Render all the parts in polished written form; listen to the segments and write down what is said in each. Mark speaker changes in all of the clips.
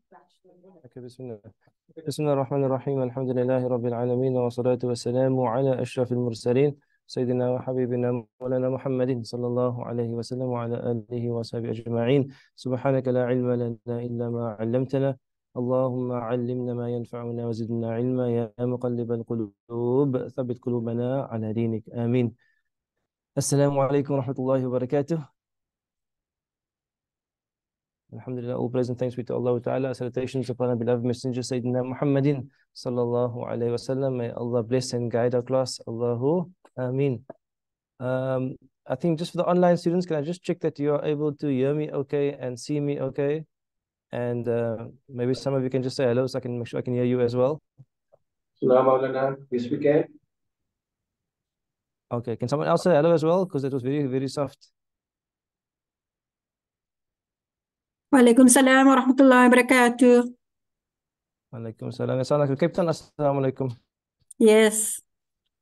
Speaker 1: Okay, Bismillah. Bismillah ar-Rahman ar-Rahim. Alhamdulillahi Rabbil Alameen. Wa salatu wa salamu ala ashrafil mursaleen. Sayyidina wa habibina Mawlana Muhammadin sallallahu alayhi wa sallam wa ala alihi wa sahbihi ajma'in. Subhanaka la ilma lana illa ma 'allamtana. Allahumma 'allimna ma yanfa'una wa zidna ilma ya muqallibal qulub. Thabbit qulubana ala dinik. Amin. Assalamu alaikum wa rahmatullahi wa barakatuh. Alhamdulillah, all praise and thanks be to Allah Ta'ala. Salutations upon our beloved Messenger Sayyidina Muhammadin sallallahu alayhi wasallam. May Allah bless and guide our class. Allahu Ameen. I think just for the online students, can I just check that you are able to hear me okay and see me okay? And maybe some of you can just say hello so I can make sure I can hear you as well.
Speaker 2: Yes, we can.
Speaker 1: Okay, can someone else say hello as well? Because it was very, very soft.
Speaker 3: Walaikum salam wa rahmatullahi wa barakatuh.
Speaker 1: Walaikum salam. Assalamualaikum. Captain, assalamu alaikum.
Speaker 3: Yes.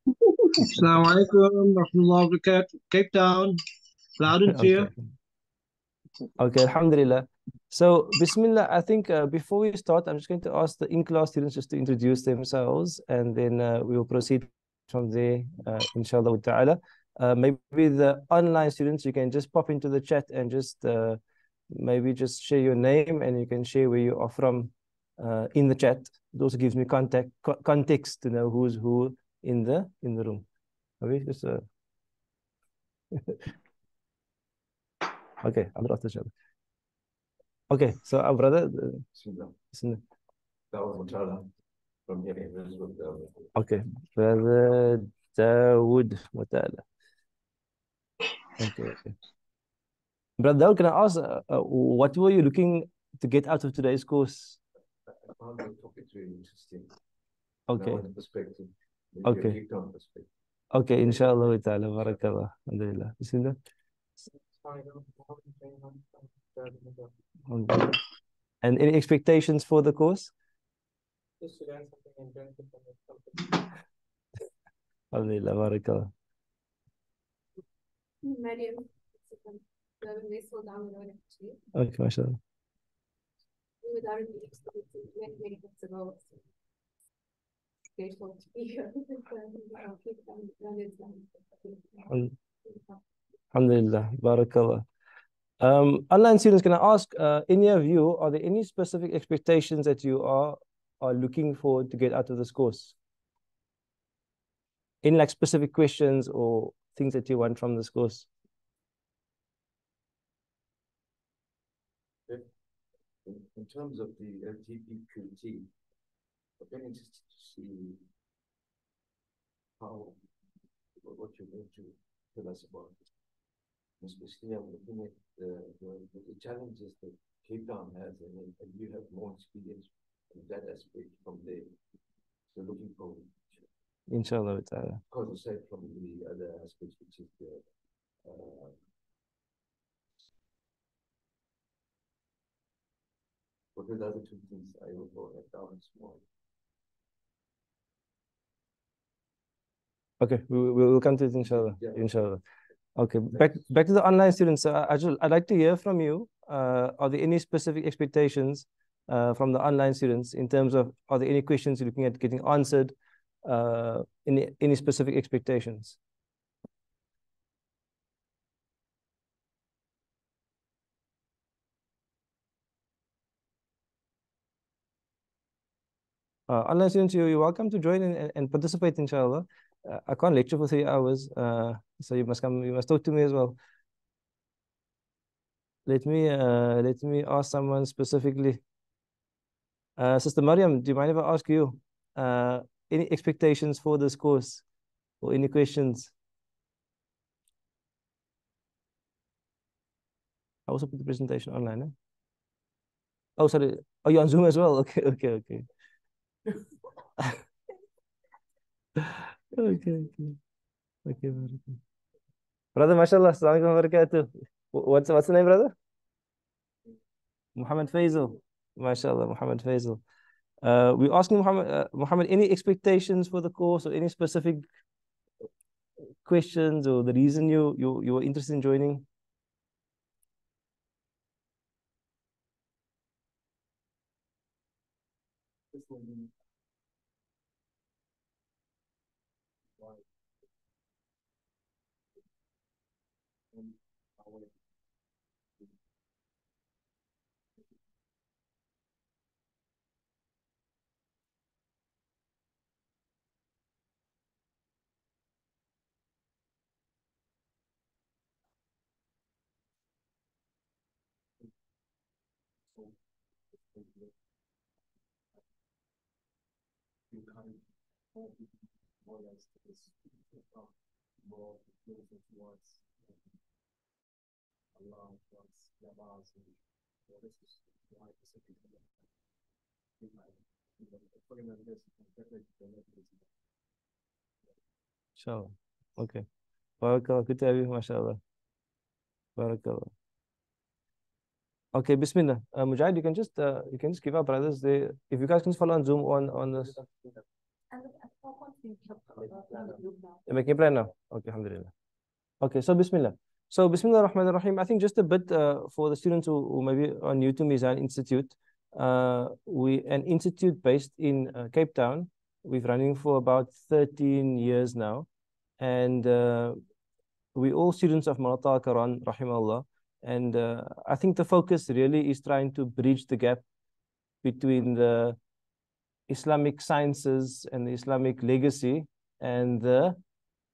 Speaker 2: Assalamu alaikum, rahmatullahi wa barakatuh. Cape Town, loud and clear.
Speaker 1: Okay, alhamdulillah. So, Bismillah, I think before we start, I'm just going to ask the in-class students just to introduce themselves, and then we will proceed from there, inshallah ta'ala. Maybe the online students, you can just pop into the chat and just maybe just share your name, and you can share where you are from in the chat. It also gives me context to know who's who in the room. Okay, just okay, I'm after each other. Okay, so our brother. Okay, brother Dawood Mutala. Okay. Brother Dawood, can I ask, what were you looking to get out of today's course?
Speaker 4: I found the topic really interesting.
Speaker 1: Okay.
Speaker 4: Now in perspective.
Speaker 1: Okay. Okay, inshallah ta'ala, barakallah. Alhamdulillah. Bismillah. And any expectations for the course?
Speaker 5: Just to learn something and benefit from it.
Speaker 1: Alhamdulillah, barakallah.
Speaker 6: Mariam, they slow down actually.
Speaker 1: Okay, mashallah.
Speaker 6: We would already expect many, many months ago. So grateful to be here.
Speaker 1: Alhamdulillah, barakallah. Online students, can I ask, in your view, are there any specific expectations that you are looking for to get out of this course? Any like specific questions or things that you want from this course?
Speaker 4: In terms of the LGBTQT, I've been interested to see what you're going to tell us about it. Especially, I'm looking at the challenges that Cape Town has, and you have more experience in that aspect from there. So looking forward.
Speaker 1: Inshallah ta'ala.
Speaker 4: Of course, aside from the other aspects, which is the what were the other two things I will go down small?
Speaker 1: Okay, we'll come to it, inshallah.
Speaker 4: Yeah.
Speaker 1: Inshallah. Okay, back to the online students. I'd like to hear from you. Are there any specific expectations from the online students in terms of, are there any questions you're looking at getting answered? Any specific expectations? Online students, you're welcome to join and participate, inshallah. I can't lecture for 3 hours, so you must come. You must talk to me as well. Let me ask someone specifically. Sister Mariam, do you mind if I ask you any expectations for this course or any questions? I also put the presentation online. Eh? Oh, sorry. Oh, you're on Zoom as well. Okay. Okay. Brother, mashallah, assalamu alaikum wa barakatuh. What's the name, brother? Muhammad Faisal. Mashallah, Muhammad Faisal. We're asking Muhammad, any expectations for the course or any specific questions or the reason you were interested in joining? .
Speaker 4: this will be and our you kind of more or less this more beautiful towards Allah, towards Namaaz, and this is why specifically putting on this
Speaker 1: Inshallah. Okay. Barakallah. Good to have you, mashallah. Barakallah. Okay, Bismillah. Mujahid, you can just give our brothers the, if you guys can just follow on Zoom on this. You're making a plan now? Okay, alhamdulillah. Okay, so Bismillah. So Bismillah ar-Rahman ar-Rahim. I think just a bit for the students who maybe are new to Mizan Institute. We an institute based in Cape Town. We've running for about 13 years now. And we all students of Malata Quran, rahimahullah. And I think the focus really is trying to bridge the gap between the Islamic sciences and the Islamic legacy and the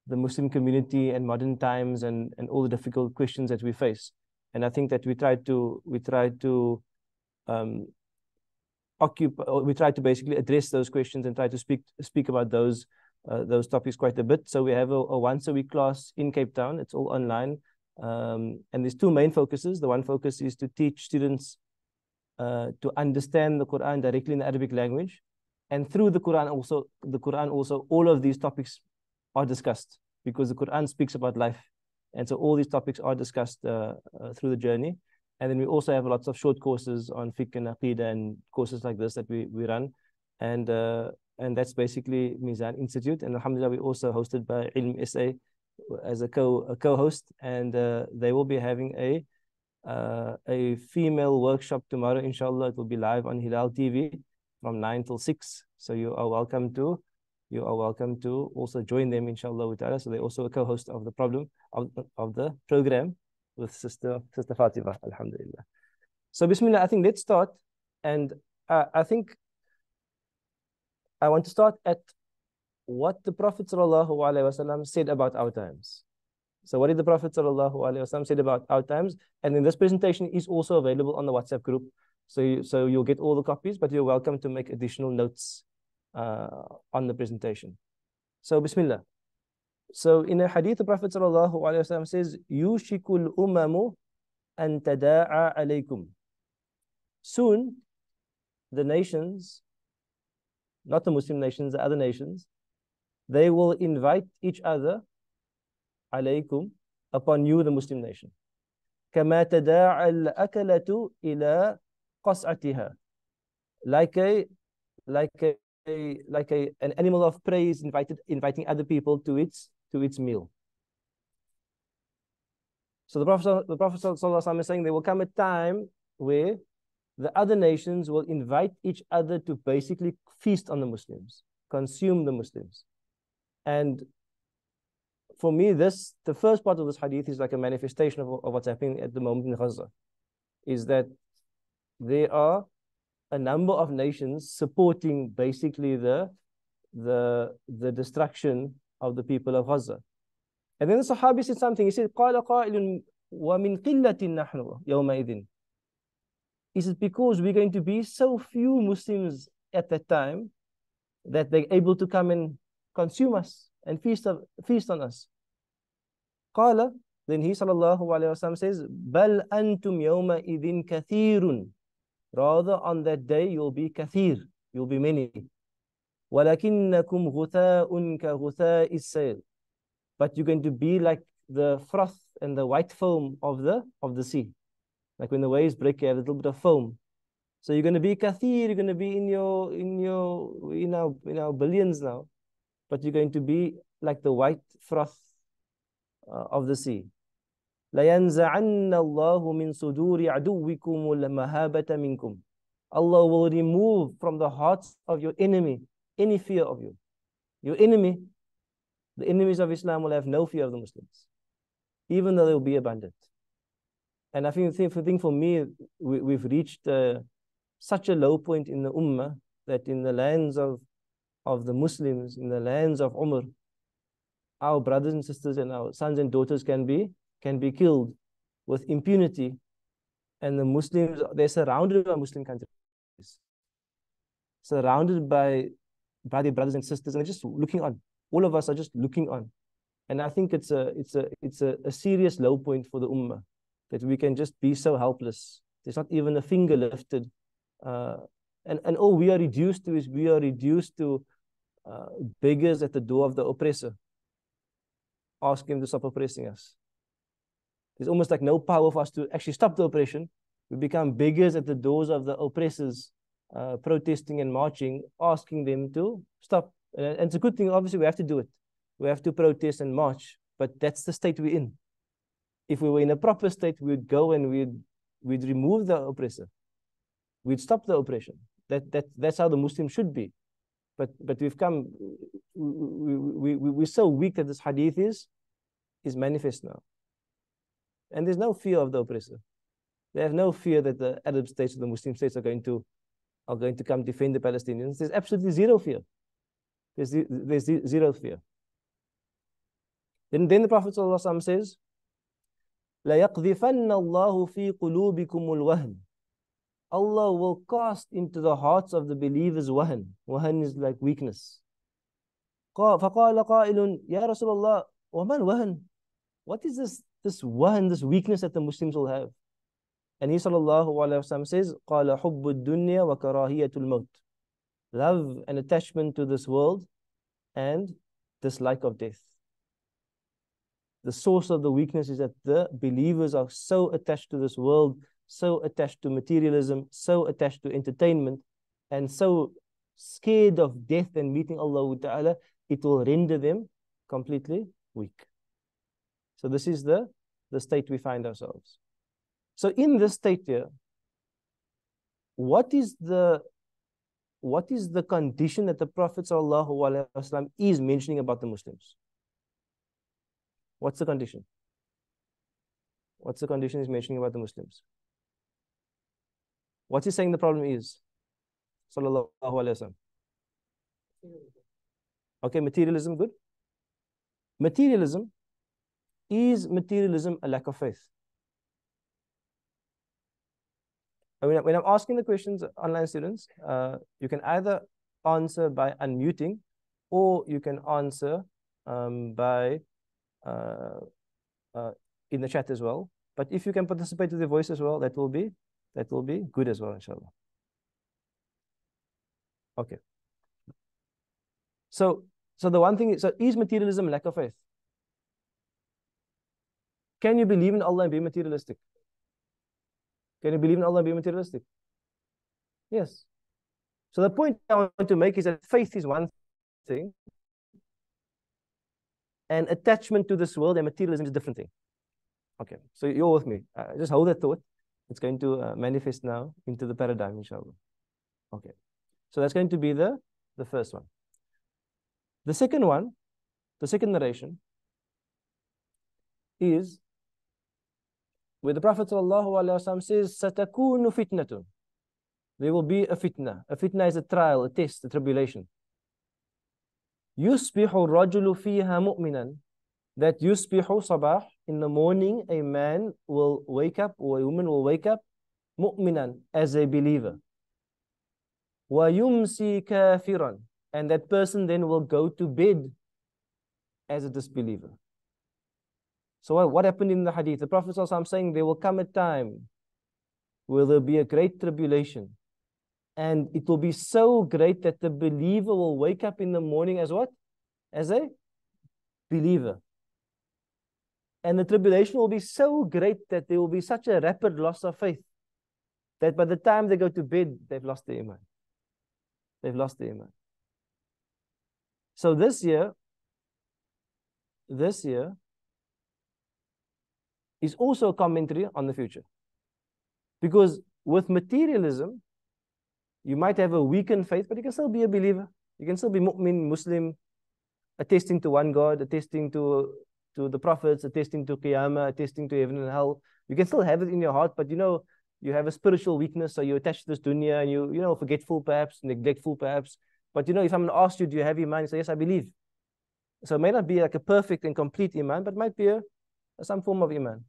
Speaker 1: Muslim community and modern times and all the difficult questions that we face. And I think that we try to basically address those questions and try to speak about those topics quite a bit. So we have a once a week class in Cape Town. It's all online. And there's two main focuses. The one focus is to teach students to understand the Quran directly in the Arabic language. And through the Quran also, all of these topics are discussed because the Quran speaks about life. And so all these topics are discussed through the journey. And then we also have lots of short courses on fiqh and aqidah and courses like this that we run. And that's basically Mizan Institute. And alhamdulillah, we also hosted by Ilm SA as a co-host. And they will be having a female workshop tomorrow, inshallah. It will be live on Hilal TV from 9 till 6. So you are welcome to also join them, inshallah wa ta'ala. So they're also a co-host of the program with Sister Fatima, alhamdulillah. So Bismillah, I think let's start. And I think I want to start at what the Prophet ﷺ said about our times. So what did the Prophet ﷺ said about our times? And then this presentation is also available on the WhatsApp group. So you'll get all the copies, but you're welcome to make additional notes on the presentation. So Bismillah. So in a hadith, the Prophet ﷺ says, "Yushikul umamu an tada'a alaykum." Soon, the nations, not the Muslim nations, the other nations, they will invite each other, alaykum, upon you, the Muslim nation. كما تداعى الأكلة إلى قصعتها. Like an animal of prey is inviting other people to its meal. So the Prophet ﷺ is saying there will come a time where the other nations will invite each other to basically feast on the Muslims, consume the Muslims. And for me, the first part of this hadith is like a manifestation of what's happening at the moment in Gaza, is that there are a number of nations supporting basically the destruction of the people of Gaza. And then the Sahabi said something. He said, قَالَ قَائِلٌ وَمِنْ قِلَّةٍ نَحْنُ يَوْمَئِذٍ. Is it because we're going to be so few Muslims at that time that they're able to come and consume us and feast on us? قال, then he sallallahu alayhi wasallam says, بَلْ أَنْتُمْ يَوْمَئِذٍ كَثِيرٌ. Rather, on that day, you'll be kathir, you'll be many. وَلَكِنَّكُمْ غُثَاءٌ كَغُثَاءِ السَّيْلِ. But you're going to be like the froth and the white foam of the sea. Like when the waves break, you have a little bit of foam. So you're going to be kathir, you're going to be in our billions now. But you're going to be like the white froth of the sea. لَيَنْزَعَنَّ اللَّهُ مِنْ صُدُورِ عَدُوِّكُمُ الْمَهَابَةَ مِنْكُمْ. Allah will remove from the hearts of your enemy any fear of you. Your enemy, the enemies of Islam, will have no fear of the Muslims, even though they will be abundant. And I think for me, we've reached such a low point in the Ummah that in the lands of the Muslims, in the lands of Umar, our brothers and sisters and our sons and daughters can be killed with impunity. And the Muslims, they're surrounded by Muslim countries, surrounded by their brothers and sisters, and they're just looking on. All of us are just looking on. And I think it's a serious low point for the Ummah, that we can just be so helpless. There's not even a finger lifted. And all we are reduced to is beggars at the door of the oppressor, asking him to stop oppressing us. There's almost like no power for us to actually stop the oppression. We become beggars at the doors of the oppressors, protesting and marching, asking them to stop. And it's a good thing, obviously, we have to do it. We have to protest and march, but that's the state we're in. If we were in a proper state, we'd go and we'd remove the oppressor. We'd stop the oppression. That's how the Muslims should be. But we've come, we're so weak that this hadith is manifest now. And there's no fear of the oppressor. They have no fear that the Arab states or the Muslim states are going to come defend the Palestinians. There's absolutely zero fear. There's zero fear. Then the Prophet ﷺ says, لَيَقْذِفَنَّ اللَّهُ فِي قُلُوبِكُمُ الْوَهْنِ. Allah will cast into the hearts of the believers wahan. Wahan is like weakness. فَقَالَ قَائِلٌ يَا رَسُولَ اللَّهِ وَمَا الْوَهْنِ? What is this wahan, this weakness that the Muslims will have? And he sallallahu alayhi wa sallam says, قَالَ حُبُّ الدُّنْيَا وَكَرَاهِيَةُ الْمَوْتِ. Love and attachment to this world and dislike of death. The source of the weakness is that the believers are so attached to this world, so attached to materialism, so attached to entertainment, and so scared of death and meeting Allah Ta'ala, it will render them completely weak. So this is the state we find ourselves. So in this state here, what is the condition that the Prophet ﷺ is mentioning about the Muslims? What's the condition? What's the condition he's mentioning about the Muslims? What's he saying the problem is? Sallallahu Alaihi Wasallam. Okay, materialism, good. Materialism, is materialism a lack of faith? When I'm asking the questions, online students, you can either answer by unmuting, or you can answer by in the chat as well. But if you can participate with your voice as well, that will be good as well, inshallah. Okay. So the one thing is materialism lack of faith? Can you believe in Allah and be materialistic? Can you believe in Allah and be materialistic? Yes. So the point I want to make is that faith is one thing, and attachment to this world and materialism is a different thing. Okay, so you're with me. Just hold that thought. It's going to manifest now into the paradigm, inshallah. Okay, so that's going to be the first one. The second one, the second narration, is where the Prophet ﷺ says, "Satakunu fitnatun." There will be a fitna. A fitna is a trial, a test, a tribulation. يُصْبِحُ الرَّجُلُ فِيهَا مُؤْمِنًا. That yusbihu sabah, in the morning, a man will wake up, or a woman will wake up, mu'minan, as a believer. وَيُمْسِي كَافِرًا. And that person then will go to bed as a disbeliever. So what happened in the hadith? The Prophet ﷺ saying there will come a time where there will be a great tribulation. And it will be so great that the believer will wake up in the morning as what? As a believer. And the tribulation will be so great that there will be such a rapid loss of faith that by the time they go to bed, they've lost their iman. They've lost their iman. So this year is also a commentary on the future. Because with materialism, You might have a weakened faith, but you can still be a believer. You can still be mu'min, Muslim, attesting to one God, attesting to the prophets, attesting to Qiyamah, attesting to heaven and hell. You can still have it in your heart, but you have a spiritual weakness, so you attach to this dunya and you forgetful perhaps, neglectful perhaps. But if I'm going to ask you, do you have iman? You say, yes, I believe. So it may not be like a perfect and complete iman, but might be some form of iman.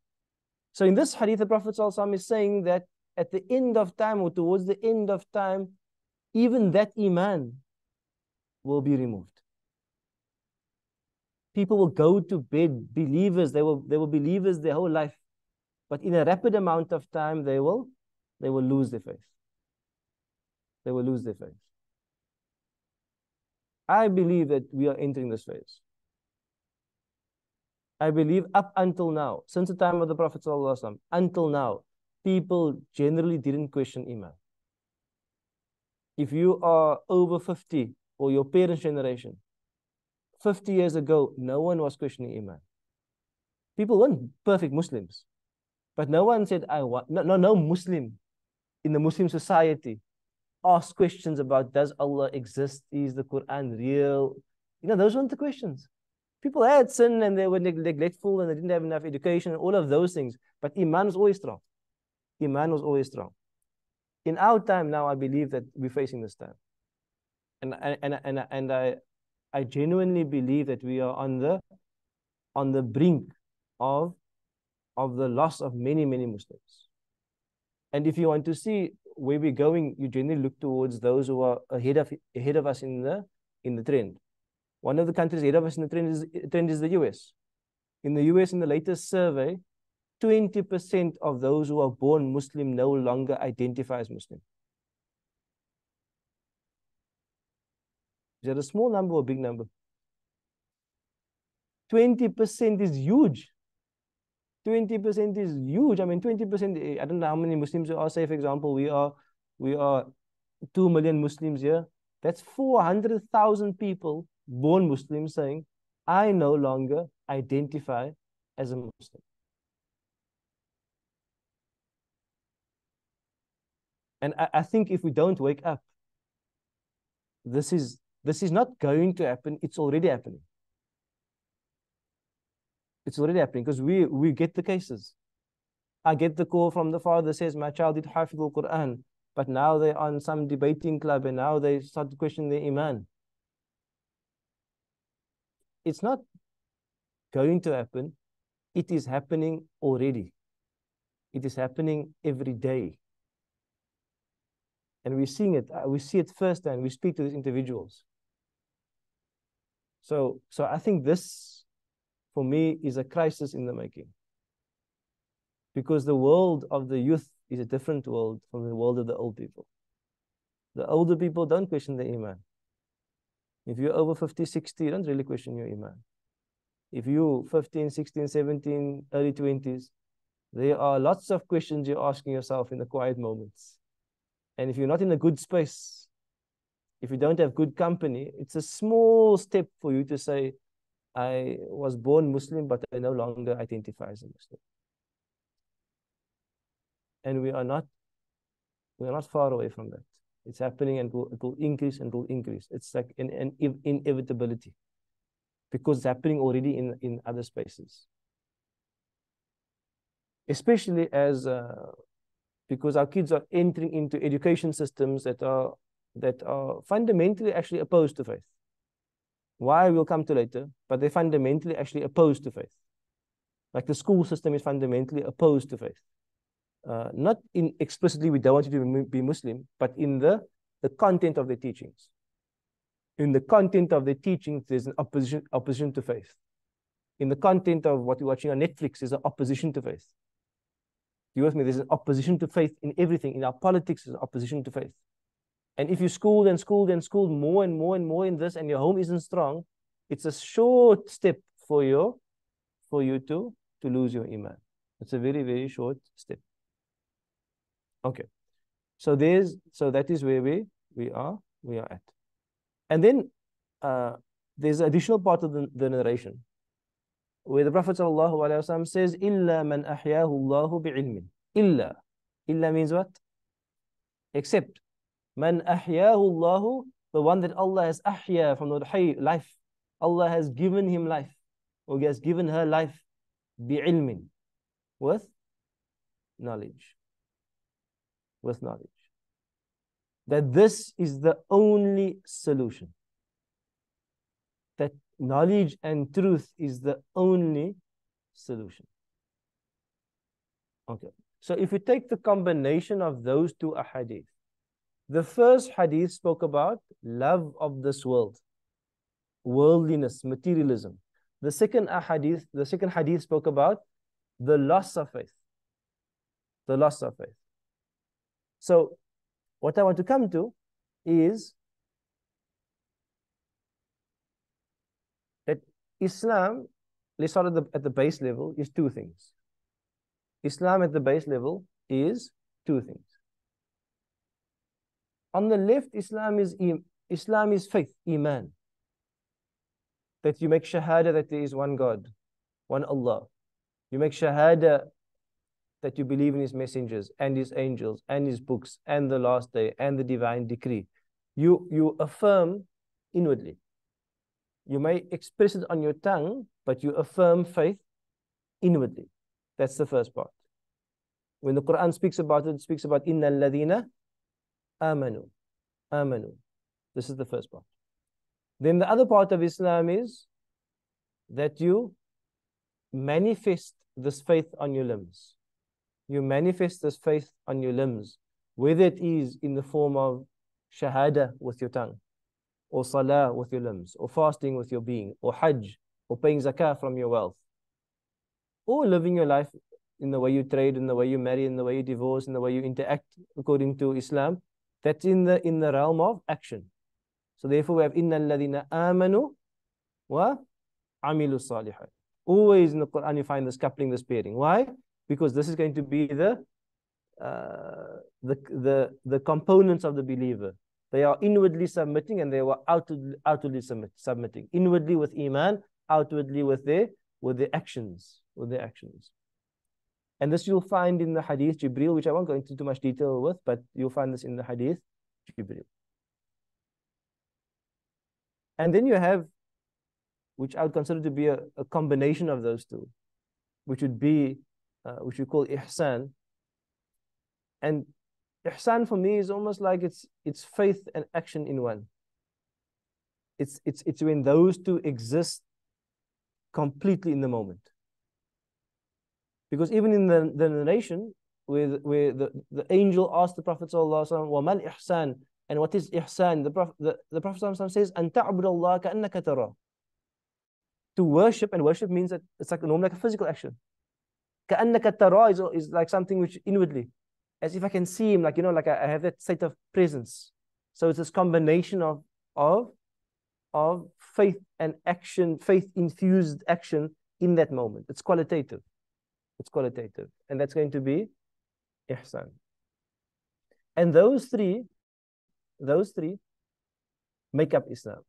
Speaker 1: So in this hadith, the Prophet ﷺ is saying that at the end of time or towards the end of time, even that iman will be removed. People will go to bed believers. They will believers their whole life, but in a rapid amount of time, they will lose their faith. They will lose their faith. I believe that we are entering this phase. I believe up until now, since the time of the Prophet ﷺ, until now, people generally didn't question iman. If you are over 50 or your parents' generation, 50 years ago, no one was questioning iman. People weren't perfect Muslims, but no one said, no Muslim in the Muslim society asked questions about, does Allah exist? Is the Quran real? Those weren't the questions. People had sin and they were neglectful and they didn't have enough education and all of those things, but iman was always strong. Iman was always strong. In our time now, I believe that we're facing this time. And I genuinely believe that we are on the brink of the loss of many, many Muslims. And if you want to see where we're going, you generally look towards those who are ahead of us in the trend. One of the countries ahead of us in the trend is the US. In the US, in the latest survey, 20% of those who are born Muslim no longer identify as Muslim. Is that a small number or a big number? 20% is huge. 20% is huge. I mean, 20%, I don't know how many Muslims there are. Say, for example, we are 2 million Muslims here. That's 400,000 people born Muslims saying, I no longer identify as a Muslim. And I think if we don't wake up, this is not going to happen. It's already happening. It's already happening because we get the cases. I get the call from the father that says, my child did Hafidh al-Quran, but now they're on some debating club and now they start to question their iman. It's not going to happen. It is happening already. It is happening every day. And we're seeing it. We see it firsthand. We speak to these individuals. So I think this, for me, is a crisis in the making. Because the world of the youth is a different world from the world of the old people. The older people don't question their iman. If you're over 50, 60, you don't really question your iman. If you're 15, 16, 17, early 20s, there are lots of questions you're asking yourself in the quiet moments. And if you're not in a good space, if you don't have good company, it's a small step for you to say, I was born Muslim, but I no longer identify as a Muslim. And we are not far away from that. It's happening and it will increase and will increase. It's like an inevitability because it's happening already in other spaces. Especially because our kids are entering into education systems that are fundamentally actually opposed to faith. Why we'll come to later, but they're fundamentally actually opposed to faith. Like the school system is fundamentally opposed to faith. Not in explicitly, we don't want you to be Muslim, but in the content of the teachings. In the content of the teachings, there's an opposition to faith. In the content of what you're watching on Netflix, there's an opposition to faith. You with me? There's an opposition to faith in everything. In our politics, there's an opposition to faith. And if you school more and more and more in this, and your home isn't strong, it's a short step for you to lose your iman. It's a very, very short step. Okay. So that is where we are at. And then there's an additional part of the narration where the Prophet ﷺ says, "Illa man ahyahu Allahu bi'ilmin." Illa means what? Except Man ahyahu Allahu, the one that Allah has ahya from the hayy, life. Allah has given him life, or he has given her life, bi'ilmin, with knowledge. With knowledge. That this is the only solution. That knowledge and truth is the only solution. Okay. So if you take the combination of those two ahadith, the first hadith spoke about love of this world, worldliness, materialism. The second hadith spoke about the loss of faith. The loss of faith. So what I want to come to is that Islam, let's start at the base level, is two things. Islam at the base level is two things. On the left, Islam is faith, iman. That you make shahada that there is one God, one Allah. You make shahada that you believe in his messengers and his angels and his books and the last day and the divine decree. You affirm inwardly. You may express it on your tongue, but you affirm faith inwardly. That's the first part. When the Quran speaks about it, it speaks about Inna alladhina amanu. Amanu. This is the first part. Then the other part of Islam is that you manifest this faith on your limbs. You manifest this faith on your limbs, whether it is in the form of shahada with your tongue, or salah with your limbs, or fasting with your being, or hajj, or paying zakah from your wealth, or living your life in the way you trade, in the way you marry, in the way you divorce, in the way you interact according to Islam. That's in the realm of action. So therefore we have Inna alladhina amanu wa amilu salihat. Always in the Quran you find this coupling, this pairing. Why? Because this is going to be the components of the believer. They are inwardly submitting and they are outwardly submitting. Inwardly with iman, outwardly with their actions. And this you'll find in the hadith Jibreel, which I won't go into too much detail with, but you'll find this in the hadith Jibreel. And then you have, which I would consider to be a combination of those two, which would be, which we call ihsan. And ihsan for me is almost like it's faith and action in one. It's when those two exist completely in the moment. Because even in the narration, where the angel asked the Prophet sallallahu alaihi wasallam, "Wa mal ihsan?" And what is ihsan? The Prophet sallallahu alaihi wasallam says, "An ta'budu Allah ka'annaka tarah." To worship, and worship means that it's like normally like a physical action. Ka'annaka tarah is like something which inwardly, as if I can see him, like like I have that state of presence. So it's this combination of faith and action, faith infused action in that moment. It's qualitative. It's qualitative. And that's going to be ihsan. And those three make up Islam.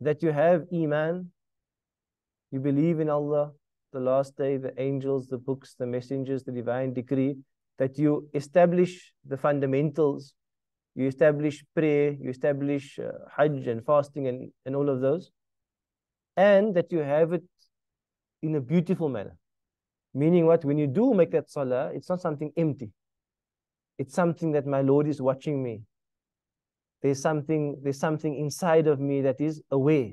Speaker 1: That you have iman, you believe in Allah, the last day, the angels, the books, the messengers, the divine decree, that you establish the fundamentals, you establish prayer, you establish hajj and fasting and all of those, and that you have it in a beautiful manner. Meaning what? When you do make that salah, it's not something empty. It's something that my Lord is watching me. There's something inside of me that is aware.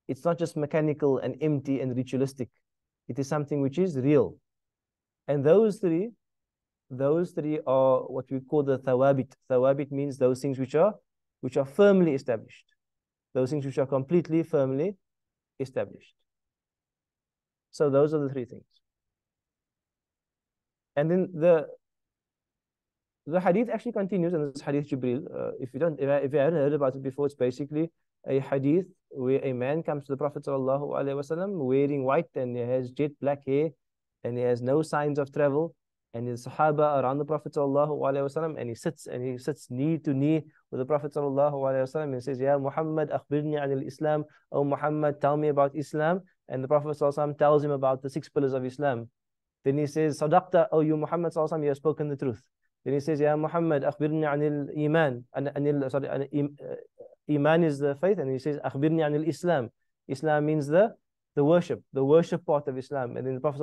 Speaker 1: It's not just mechanical and empty and ritualistic. It is something which is real. And those three are what we call the thawabit. Thawabit means those things which are firmly established. Those things which are completely firmly established. So those are the three things. And then the hadith actually continues, and this hadith Jibreel, if you haven't heard about it before, it's basically a hadith where a man comes to the Prophet ﷺ wearing white, and he has jet black hair, and he has no signs of travel, and his Sahaba around the Prophet ﷺ, and he sits knee to knee with the Prophet ﷺ, and he says, "Ya Muhammad, akhbirni anil Islam." Oh Muhammad, tell me about Islam. And the Prophet ﷺ tells him about the 6 pillars of Islam. Then he says, "Sadaqta, oh you Muhammad ﷺ, you have spoken the truth." Then he says, Ya Muhammad, akhbirni anil iman. Iman is the faith. And he says, akhbirni anil Islam. Islam means the worship part of Islam. And then the Prophet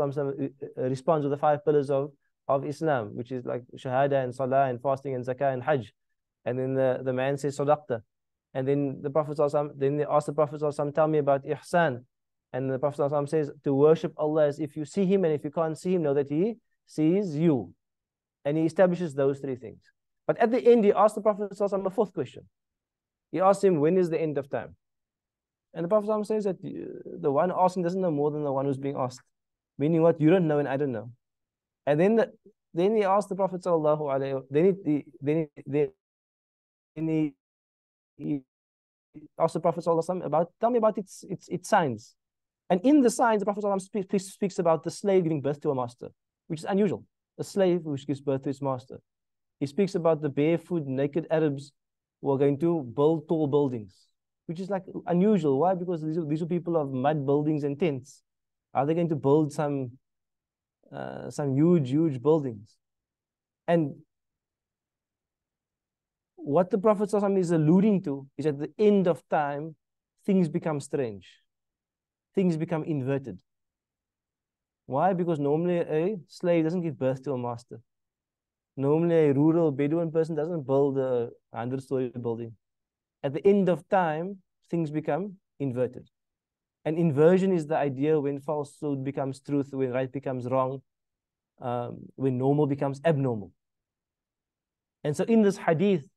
Speaker 1: responds with the 5 pillars of Islam, which is like shahada and salah and fasting and zakah and hajj. And then the man says sadaqta. And then the Prophet then they ask the Prophet tell me about ihsan. And the Prophet says to worship Allah as if you see him, and if you can't see him, know that he sees you. And he establishes those 3 things. But at the end, he asked the Prophet a 4th question. He asked him, when is the end of time? And the Prophet says that the one asking doesn't know more than the one who's being asked. Meaning what? You don't know and I don't know. And then he asked the Prophet he asked the Prophet about, tell me about its signs. And in the signs, the Prophet speaks about the slave giving birth to a master, which is unusual. A slave which gives birth to his master. He speaks about the barefoot, naked Arabs who are going to build tall buildings, which is like unusual. Why? Because these are people of mud buildings and tents. Are they going to build some huge buildings? And what the Prophet is alluding to is at the end of time, things become strange. Things become inverted. Why? Because normally a slave doesn't give birth to a master. Normally a rural Bedouin person doesn't build a 100-story building. At the end of time, things become inverted. And inversion is the idea when falsehood becomes truth, when right becomes wrong, when normal becomes abnormal. And so in this hadith,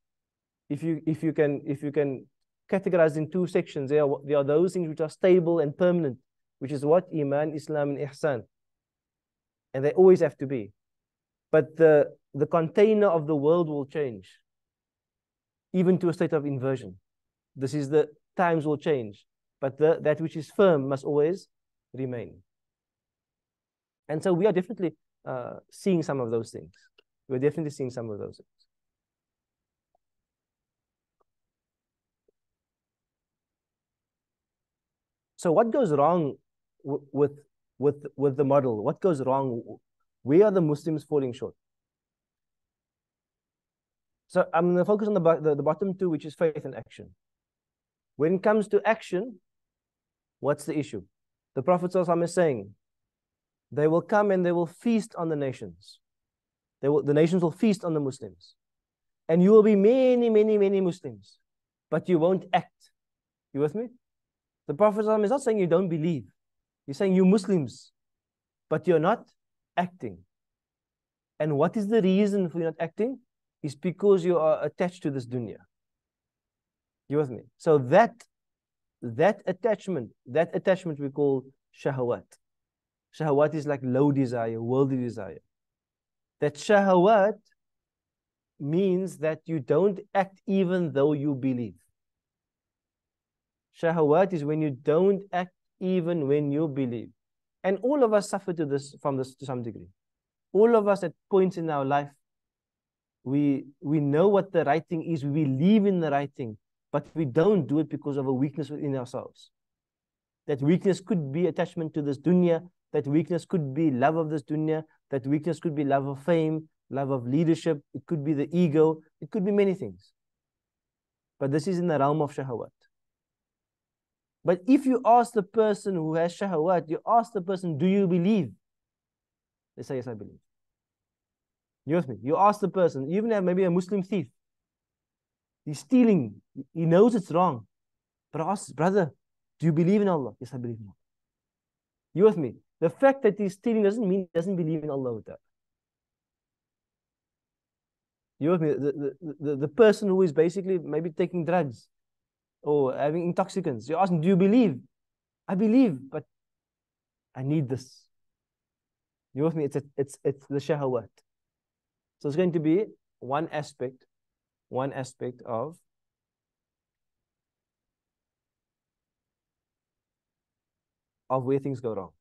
Speaker 1: if you can categorize in 2 sections, there are those things which are stable and permanent, which is what? Iman, Islam, and Ihsan. And they always have to be. But the container of the world will change, even to a state of inversion. This is the times will change, but that which is firm must always remain. And so we are definitely seeing some of those things. We're definitely seeing some of those things. So what goes wrong with the model? What goes wrong? Where are the Muslims falling short? So I'm going to focus on the bottom 2, which is faith and action. When it comes to action, what's the issue? The Prophet ﷺ is saying, they will come and they will feast on the nations. The nations will feast on the Muslims. And you will be many Muslims, but you won't act. You with me? The Prophet ﷺ is not saying you don't believe. He's saying you Muslims, but you're not acting. And what is the reason for you not acting? It's because you are attached to this dunya. You with me? So that attachment we call shahawat. Shahawat is like low desire, worldly desire. That shahawat means that you don't act even though you believe. Shahawat is when you don't act even when you believe. And all of us suffer from this to some degree. All of us at points in our life, we know what the right thing is, we believe in the right thing, but we don't do it because of a weakness within ourselves. That weakness could be attachment to this dunya, that weakness could be love of this dunya, that weakness could be love of fame, love of leadership, it could be the ego, it could be many things. But this is in the realm of shahawat. But if you ask the person who has shahawat, you ask the person, do you believe? They say, yes, I believe. You with me? You ask the person, you even have maybe a Muslim thief. He's stealing. He knows it's wrong. But ask, brother, do you believe in Allah? Yes, I believe in Allah. You with me? The fact that he's stealing doesn't mean he doesn't believe in Allah with that. You with me? The person who is basically maybe taking drugs or having intoxicants, you ask him, do you believe? I believe, but I need this. You with me? It's the shahawat. So it's going to be one aspect of where things go wrong.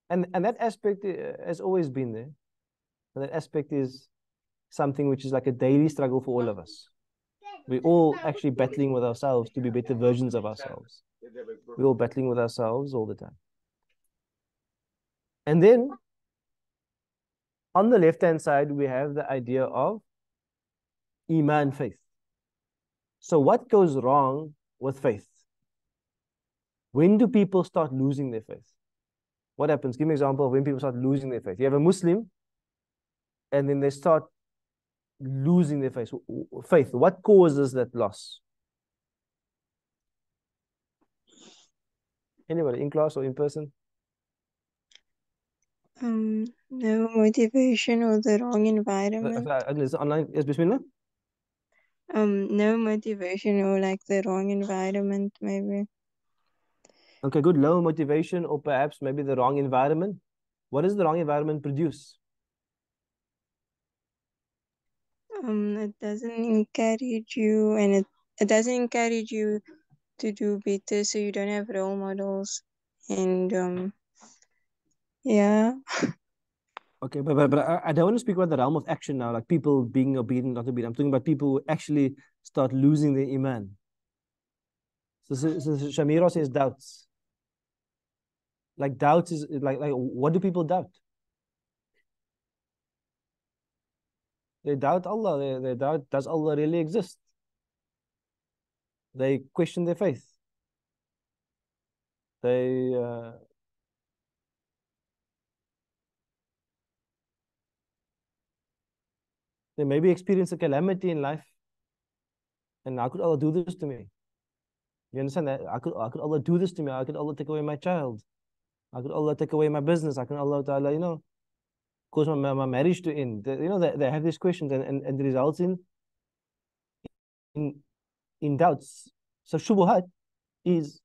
Speaker 1: And that aspect has always been there. And that aspect is something which is like a daily struggle for all of us. We're all actually battling with ourselves to be better versions of ourselves. We're all battling with ourselves all the time. And then On the left-hand side, we have the idea of Iman, faith. So what goes wrong with faith? When do people start losing their faith? What happens? Give me an example of when people start losing their faith. You have a Muslim, and then they start losing their faith. Faith. What causes that loss? Anybody in class or in person?
Speaker 7: No motivation or the wrong environment.
Speaker 1: Online. Yes, Bismillah.
Speaker 7: No motivation or like the wrong environment, maybe.
Speaker 1: Okay, good. Low motivation or perhaps maybe the wrong environment. What does the wrong environment produce?
Speaker 7: It doesn't encourage you, and it doesn't encourage you to do better, so you don't have role models, and yeah.
Speaker 1: Okay, but I don't want to speak about the realm of action now, like people being obedient, not obedient. I'm talking about people who actually start losing their iman. So Shamira says doubts. Like doubts is like what do people doubt? They doubt Allah. They doubt, does Allah really exist? They question their faith. They maybe experience a calamity in life. And how could Allah do this to me? You understand that? How could Allah do this to me? How could Allah take away my child? How could Allah take away my business? How can Allah Ta'ala, cause my marriage to end? They have these questions and it results in doubts. So shubuhat is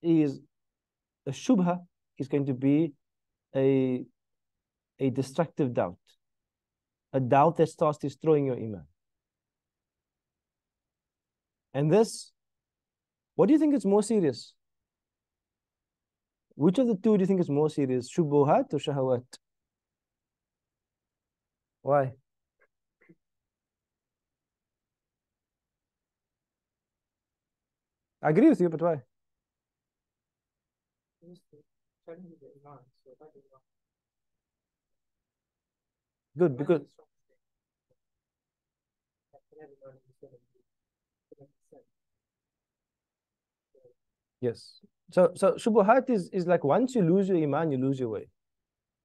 Speaker 1: a shubha is going to be a destructive doubt. A doubt that starts destroying your iman. And this, what do you think is more serious? Which of the two do you think is more serious? Shubuhat or shahawat? Why? I agree with you, but why? Good, because yes. So shubuhat is like once you lose your iman, you lose your way.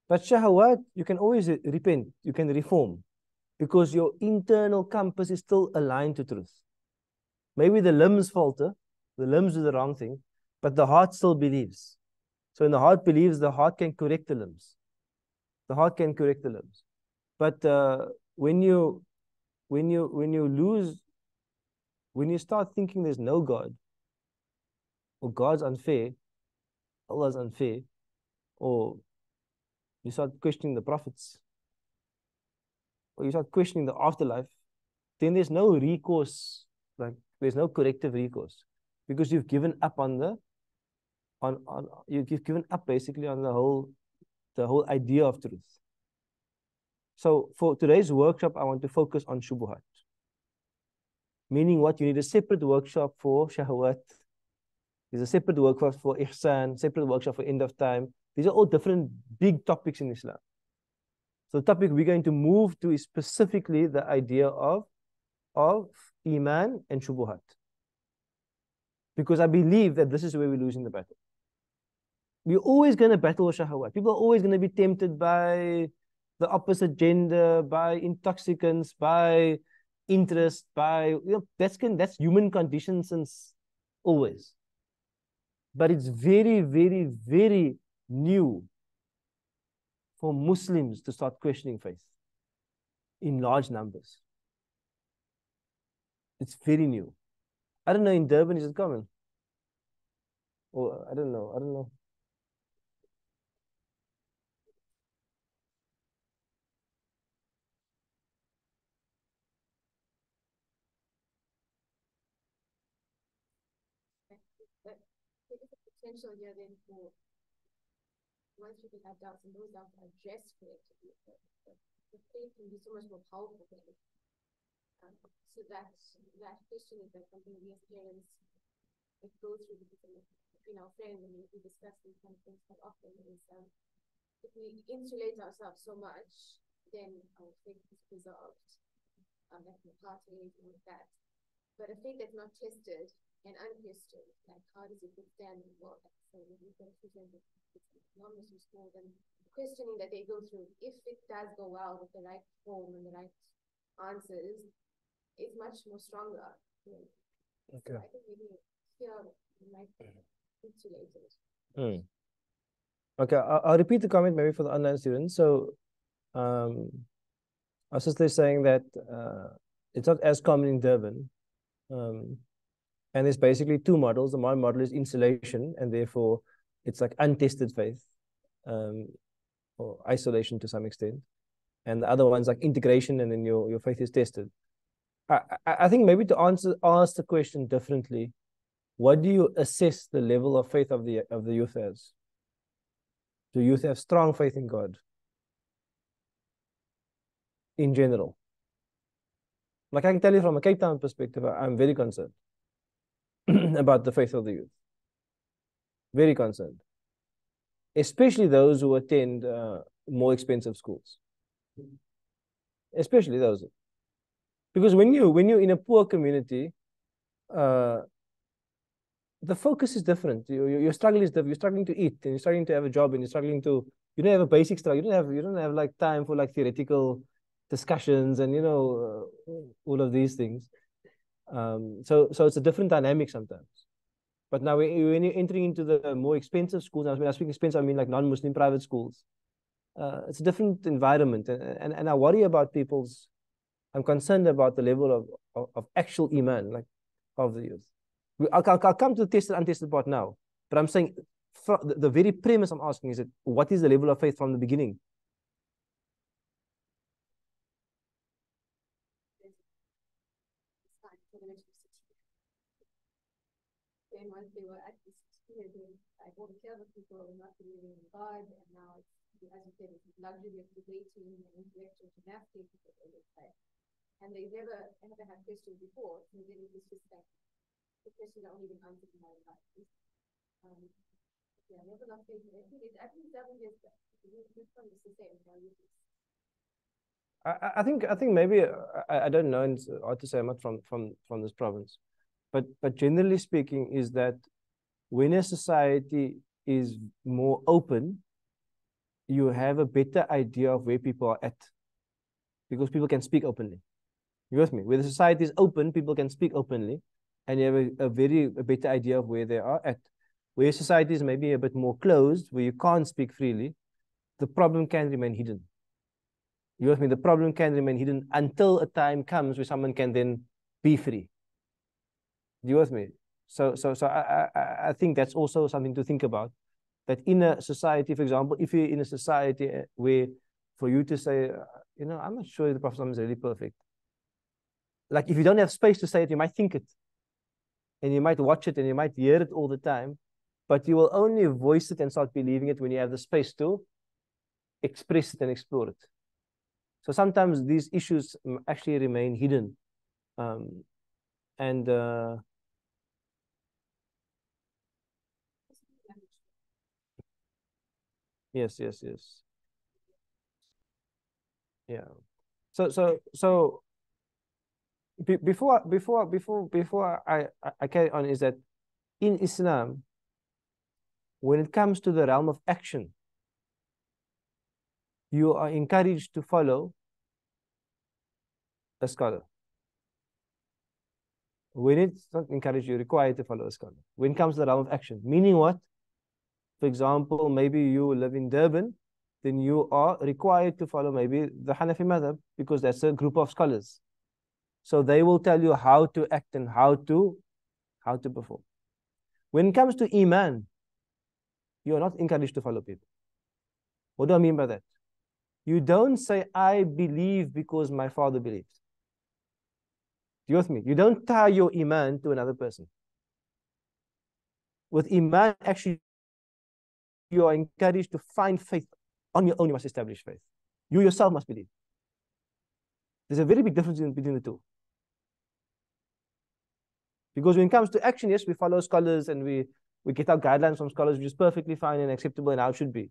Speaker 1: But shahawat, you can always repent, you can reform, because your internal compass is still aligned to truth. Maybe the limbs falter, the limbs do the wrong thing, but the heart still believes. So when the heart believes, the heart can correct the limbs. The heart can correct the limbs. But when you start thinking there's no God, or God's unfair, Allah's unfair, or you start questioning the prophets, or you start questioning the afterlife, then there's no recourse, like there's no corrective recourse, because you've given up on you've given up basically on the whole idea of truth. So for today's workshop, I want to focus on shubuhat. Meaning what? You need a separate workshop for shahwat. There's a separate workshop for ihsan, separate workshop for end of time. These are all different big topics in Islam. So the topic we're going to move to is specifically the idea of iman and shubuhat. Because I believe that this is where we're losing the battle. We're always going to battle with shahwat. People are always going to be tempted by the opposite gender, by intoxicants, by interest, by that's human condition since always. But it's very, very, very new for Muslims to start questioning faith in large numbers. It's very new. I don't know, in Durban, is it common? Or I don't know.
Speaker 6: But there is a potential here then for once you can have doubts and those doubts are addressed collectively, the faith can be so much more powerful than so that question is like something we as parents go through between our friends and we discuss these kind of things quite often is if we insulate ourselves so much, then our faith is preserved, like the parties and all that. But a faith that's not tested and unquestioned, like how does it withstand the world? So we've got children with non-Muslim schools and questioning that they go through, if it does go well with the right form and the right answers, it's much more stronger. Okay. So I think maybe here we might be insulated.
Speaker 1: Okay, I'll repeat the comment maybe for the online students. So our sister is saying that it's not as common in Durban. And there's basically two models. The one model is insulation, and therefore it's like untested faith, or isolation to some extent. And the other one's like integration, and then your faith is tested. I think maybe to ask the question differently, what do you assess the level of faith of the youth as? Do youth have strong faith in God? In general. Like I can tell you from a Cape Town perspective, I'm very concerned about the faith of the youth. Very concerned. Especially those who attend more expensive schools. Especially those. Because when you're in a poor community, the focus is different. Your struggle is different. You're struggling to eat, and you're struggling to have a job, and you're struggling to, you don't have a basic struggle. You don't have like time for like theoretical discussions and all of these things. So it's a different dynamic sometimes. But now when you're entering into the more expensive schools, when I speak expensive, I mean like non-Muslim private schools. It's a different environment, and I worry about I'm concerned about the level of actual iman, like of the youth. I'll come to the tested, untested part now, but I'm saying the very premise I'm asking is that what is the level of faith from the beginning?
Speaker 6: Then once they were at this institute, like all the clever people were not believing in God, and now it's, as you said, it's luxury of debating and intellectual gymnastics. And they never had questions before, so then it was just like the questions are only been answered in my life. Yeah, level of faith. I think that was just this one is the same.
Speaker 1: I think maybe I don't know, and it's hard to say much from this province, but generally speaking is that when a society is more open, you have a better idea of where people are at, because people can speak openly. You with me? Where the society is open, people can speak openly, and you have a better idea of where they are at. Where society is maybe a bit more closed, where you can't speak freely, the problem can remain hidden. You with me? The problem can remain hidden until a time comes where someone can then be free. You with me? So I think that's also something to think about. That in a society, for example, if you're in a society where for you to say, I'm not sure if the Prophet is really perfect. Like if you don't have space to say it, you might think it. And you might watch it and you might hear it all the time. But you will only voice it and start believing it when you have the space to express it and explore it. So sometimes these issues actually remain hidden. Yes. Yeah. So before I carry on, is that in Islam, when it comes to the realm of action, you are encouraged to follow a scholar. When it's not encouraged, you're required to follow a scholar. When it comes to the realm of action, meaning what? For example, maybe you live in Durban, then you are required to follow maybe the Hanafi madhab, because that's a group of scholars. So they will tell you how to act and how to perform. When it comes to iman, you are not encouraged to follow people. What do I mean by that? You don't say, I believe because my father believes. You with me? You don't tie your iman to another person. With iman, actually, you are encouraged to find faith on your own. You must establish faith. You yourself must believe. There's a very big difference between the two. Because when it comes to action, yes, we follow scholars and we get our guidelines from scholars, which is perfectly fine and acceptable and how it should be.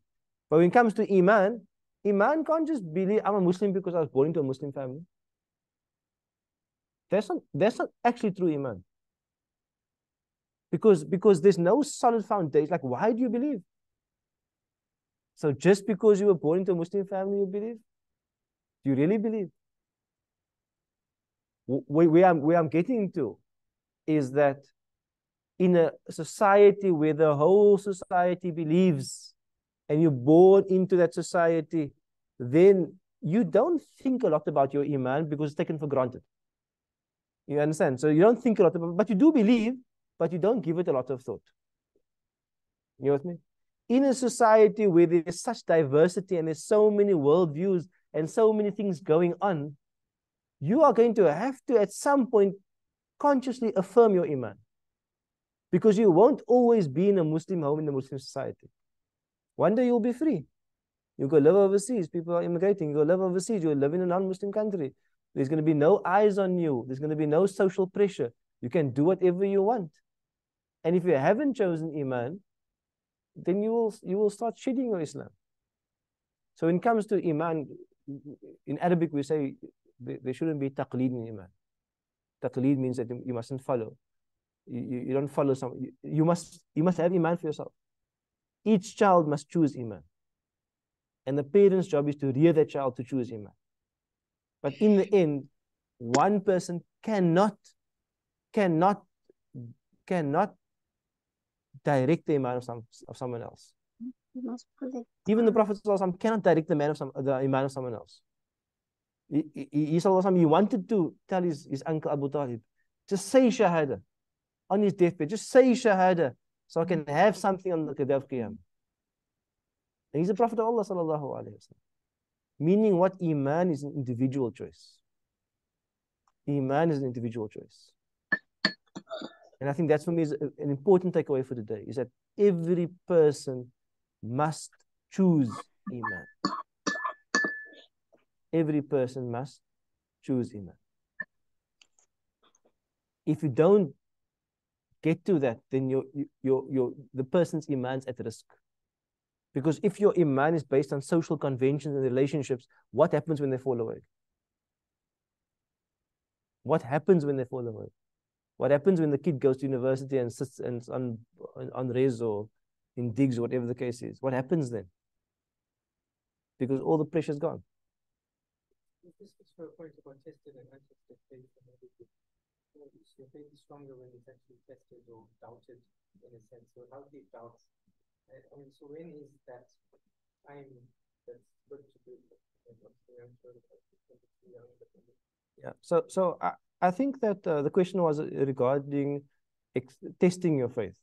Speaker 1: But when it comes to iman, Iman can't just believe I'm a Muslim because I was born into a Muslim family. That's not actually true Iman. Because there's no solid foundation. Like, why do you believe? So just because you were born into a Muslim family, you believe? Do you really believe? Where I'm getting to is that in a society where the whole society believes and you're born into that society, then you don't think a lot about your Iman because it's taken for granted. You understand? So you don't think a lot about, but you do believe, but you don't give it a lot of thought. You know what I mean? In a society where there's such diversity and there's so many worldviews and so many things going on, you are going to have to at some point consciously affirm your Iman. Because you won't always be in a Muslim home in a Muslim society. One day you'll be free. You go live overseas. People are immigrating. You go live overseas. You'll live in a non-Muslim country. There's going to be no eyes on you. There's going to be no social pressure. You can do whatever you want. And if you haven't chosen Iman, then you will start shedding your Islam. So when it comes to Iman, in Arabic we say there shouldn't be taqleed in Iman. Taqleed means that you mustn't follow. You don't follow some. You must have Iman for yourself. Each child must choose Iman. And the parent's job is to rear that child to choose Iman. But in the end, one person cannot direct the Iman of someone else. Even the Prophet ﷺ cannot direct the Iman of someone else. He wanted to tell his uncle Abu Talib, just say Shahada on his deathbed, just say Shahada so I can have something on the day of Qiyamah. And he's the Prophet of Allah sallallahu alaihi wasallam. Meaning what? Iman is an individual choice. Iman is an individual choice. And I think that's for me is an important takeaway for today, is that every person must choose Iman. Every person must choose Iman. If you don't get to that, then the person's Iman's at risk. Because if your Iman is based on social conventions and relationships, what happens when they fall away? What happens when they fall away? What happens when the kid goes to university and sits on res or in digs or whatever the case is? What happens then? Because all the pressure's gone.
Speaker 5: This is for a point about tested and untested faith. Your faith is stronger when it's actually tested or doubted in a sense. So how do you doubt? I mean, so when is that time that's good to do?
Speaker 1: Yeah. So I think that the question was regarding testing your faith.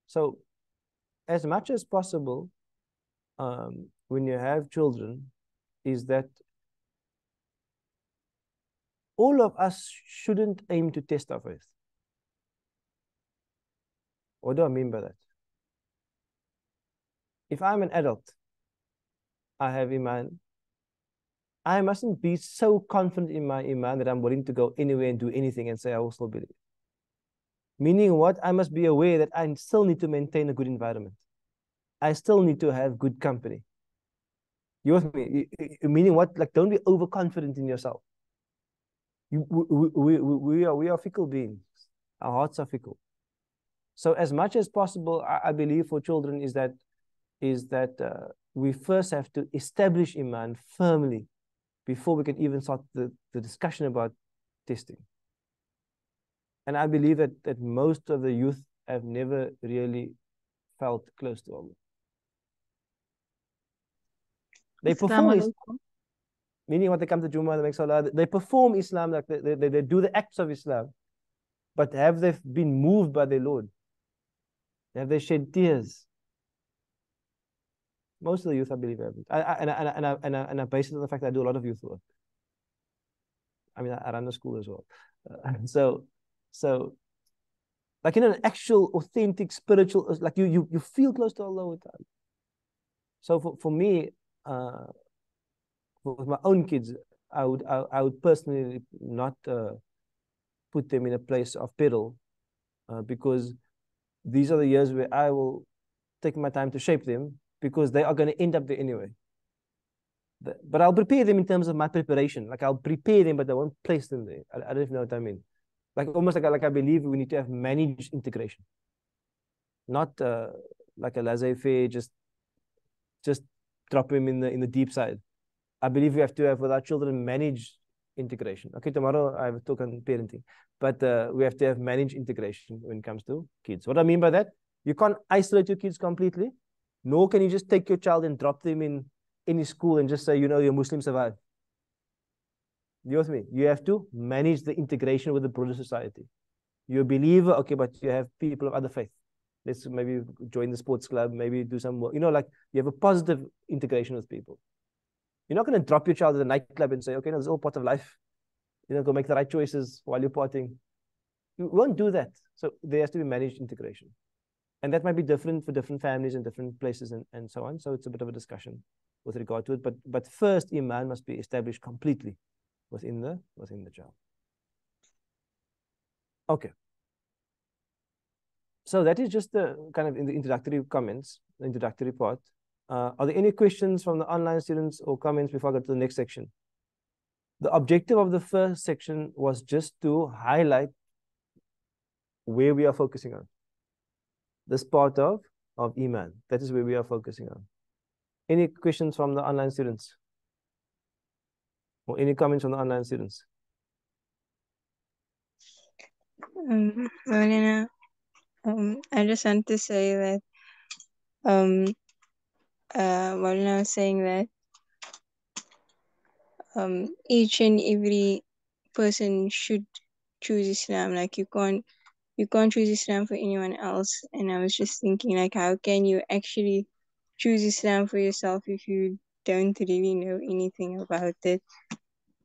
Speaker 1: So as much as possible, when you have children, is that all of us shouldn't aim to test our faith. What do I mean by that? If I'm an adult, I have Iman, I mustn't be so confident in my Iman that I'm willing to go anywhere and do anything and say I will still believe. Meaning what? I must be aware that I still need to maintain a good environment. I still need to have good company. You with me? Meaning what? Like, don't be overconfident in yourself. We are fickle beings. Our hearts are fickle. So as much as possible, I believe for children is that we first have to establish Iman firmly before we can even start the discussion about testing. And I believe that most of the youth have never really felt close to Allah. They perform Islam, meaning when they come to Jummah, they make salah, they perform Islam, like they do the acts of Islam, but have they been moved by their Lord? Have they shed tears? Most of the youth, I believe, have it. And I base it on the fact that I do a lot of youth work. I mean, I run a school as well. So, like in an actual, authentic, spiritual, like you feel close to Allah with that. So for me, with my own kids, I would personally not put them in a place of peril, because these are the years where I will take my time to shape them, because they are going to end up there anyway. But I'll prepare them in terms of my preparation. Like I'll prepare them, but I won't place them there. I don't know what I mean. Like almost like I believe we need to have managed integration, not like a laissez-faire, just drop him in the deep side. I believe we have to have with our children managed integration. Okay, tomorrow I have a talk on parenting, but we have to have managed integration when it comes to kids. What I mean by that, you can't isolate your kids completely, nor can you just take your child and drop them in any school and just say, you know, your Muslim survive. You with me? You have to manage the integration with the broader society. You're a believer, okay, but you have people of other faith. Let's maybe join the sports club, maybe do some work. You know, like you have a positive integration with people. You're not going to drop your child at the nightclub and say, okay, no, it's all part of life. You know, go make the right choices while you're partying. You won't do that. So there has to be managed integration. And that might be different for different families and different places and so on. So it's a bit of a discussion with regard to it. But first, Iman must be established completely within the child. Okay. So that is just the kind of in the introductory comments, the introductory part. Are there any questions from the online students or comments before I go to the next section? The objective of the first section was just to highlight where we are focusing on. This part of Iman. That is where we are focusing on. Any questions from the online students? Or any comments from the online students?
Speaker 7: Maulana, I just want to say that Maulana was saying that each and every person should choose Islam. Like you can't choose Islam for anyone else. And I was just thinking, like, how can you actually choose Islam for yourself if you don't really know anything about it?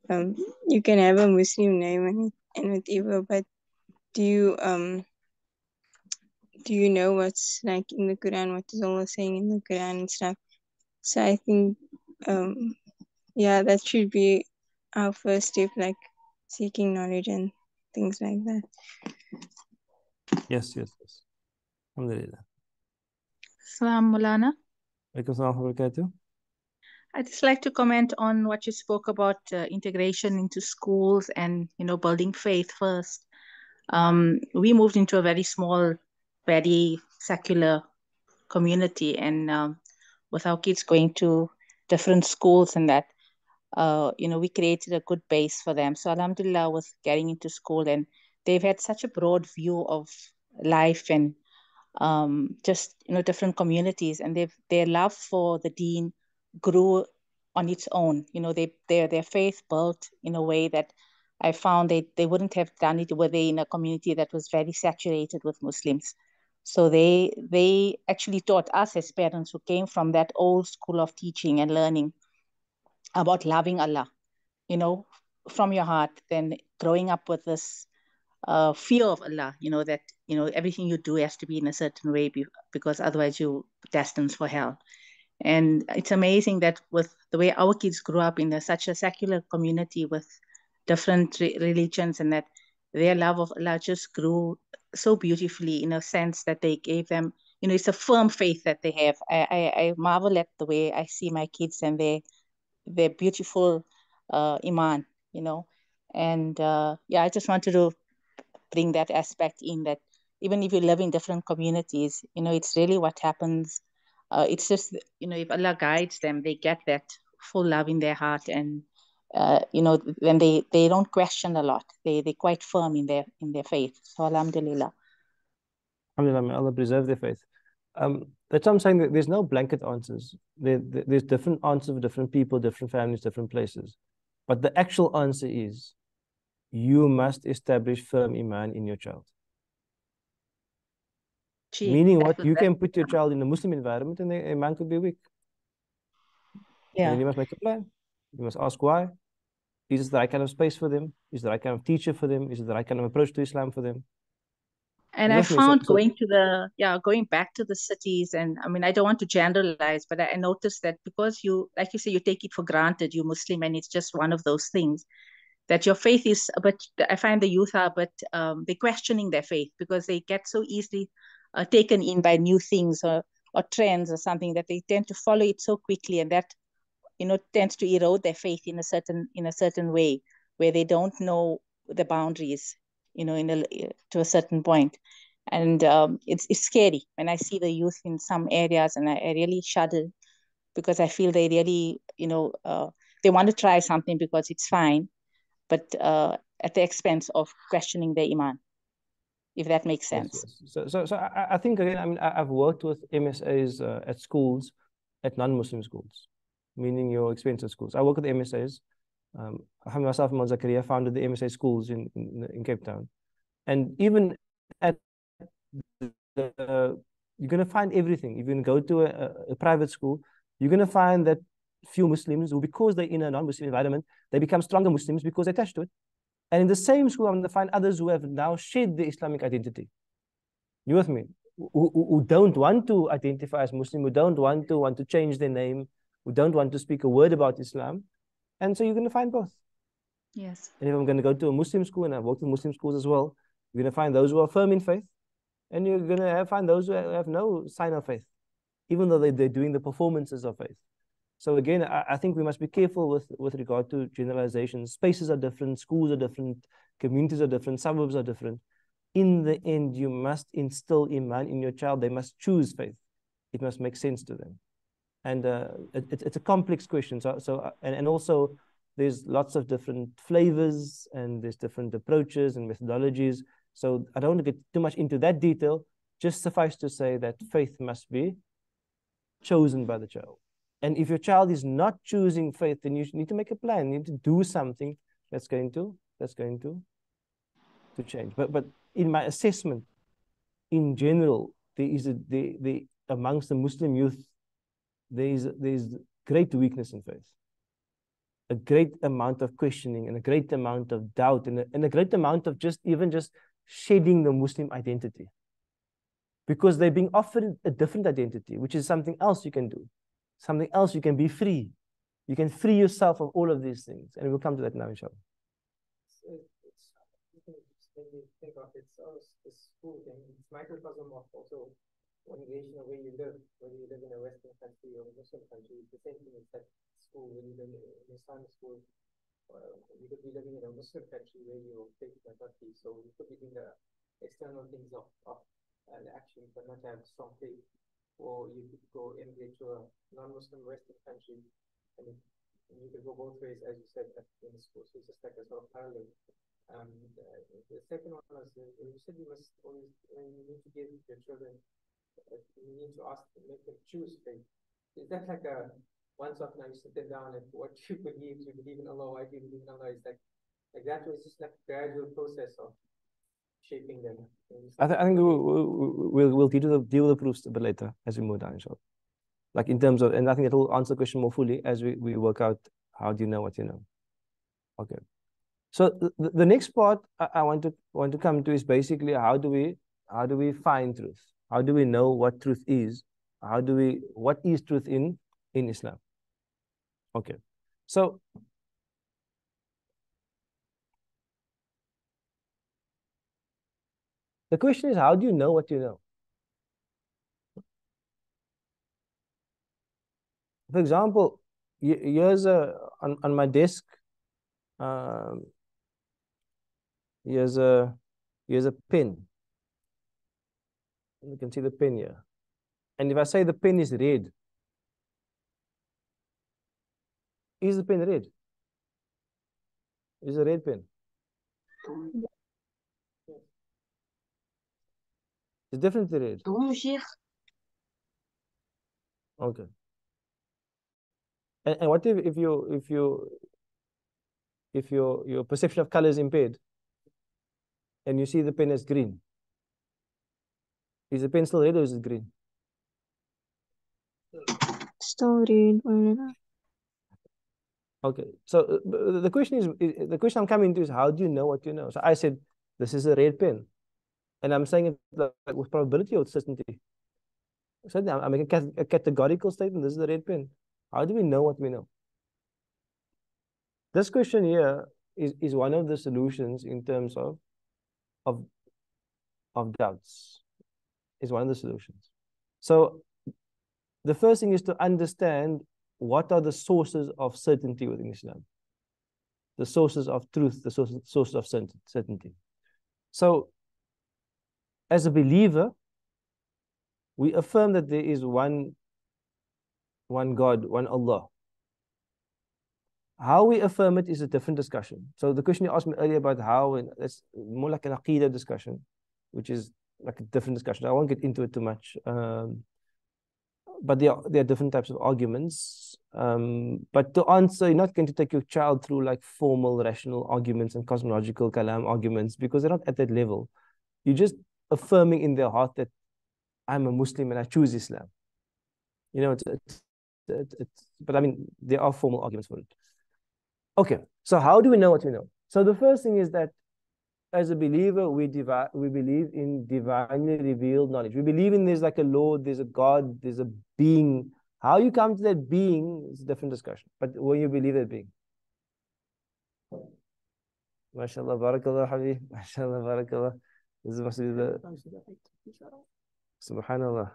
Speaker 7: You can have a Muslim name and whatever, but do you know what's like in the Quran, what is Allah saying in the Quran and stuff? So I think yeah, that should be our first step, like seeking knowledge and things like that.
Speaker 1: Yes. Alhamdulillah.
Speaker 8: Salam Mulana.
Speaker 1: Alaikum salam wa barakatuh.
Speaker 8: I'd just like to comment on what you spoke about integration into schools and, you know, building faith first. We moved into a very small, very secular community, and with our kids going to different schools and that, you know, we created a good base for them. So Alhamdulillah, with getting into school, and they've had such a broad view of life and just, you know, different communities, and their love for the deen grew on its own. You know, their faith built in a way that I found they wouldn't have done it were they in a community that was very saturated with Muslims. So they actually taught us as parents who came from that old school of teaching and learning about loving Allah, you know, from your heart, then growing up with this fear of Allah, you know, that, you know, everything you do has to be in a certain way because otherwise you're destined for hell. And it's amazing that with the way our kids grew up in such a secular community with different religions, and that their love of Allah just grew so beautifully in a sense that they gave them, you know, it's a firm faith that they have. I marvel at the way I see my kids and their beautiful iman, you know. And yeah, I just wanted to bring that aspect in, that even if you live in different communities, you know, it's really what happens. It's just, you know, if Allah guides them, they get that full love in their heart, and you know, then they don't question a lot. They're quite firm in their faith. So Alhamdulillah.
Speaker 1: Alhamdulillah, may Allah preserve their faith. That's why I'm saying that there's no blanket answers. There's different answers for different people, different families, different places. But the actual answer is, you must establish firm iman in your child. Meaning what? You can put your child in a Muslim environment and the iman could be weak.
Speaker 8: Yeah.
Speaker 1: And then you must make a plan. You must ask why. Is this the right kind of space for them? Is it the right kind of teacher for them? Is it the right kind of approach to Islam for them?
Speaker 8: And I found going back to the cities, and I mean, I don't want to generalize, but I noticed that because you, like you say, you take it for granted, you're Muslim, and it's just one of those things, that your faith is, but I find the youth are, but they're questioning their faith because they get so easily taken in by new things or trends or something, that they tend to follow it so quickly, and that tends to erode their faith in a certain way, where they don't know the boundaries, to a certain point. And it's scary when I see the youth in some areas, and I really shudder, because I feel they really, they want to try something because it's fine, but at the expense of questioning their iman, if that makes sense.
Speaker 1: Yes. So I think, again, I mean, I've worked with MSAs at schools, at non-Muslim schools, meaning your expensive schools. I work with MSAs. Myself and Zakaria founded the MSA schools in Cape Town. And even at you're going to find everything. If you go to a private school, you're going to find that few Muslims who, because they're in a non-Muslim environment, they become stronger Muslims because they're attached to it. And in the same school, I'm going to find others who have now shed the Islamic identity. You with me? Who don't want to identify as Muslim, who don't want to change their name, who don't want to speak a word about Islam. And so you're going to find both.
Speaker 8: Yes.
Speaker 1: And if I'm going to go to a Muslim school, and I've worked with Muslim schools as well, you're going to find those who are firm in faith, and you're going to find those who have no sign of faith, even though they're doing the performances of faith. So again, I think we must be careful with regard to generalizations. Spaces are different, schools are different, communities are different, suburbs are different. In the end, you must instill iman in your child. They must choose faith. It must make sense to them. And it's a complex question. And also there's lots of different flavors, and there's different approaches and methodologies. So I don't want to get too much into that detail. Just suffice to say that faith must be chosen by the child. And if your child is not choosing faith, then you need to make a plan. You need to do something that's going to change. But in my assessment, in general, amongst the Muslim youth, there's great weakness in faith, a great amount of questioning, and a great amount of doubt, and a great amount of just shedding the Muslim identity, because they're being offered a different identity, which is something else you can do, something else you can be free. You can free yourself of all of these things, and we'll come to that now, inshallah.
Speaker 5: When you think of it, the school thing, it's microcosm of also one nation of where you live, whether you live in a Western country or a Muslim country. The same thing is that school, when you live in an Islamic school, you could be living in a Muslim country where your faith might not be. So you could be doing the external things of an action, but not have strong faith. Or you could go immigrate to a non-Muslim Western country, and you could go both ways, as you said, in the school. So it's just like a sort of parallel. The second one was, you said you must always, when you need to give your children, you need to ask them, make them choose faith. Is that like a once-off, now you sit them down and what you believe in Allah, why do you believe in Allah? Is like that was just like a gradual process of shaping them.
Speaker 1: I think we'll deal with the proofs a bit later as we move down, inshallah. Like in terms of, and I think it will answer the question more fully as we work out how do you know what you know. Okay. So the next part I want to come to is basically how do we find truth? How do we know what truth is? What is truth in Islam? Okay. So the question is, how do you know what you know? For example, here's on my desk, here's a pen. You can see the pen here. And if I say the pen is red, is the pen red? Is a red pen? It's definitely red. Okay. And what if your perception of color is impaired, and you see the pen as green? Is the pen still red or is it green?
Speaker 7: Still red.
Speaker 1: Okay. So the question I'm coming to is, how do you know what you know? So I said this is a red pen, and I'm saying it like with probability or certainty. So I'm making a categorical statement. This is a red pen. How do we know what we know? This question here is one of the solutions in terms of doubts. Is one of the solutions. So the first thing is to understand what are the sources of certainty within Islam? The sources of truth, the sources of certainty. So, as a believer, we affirm that there is one God, one Allah. How we affirm it is a different discussion. So the question you asked me earlier about how, and it's more like an aqidah discussion, which is like a different discussion. I won't get into it too much. But there are different types of arguments. But to answer, you're not going to take your child through like formal rational arguments and cosmological kalam arguments, because they're not at that level. You're just affirming in their heart that I'm a Muslim and I choose Islam. You know, but I mean, there are formal arguments for it. Okay, so how do we know what we know? So the first thing is that as a believer, we believe in divinely revealed knowledge. We believe in there's like a Lord, there's a God, there's a being. How you come to that being is a different discussion. But when you believe that being. MashaAllah, barakallah, Habib. MashaAllah, barakallah. This must be the Subhanallah.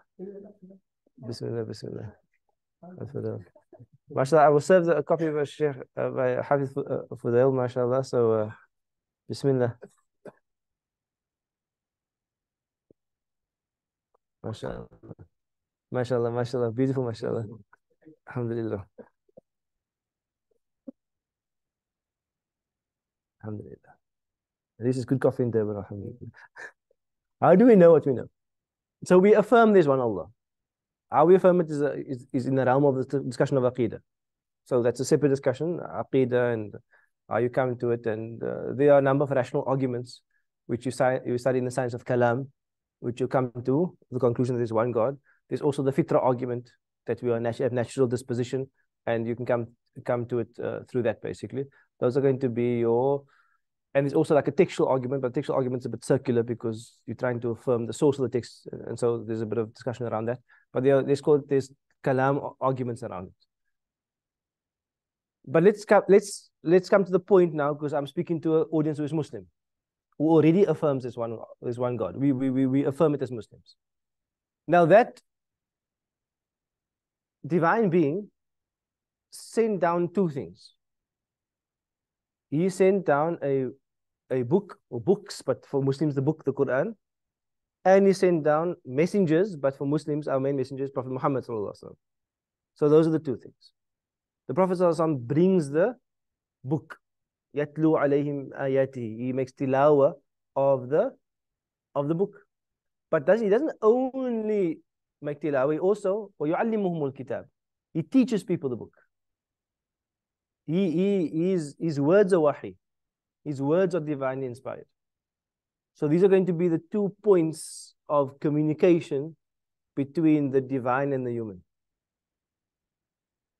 Speaker 1: Bismillah, Bismillah. MashaAllah, I will serve a copy of Sheikh by Hafiz Fudail, MashaAllah. So, Bismillah. MashaAllah. MashaAllah, MashaAllah. Beautiful, MashaAllah. Alhamdulillah. Alhamdulillah. This is good coffee in Durban, alhamdulillah. How do we know what we know? So we affirm there's one Allah. How we affirm it is in the realm of the discussion of Aqidah. So that's a separate discussion, Aqidah and how you come to it. And there are a number of rational arguments which you study in the science of Kalam, which you come to the conclusion that there's one God. There's also the Fitra argument that we have natural disposition, and you can come to it through that basically. Those are going to be your, and there's also like a textual argument, but textual argument's a bit circular because you're trying to affirm the source of the text, and so there's a bit of discussion around that. But there's Kalam arguments around it. But let's come to the point now, because I'm speaking to an audience who is Muslim, who already affirms there's one God. We affirm it as Muslims. Now that divine being sent down two things. He sent down a book or books, but for Muslims the book, the Quran, and he sent down messengers, but for Muslims our main messenger is Prophet Muhammad sallallahu alaihi wasallam. So those are the two things. The Prophet sallallahu alaihi wasallam brings the book, yatlu alayhim ayatihi. He makes tilawa of the book, but he doesn't only make tilawa. He also وَيُعَلِّمُهُمُ الْكِتَابِ. He teaches people the book. His words are wahi. His words are divinely inspired. So these are going to be the 2 points of communication between the divine and the human.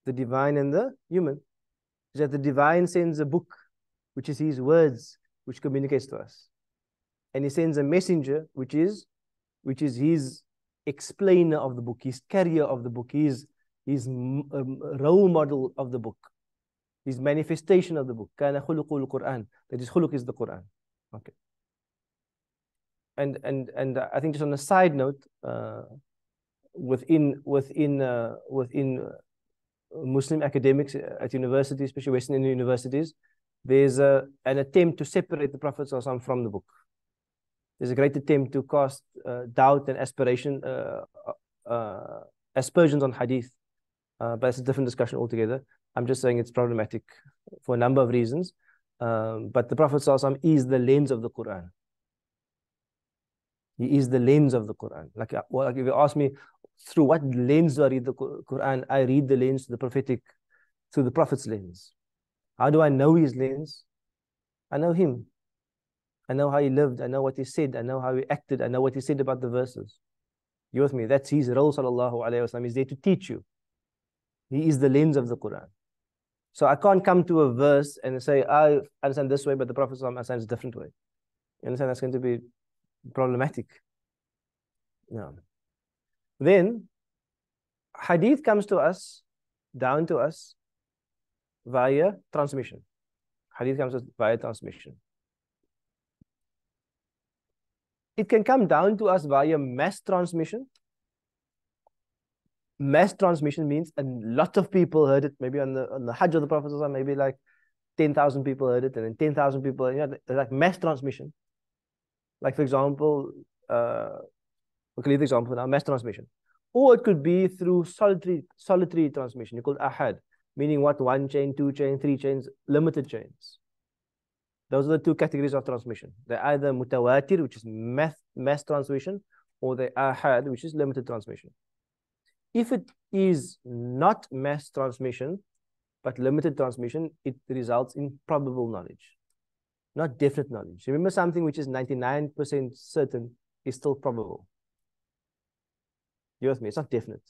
Speaker 1: The divine and the human. Is that the divine sends a book, which is his words, which communicates to us. And he sends a messenger, which is his explainer of the book, his carrier of the book, his role model of the book, his manifestation of the book. Kana khuluqul Quran. That is, khuluq is the Quran. Okay. And I think just on a side note, within Muslim academics at universities, especially Western universities, there's an attempt to separate the Prophet ﷺ from the book. There's a great attempt to cast doubt and aspersions on hadith, but it's a different discussion altogether. I'm just saying it's problematic for a number of reasons. But the Prophet ﷺ is the lens of the Quran. He is the lens of the Quran. Like if you ask me, through what lens do I read the Quran? I read the lens, the prophetic, through the Prophet's lens. How do I know his lens? I know him. I know how he lived. I know what he said. I know how he acted. I know what he said about the verses. You with me? That's his role, sallallahu alayhi wa sallam. He's there to teach you. He is the lens of the Quran. So I can't come to a verse and say, I understand this way, but the Prophet understands a different way. You understand? That's going to be problematic. No. Then hadith comes to us, down to us, via transmission. Hadith comes to us via transmission. It can come down to us via mass transmission, Mass transmission means a lot of people heard it. Maybe on the Hajj of the Prophet, maybe like 10,000 people heard it, and then 10,000 people, like mass transmission. Like, for example, okay, leave the example now, mass transmission. Or it could be through solitary transmission. You call it ahad, meaning what? 1 chain, 2 chain, 3 chains, limited chains. Those are the two categories of transmission. They're either mutawatir, which is mass transmission, or they ahad, which is limited transmission. If it is not mass transmission, but limited transmission, it results in probable knowledge, not definite knowledge. Remember, something which is 99% certain is still probable. You with me? It's not definite.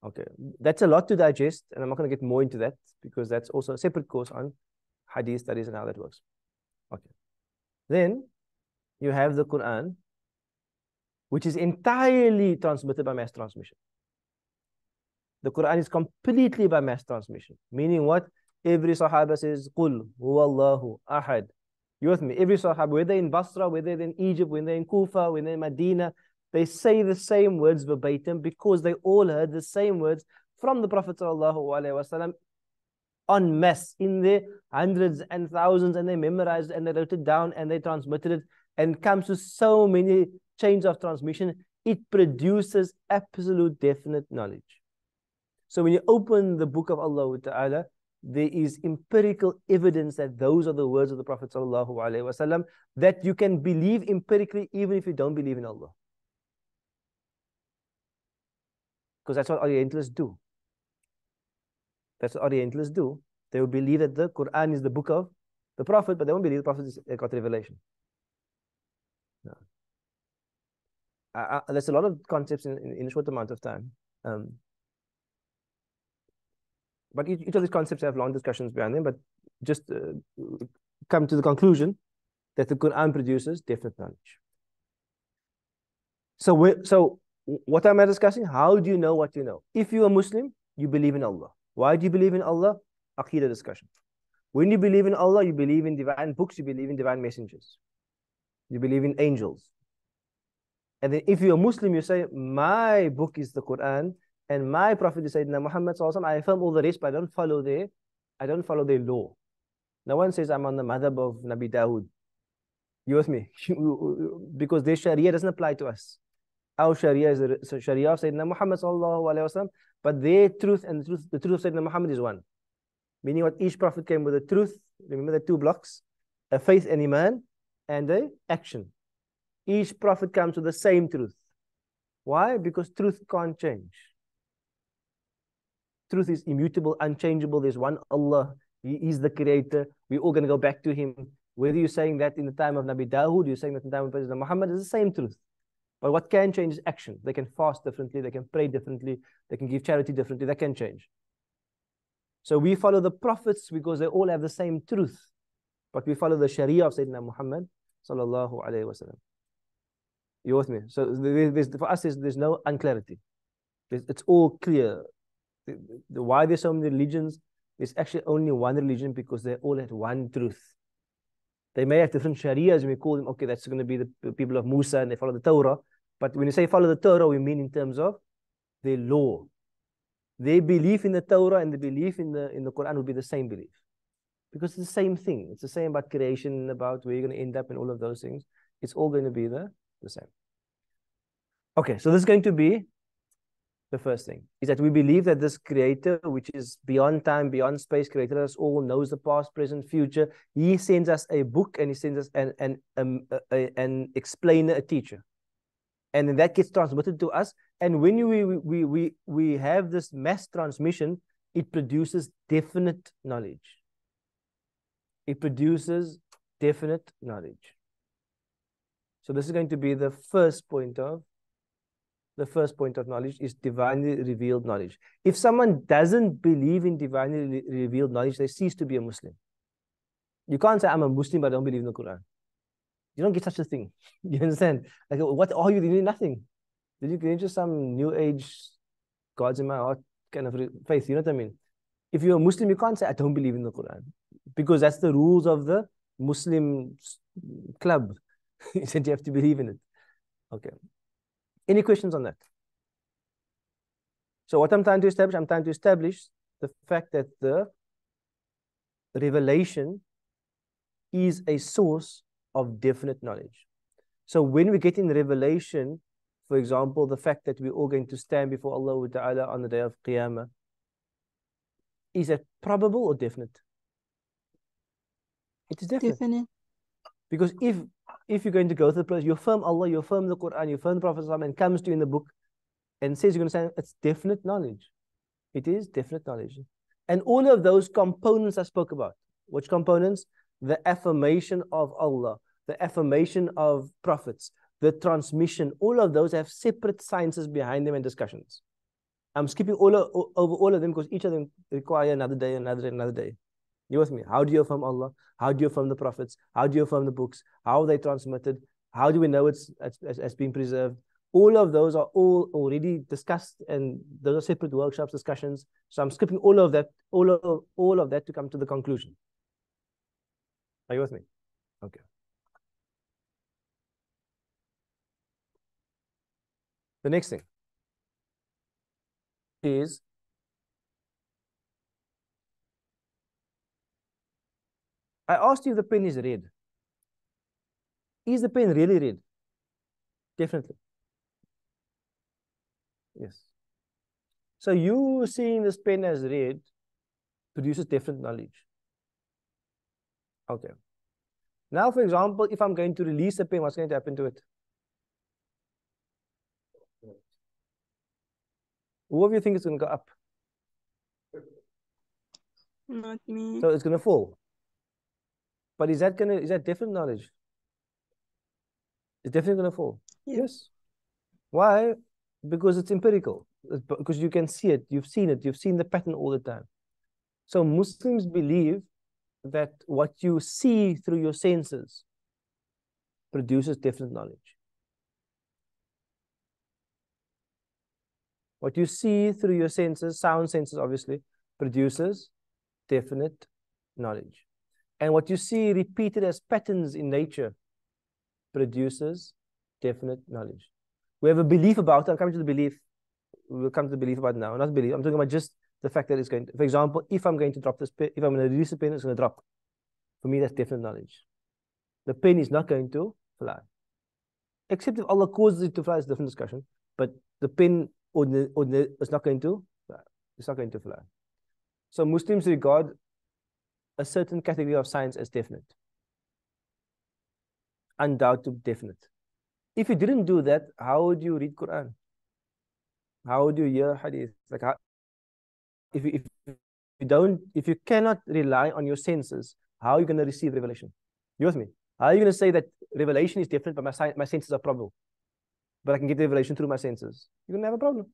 Speaker 1: Okay, that's a lot to digest, and I'm not going to get more into that because that's also a separate course on hadith studies and how that works. Okay, then you have the Quran, which is entirely transmitted by mass transmission. The Quran is completely by mass transmission, meaning what? Every Sahaba says, Qul huwallahu ahad. You with me? Every Sahaba, whether in Basra, whether in Egypt, whether in Kufa, whether in Medina, they say the same words verbatim because they all heard the same words from the Prophet ﷺ en masse in their hundreds and thousands, and they memorized and they wrote it down and they transmitted it, and comes to so many chains of transmission, it produces absolute definite knowledge. So when you open the book of Allah Ta'ala, there is empirical evidence that those are the words of the Prophet ﷺ that you can believe empirically even if you don't believe in Allah. Because that's what Orientalists do. That's what Orientalists do. They will believe that the Quran is the book of the Prophet, but they won't believe the Prophet got revelation. No. There's a lot of concepts in a short amount of time. But each of these concepts have long discussions behind them, but just come to the conclusion that the Quran produces definite knowledge. So what am I discussing? How do you know what you know? If you're a Muslim, you believe in Allah. Why do you believe in Allah? Aqidah discussion. When you believe in Allah, you believe in divine books, you believe in divine messengers. You believe in angels. And then if you're a Muslim, you say, my book is the Quran, and my Prophet is Sayyidina Muhammad Sallallahu Alaihi Wasallam. I affirm all the rest, but I don't follow their law. No one says I'm on the madhab of Nabi Dawood. You with me? Because their Sharia doesn't apply to us. Our Sharia is the Sharia of Sayyidina Muhammad Sallallahu Alaihi Wasallam, but their truth and the truth of Sayyidina Muhammad is one. Meaning what? Each Prophet came with the truth. Remember the two blocks? A faith and iman, and a action. Each Prophet comes with the same truth. Why? Because truth can't change. Truth is immutable, unchangeable. There's one Allah. He is the creator. We're all going to go back to him. Whether you're saying that in the time of Nabi Dawood, you're saying that in the time of President Muhammad, it's the same truth. But what can change is action. They can fast differently. They can pray differently. They can give charity differently. That can change. So we follow the prophets because they all have the same truth. But we follow the Sharia of Sayyidina Muhammad Sallallahu Alaihi Wasallam. You with me? So for us, there's no unclarity. It's all clear. Why there's so many religions? There's actually only one religion because they all had one truth. They may have different Sharias, and we call them, okay, that's going to be the people of Musa and they follow the Torah. But when you say follow the Torah, we mean in terms of their law. Their belief in the Torah and the belief in the Quran will be the same belief. Because it's the same thing. It's the same about creation, about where you're going to end up and all of those things. It's all going to be the same. Okay, so this is going to be the first thing, is that we believe that this creator, which is beyond time, beyond space, created us all, knows the past, present, future. He sends us a book and he sends us an explainer, a teacher. And then that gets transmitted to us. And when we have this mass transmission, it produces definite knowledge. It produces definite knowledge. So this is going to be the first point of knowledge, is divinely revealed knowledge. If someone doesn't believe in divinely revealed knowledge, they cease to be a Muslim. You can't say, I'm a Muslim, but I don't believe in the Quran. You don't get such a thing. You understand? Like, what are you? You need nothing. Did you just some new age gods in my heart kind of faith? You know what I mean? If you're a Muslim, you can't say, I don't believe in the Quran. Because that's the rules of the Muslim club. You said you have to believe in it. Okay. Any questions on that? So what I'm trying to establish, I'm trying to establish the fact that the revelation is a source of definite knowledge. So when we get in revelation, for example, the fact that we're all going to stand before Allah Ta'ala on the day of Qiyamah, is that probable or definite? It is definite.
Speaker 7: Definite.
Speaker 1: Because if you're going to go to the place, you affirm Allah, you affirm the Quran, you affirm the Prophet and comes to you in the book and says you're going to say it's definite knowledge. It is definite knowledge. And all of those components I spoke about. Which components? The affirmation of Allah, the affirmation of prophets, the transmission, all of those have separate sciences behind them and discussions. I'm skipping over all of them because each of them require another day, another day, another day. You with me? How do you affirm Allah? How do you affirm the prophets? How do you affirm the books? How are they transmitted? How do we know it's being preserved? All of those are all already discussed, and those are separate workshops, discussions. So I'm skipping all of that, all of that to come to the conclusion. Are you with me? Okay. The next thing is I asked you if the pen is red. Is the pen really red? Definitely. Yes. So you seeing this pen as red produces definite knowledge. Okay. Now, for example, if I'm going to release a pen, what's going to happen to it? Who of you think it's going to go up?
Speaker 7: Not me.
Speaker 1: So it's going to fall. But is that definite knowledge? It's definitely going to fall.
Speaker 7: Yeah.
Speaker 1: Yes. Why? Because it's empirical. Because you can see it. You've seen it. You've seen the pattern all the time. So Muslims believe that what you see through your senses produces definite knowledge. What you see through your senses, sound senses obviously, produces definite knowledge. And what you see repeated as patterns in nature produces definite knowledge. We have a belief about it. I'm coming to the belief. We'll come to the belief about it now. Not belief. I'm talking about just the fact that it's going to, for example, if I'm going to drop this pen, if I'm going to release a pen, it's going to drop. For me, that's definite knowledge. The pen is not going to fly. Except if Allah causes it to fly, it's a different discussion. But the pen is not going to fly. It's not going to fly. So Muslims regard a certain category of science as definite. Undoubted definite. If you didn't do that, how would you read Quran? How would you hear hadith? Like how, if you cannot rely on your senses, how are you going to receive revelation? You with me? How are you going to say that revelation is different, but my senses are probable, but I can get revelation through my senses? You're going to have a problem.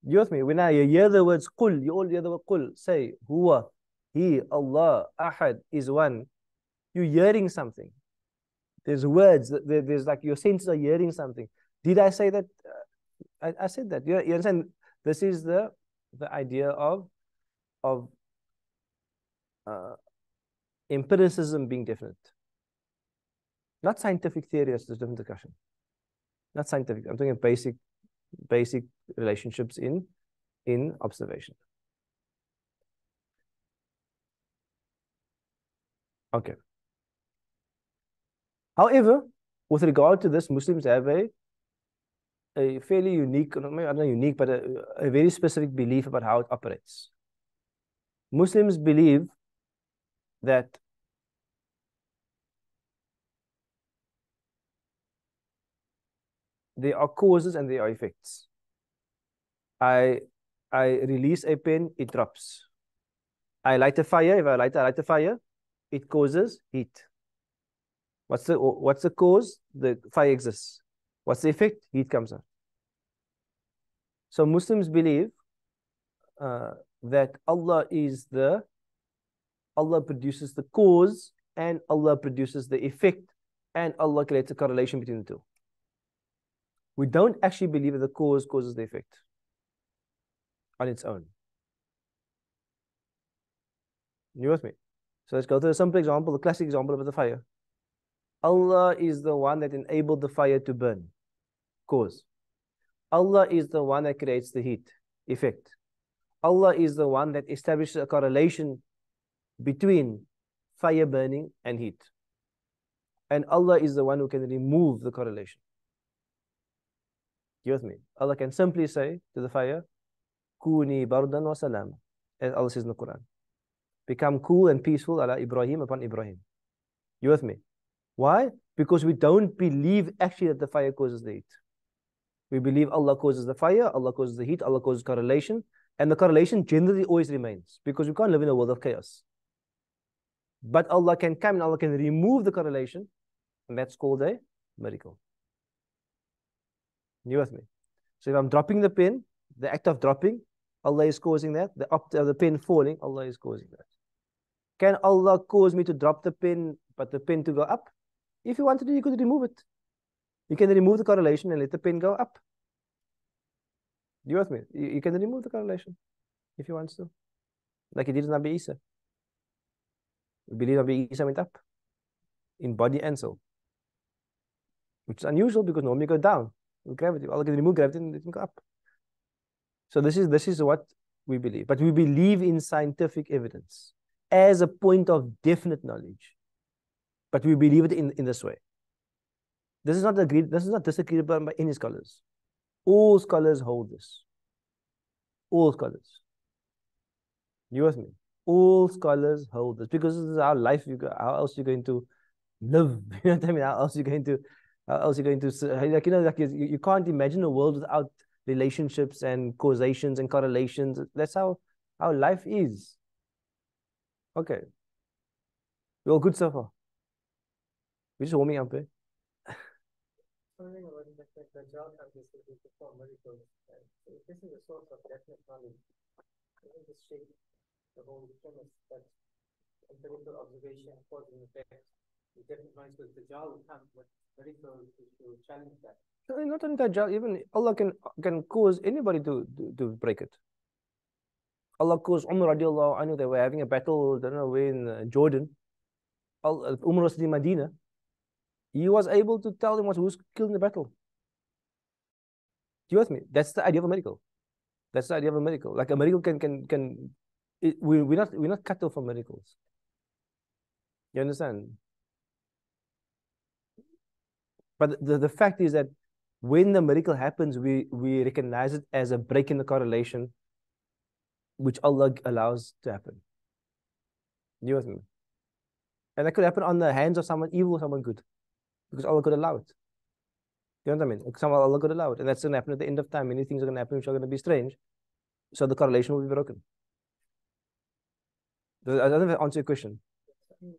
Speaker 1: You with me? When I hear the words qul, you all hear the word qul, say huwa, he, Allah, ahad is one. You're hearing something. There's words. There's like your senses are hearing something. Did I say that? I said that. You understand? This is the idea of empiricism being definite. Not scientific theory. That's a different discussion. Not scientific. I'm talking basic relationships in observation. Okay. However, with regard to this, Muslims have a fairly unique, I don't know unique, but a very specific belief about how it operates. Muslims believe that there are causes and there are effects. I release a pen, it drops. I light a fire. If I light a fire, it causes heat. What's the cause? The fire exists. What's the effect? Heat comes out. So Muslims believe that Allah produces the cause and Allah produces the effect, and Allah creates a correlation between the two. We don't actually believe that the cause causes the effect on its own. You with me? So let's go to a simple example, the classic example of the fire. Allah is the one that enabled the fire to burn. Cause. Allah is the one that creates the heat. effect. Allah is the one that establishes a correlation between fire burning and heat. And Allah is the one who can remove the correlation. You with me? Allah can simply say to the fire, Kuni bardan wa salam, as Allah says in the Quran. Become cool and peaceful ala Ibrahim upon Ibrahim. You with me? Why? Because we don't believe actually that the fire causes the heat. We believe Allah causes the fire, Allah causes the heat, Allah causes correlation, and the correlation generally always remains because we can't live in a world of chaos. But Allah can come and Allah can remove the correlation, and that's called a miracle. You with me? So if I'm dropping the pen, the act of dropping, Allah is causing that. The pen falling, Allah is causing that. Can Allah cause me to drop the pen, but the pen to go up? If you want to do, you could remove it. You can remove the correlation and let the pen go up. You with me? You can remove the correlation if you want to. Like he did in Nabi Isa. We believe Nabi Isa went up in body and soul. Which is unusual because normally you go down with gravity. Allah can remove gravity and let him go up. So this is what we believe. But we believe in scientific evidence as a point of definite knowledge. But we believe it in this way. This is not disagreed upon by any scholars. All scholars hold this. All scholars. You with me? All scholars hold this because this is our life. How else are you going to live? You know what I mean? How else are you going to? Like you can't imagine a world without relationships and causations and correlations. That's how life is. Okay. We're all good so far. We're just warming up, eh?
Speaker 5: Something about the job ambassadors who perform miracles. So if this is a source of definite knowledge, doesn't this shape the whole premise that empirical observation cause and effect is definite knowledge? Because the Dajjal will come with miracles which will challenge that.
Speaker 1: No, not only Dajjal, even Allah can cause anybody to break it. Allah caused Umar radiallahu anhu, they were having a battle, I don't know where in Jordan. Umar was in Medina. He was able to tell them who's killed in the battle. Do you with me? That's the idea of a miracle. That's the idea of a miracle. Like a miracle we're not cut off from miracles. You understand? But the fact is that when the miracle happens, we recognize it as a break in the correlation which Allah allows to happen. You with me? And that could happen on the hands of someone evil or someone good. Because Allah could allow it. You know what I mean? Allah could allow it. And that's going to happen at the end of time. Many things are going to happen which are going to be strange. So the correlation will be broken. I don't know if I answer your question.
Speaker 5: The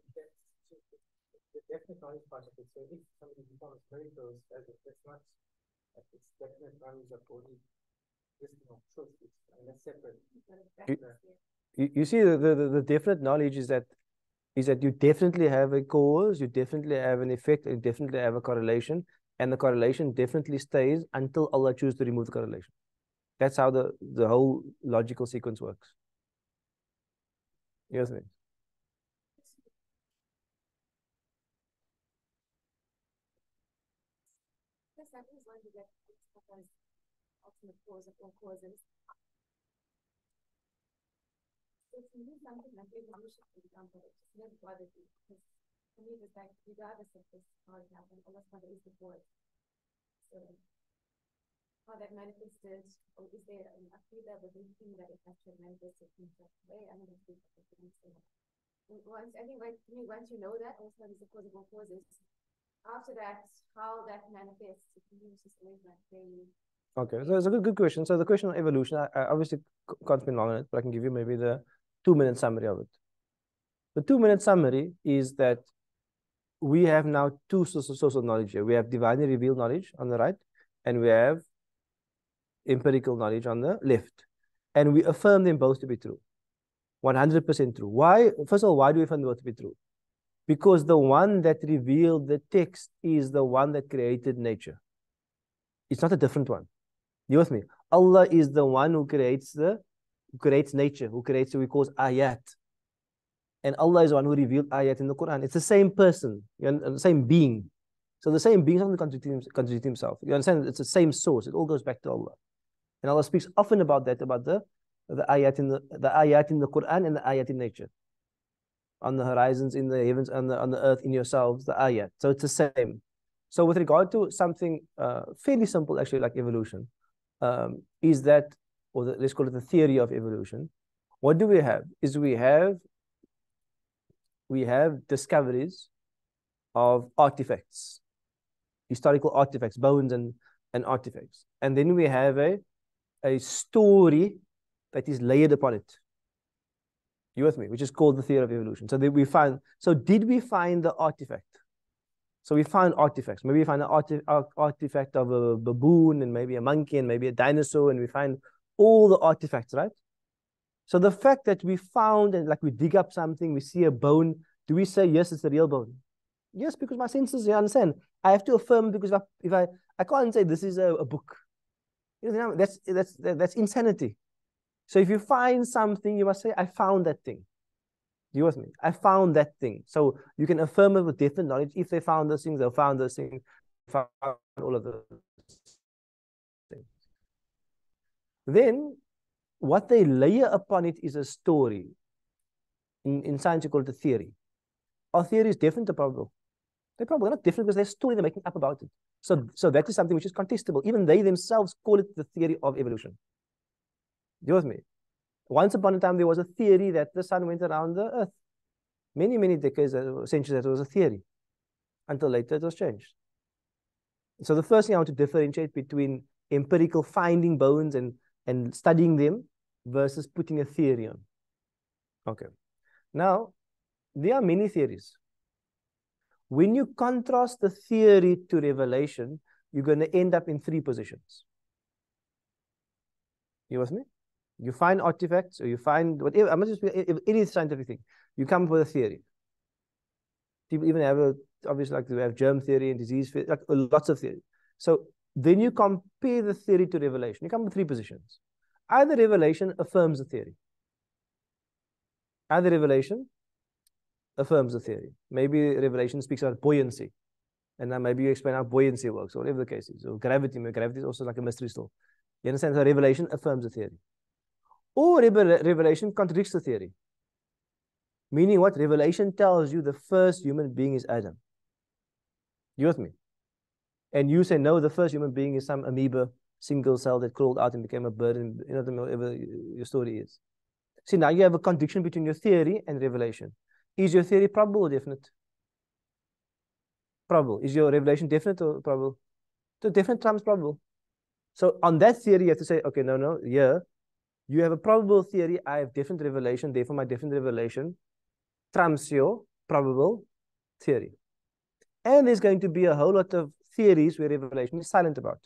Speaker 5: definite knowledge part of it. So if somebody performs miracles, that's not it's definite knowledge of only wisdom of truth. That's separate.
Speaker 1: You see, the definite knowledge is that you definitely have a cause, you definitely have an effect, you definitely have a correlation, and the correlation definitely stays until Allah chooses to remove the correlation. That's how the whole logical sequence works. Yes, ma'am.
Speaker 6: Ultimate cause of all causes. If you do something like evolution, for example, it just never bothered me because for me it's like regardless of this how it happened, Allah Subhanahu is before it. So how that manifested, or is there an aqidah that we think that it actually manifested in such a way? I mean, I think once you know that Allah Subhanahu is the cause of all causes, after that, how that manifests, if you use this way like very.
Speaker 1: Okay, so it's a good question. So the question on evolution, I obviously can't spend long on it, but I can give you maybe the 2-minute summary of it. The 2-minute summary is that we have now two sources of knowledge here. We have divinely revealed knowledge on the right, and we have empirical knowledge on the left. And we affirm them both to be true. 100% true. Why? First of all, why do we affirm them both to be true? Because the one that revealed the text is the one that created nature. It's not a different one. You with me? Allah is the one who creates nature, who creates what we call ayat. And Allah is the one who revealed ayat in the Quran. It's the same person, the same being. So the same being is not contradicting himself. You understand? It's the same source. It all goes back to Allah. And Allah speaks often about that, about the ayat in the ayat in the Quran and the ayat in nature. On the horizons, in the heavens, on the earth, in yourselves, the ayat. So it's the same. So with regard to something fairly simple, actually, like evolution, is that, or let's call it the theory of evolution. What do we have? Is we have discoveries of artifacts, historical artifacts, bones and artifacts. And then we have a story that is layered upon it. You with me? Which is called the theory of evolution. So did we find the artifact? So we found artifacts. Maybe we find an artifact of a baboon and maybe a monkey and maybe a dinosaur, and we find all the artifacts, right? So the fact that we found, and like we dig up something, we see a bone, do we say, yes, it's a real bone? Yes, because my senses, you understand? I have to affirm, because if I can't say this is a book. You know, that's insanity. So if you find something, you must say, I found that thing. You with me? I found that thing. So you can affirm it with different knowledge. If they found those things, they found those things, found all of those things. Then what they layer upon it is a story. In science, you call it a theory. Our theory is different to probable. They're probably not different because there's a story they're making up about it. So that is something which is contestable. Even they themselves call it the theory of evolution. You with me? Once upon a time, there was a theory that the sun went around the earth. Many, many decades, centuries, that was a theory. Until later, it was changed. So the first thing I want to differentiate between empirical finding bones and studying them versus putting a theory on. Okay. Now, there are many theories. When you contrast the theory to revelation, you're going to end up in three positions. You with me? You find artifacts, or you find whatever, I'm not just any scientific thing. You come up with a theory. People even have obviously, like, we have germ theory and disease theory, like lots of theory. So then you compare the theory to revelation. You come with three positions. Either revelation affirms the theory. Either revelation affirms the theory. Maybe revelation speaks about buoyancy. And then maybe you explain how buoyancy works, or whatever the case is. Or gravity. Gravity is also like a mystery still. You understand? So revelation affirms the theory. Or revelation contradicts the theory. Meaning what? Revelation tells you the first human being is Adam. You with me? And you say, no, the first human being is some amoeba, single cell that crawled out and became a bird, and you know, whatever your story is. See, now you have a contradiction between your theory and revelation. Is your theory probable or definite? Probable. Is your revelation definite or probable? So definite trumps probable. So on that theory, you have to say, okay, no, yeah. You have a probable theory, I have different revelation, therefore my different revelation trumps your probable theory. And there's going to be a whole lot of theories where revelation is silent about.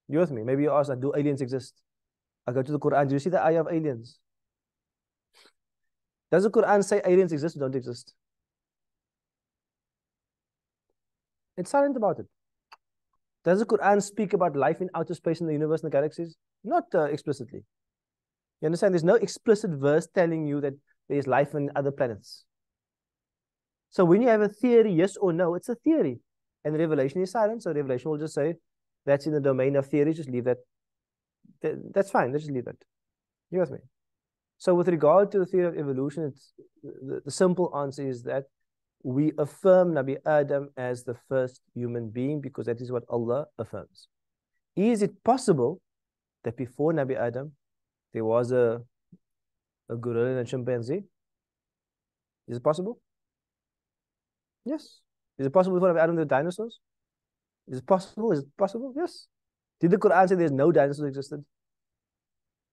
Speaker 1: You with me? Maybe you ask, do aliens exist? I go to the Quran, do you see the ayah of aliens? Does the Quran say aliens exist or don't exist? It's silent about it. Does the Quran speak about life in outer space in the universe and the galaxies? Not explicitly. You understand? There's no explicit verse telling you that there's life on other planets. So when you have a theory, yes or no, it's a theory. And revelation is silent, so revelation will just say, that's in the domain of theory, just leave that. That's fine, let's just leave that. You with me? So with regard to the theory of evolution, it's, the simple answer is that we affirm Nabi Adam as the first human being because that is what Allah affirms. Is it possible that before Nabi Adam, there was a gorilla and a chimpanzee? Is it possible? Yes. Is it possible before Nabi Adam there were dinosaurs? Is it possible? Is it possible? Yes. Did the Quran say there's no dinosaurs existed?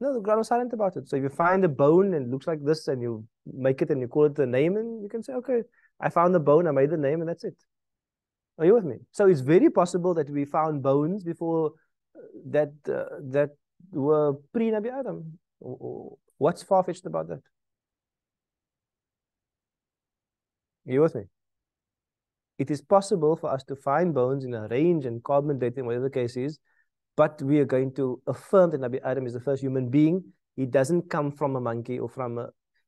Speaker 1: No, the Quran was silent about it. So if you find a bone and it looks like this and you make it and you call it the name, and you can say, okay, I found the bone, I made the name, and that's it. Are you with me? So it's very possible that we found bones before that were pre-Nabi Adam. What's far-fetched about that? Are you with me? It is possible for us to find bones in a range and carbon dating, whatever the case is, but we are going to affirm that Nabi Adam is the first human being. He doesn't come from a monkey or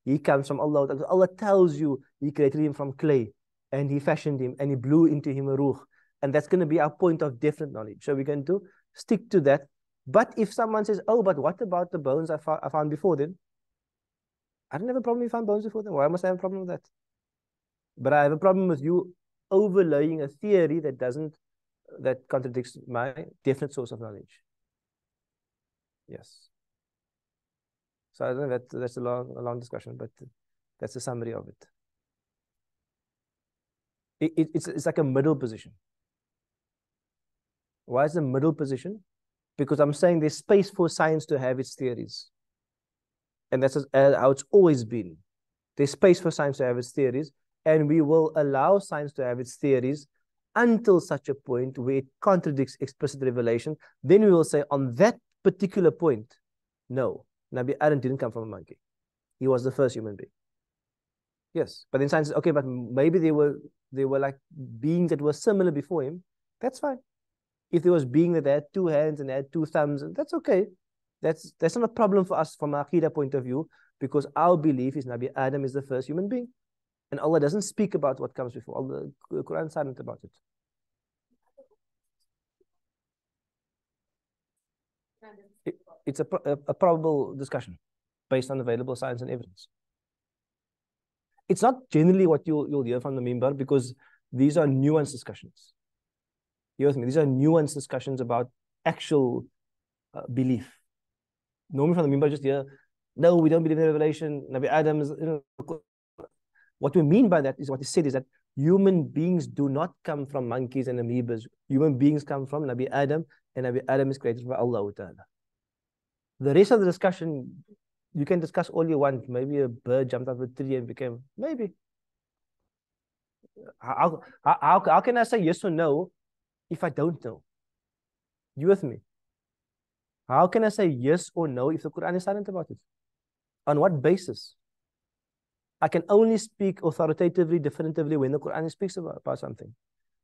Speaker 1: he comes from Allah. Allah tells you He created him from clay and He fashioned him and He blew into him a ruh. And that's going to be our point of definite knowledge. So we're going to stick to that But if someone says, oh, but what about the bones I found before then? I don't have a problem if you found bones before then. Why must I have a problem with that? But I have a problem with you overlaying a theory that contradicts my definite source of knowledge. Yes. So I don't know, that's a long discussion, but that's the summary of it. It's like a middle position. Why is the middle position? Because I'm saying there's space for science to have its theories. And that's how it's always been. There's space for science to have its theories, and we will allow science to have its theories until such a point where it contradicts explicit revelation. Then we will say on that particular point, no, Nabi Adam didn't come from a monkey. He was the first human being. Yes, but then science says, okay, but maybe they were like beings that were similar before him. That's fine. If there was being that had two hands and had two thumbs, that's okay. That's not a problem for us from an Aqidah point of view, because our belief is Nabi Adam is the first human being. And Allah doesn't speak about what comes before. Allah, the Quran is silent about it. It's a probable discussion based on available science and evidence. It's not generally what you'll hear from the Mimbar, because these are nuanced discussions. You hear me? These are nuanced discussions about actual belief. Normally from the Mimbar, just hear, no, we don't believe in revelation. Nabi Adam is, what we mean by that is what is said is that human beings do not come from monkeys and amoebas. Human beings come from Nabi Adam, and Nabi Adam is created by Allah Ta'ala. The rest of the discussion, you can discuss all you want. Maybe a bird jumped out of a tree and became, maybe. How can I say yes or no if I don't know? You with me? How can I say yes or no if the Quran is silent about it? On what basis? I can only speak authoritatively, definitively when the Quran speaks about something.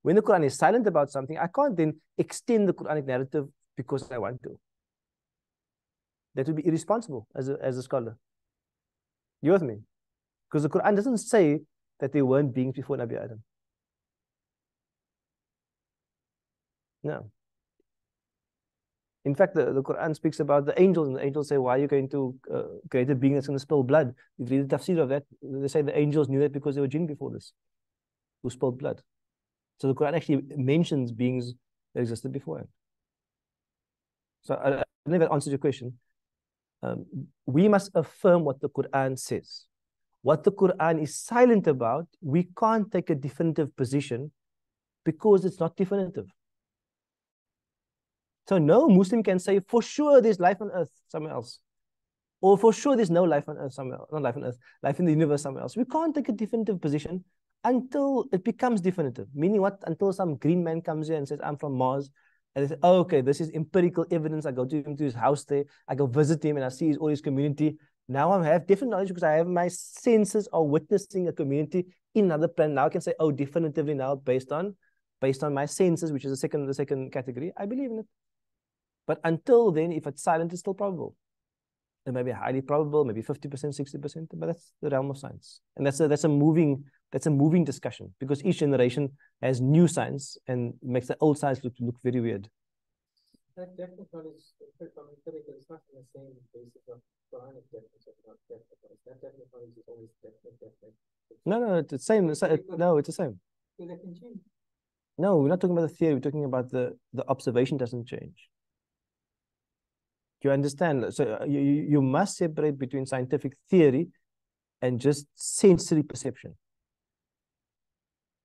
Speaker 1: When the Quran is silent about something, I can't then extend the Quranic narrative because I want to. That would be irresponsible as a scholar. You with me? Because the Quran doesn't say that there weren't beings before Nabi Adam. No. In fact, the Quran speaks about the angels, and the angels say, why are you going to create a being that's going to spill blood? If you read the tafsir of that, they say the angels knew that because they were jinn before this, who spilled blood. So the Quran actually mentions beings that existed beforehand. So I don't know if that answers your question. We must affirm what the Quran says. What the Quran is silent about, we can't take a definitive position because it's not definitive. So no Muslim can say, for sure there's life on earth somewhere else. Or for sure there's no life on earth somewhere else. Not life on earth, life in the universe somewhere else. We can't take a definitive position until it becomes definitive. Meaning what? Until some green man comes here and says, I'm from Mars. And they say, oh, okay, this is empirical evidence. I go to his house there. I go visit him and I see all his community. Now I have different knowledge because I have my senses of witnessing a community in another planet. Now I can say, oh, definitively now based on my senses, which is the second category, I believe in it. But until then, if it's silent, it's still probable. It may be highly probable, maybe 50%, 60%, but that's the realm of science. And that's a moving discussion, because each generation has new science and makes the old science look very weird.
Speaker 5: That definite knowledge is not on the same basis of Quranic definition of definite knowledge. That definite knowledge is always definite.
Speaker 1: No, it's the same. No, it's the same.
Speaker 5: So that can change.
Speaker 1: No, we're not talking about the theory. We're talking about the observation doesn't change. Do you understand? So you must separate between scientific theory and just sensory perception.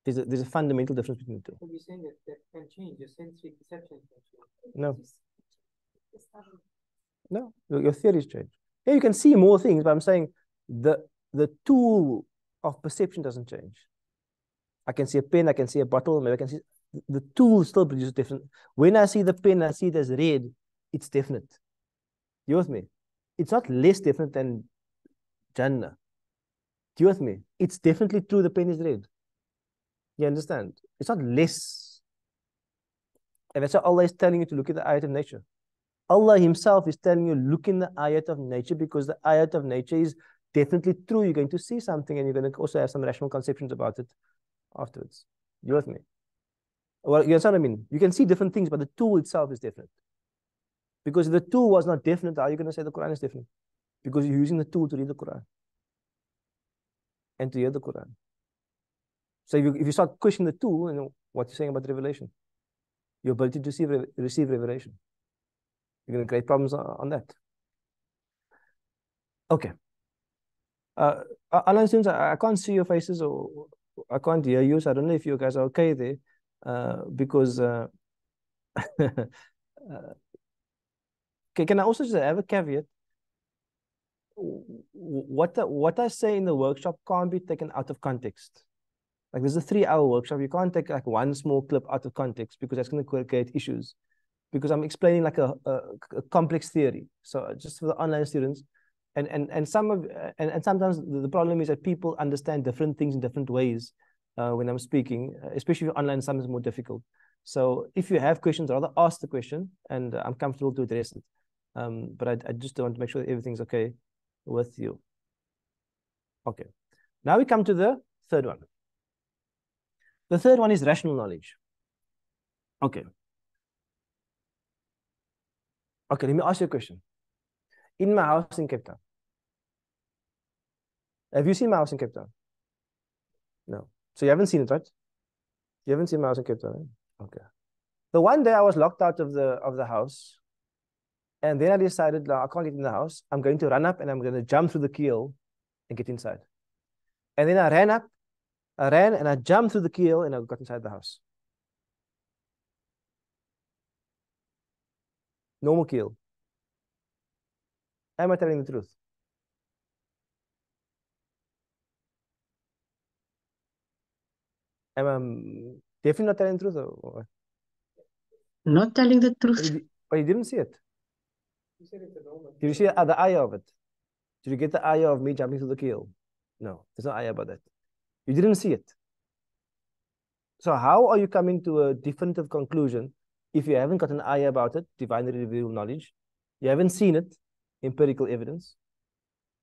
Speaker 1: There's a fundamental difference between the two.
Speaker 5: So you're saying that can change, your sensory perception can change.
Speaker 1: No. No, your theories change. Yeah, you can see more things, but I'm saying the tool of perception doesn't change. I can see a pen, I can see a bottle, maybe I can see the tool still produces different. When I see the pen, I see it as red, it's definite. You with me? It's not less definite than Jannah. Do you with me? It's definitely true the pen is red. You understand? It's not less. And that's why Allah is telling you to look at the ayat of nature. Allah himself is telling you, look in the ayat of nature, because the ayat of nature is definitely true. You're going to see something and you're going to also have some rational conceptions about it afterwards. You with me? Well, you understand what I mean? You can see different things, but the tool itself is different. Because if the tool was not definite, how are you going to say the Quran is definite? Because you're using the tool to read the Quran and to hear the Quran. So if you start questioning the tool, you know what you're saying about revelation, your ability to receive revelation, you're going to create problems on that. Okay. Online students, I can't see your faces or I can't hear you, so I don't know if you guys are okay there, because okay, can I also just have a caveat? What I say in the workshop can't be taken out of context. Like there's a 3-hour workshop. You can't take like one small clip out of context because that's going to create issues. Because I'm explaining like a complex theory. So just for the online students, and sometimes the problem is that people understand different things in different ways when I'm speaking, especially online. Sometimes more difficult. So if you have questions, rather ask the question, and I'm comfortable to address it. But I just want to make sure that everything's okay with you. Okay. Now we come to the third one. The third one is rational knowledge. Okay. Okay, let me ask you a question. In my house in Cape Town, have you seen my house in Cape Town? No. So you haven't seen it, right? You haven't seen my house in Cape Town, right? Okay. So one day I was locked out of the house, and then I decided, no, I can't get in the house. I'm going to run up and I'm going to jump through the keel and get inside. And then I ran and I jumped through the keel and I got inside the house. Normal keel. Am I telling the truth? Am I definitely not telling the truth? Or?
Speaker 9: Not telling the truth.
Speaker 1: Oh, you didn't see it?
Speaker 5: You said it's a normal.
Speaker 1: Did you see the ayah of it? Did you get the ayah of me jumping through the keel? No, there's no ayah about that. You didn't see it. So how are you coming to a definitive conclusion if you haven't got an ayah about it, divinely revealed knowledge? You haven't seen it, empirical evidence.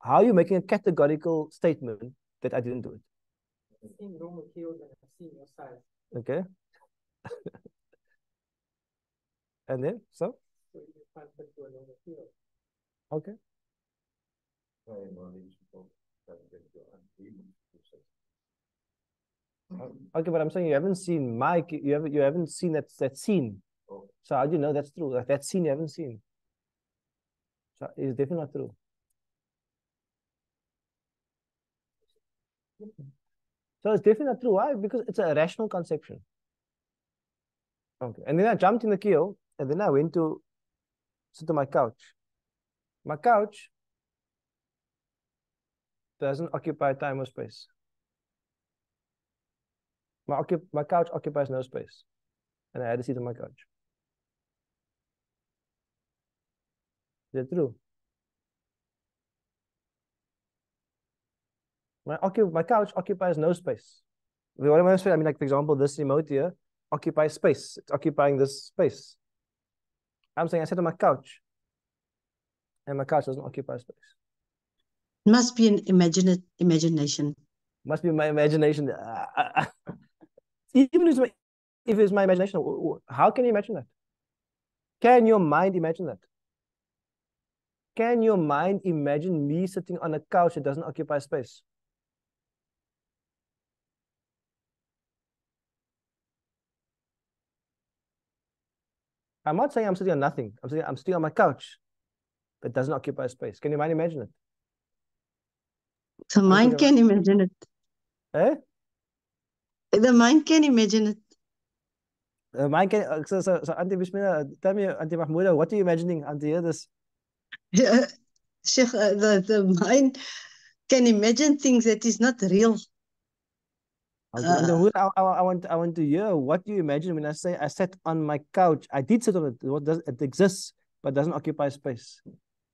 Speaker 1: How are you making a categorical statement that I didn't do it?
Speaker 5: I've seen normal keels and I've seen your size.
Speaker 1: Okay. And then, so?
Speaker 5: So you can't put to a normal keel.
Speaker 1: Okay. Okay, but I'm saying you haven't seen you haven't seen that scene.
Speaker 4: Oh.
Speaker 1: So how do you know that's true? Like that scene you haven't seen. So it's definitely not true. So it's definitely not true. Why? Because it's a rational conception. Okay. And then I jumped in the keel and then I went to sit on my couch. My couch doesn't occupy time or space. My couch occupies no space. And I had to sit on my couch. Is that true? My couch occupies no space. What am I saying? I mean, like, for example, this remote here occupies space. It's occupying this space. I'm saying I sit on my couch, and my couch doesn't occupy space.
Speaker 9: Must be an imagination.
Speaker 1: Must be my imagination. Even if it's my imagination, how can you imagine that? Can your mind imagine that? Can your mind imagine me sitting on a couch that doesn't occupy space? I'm not saying I'm sitting on nothing. I'm saying I'm sitting on my couch that doesn't occupy space. Can your mind imagine it?
Speaker 9: The mind can imagine it.
Speaker 1: Eh?
Speaker 9: The mind can imagine it.
Speaker 1: Mind can, so Auntie Bismillah, tell me, Auntie Mahmouda, what are you imagining, Auntie? Hear this.
Speaker 9: Yeah, Sheikh, the mind can imagine things that is not real.
Speaker 1: Auntie Mahmouda, I want to hear what you imagine when I say I sat on my couch. I did sit on it. It exists, but doesn't occupy space.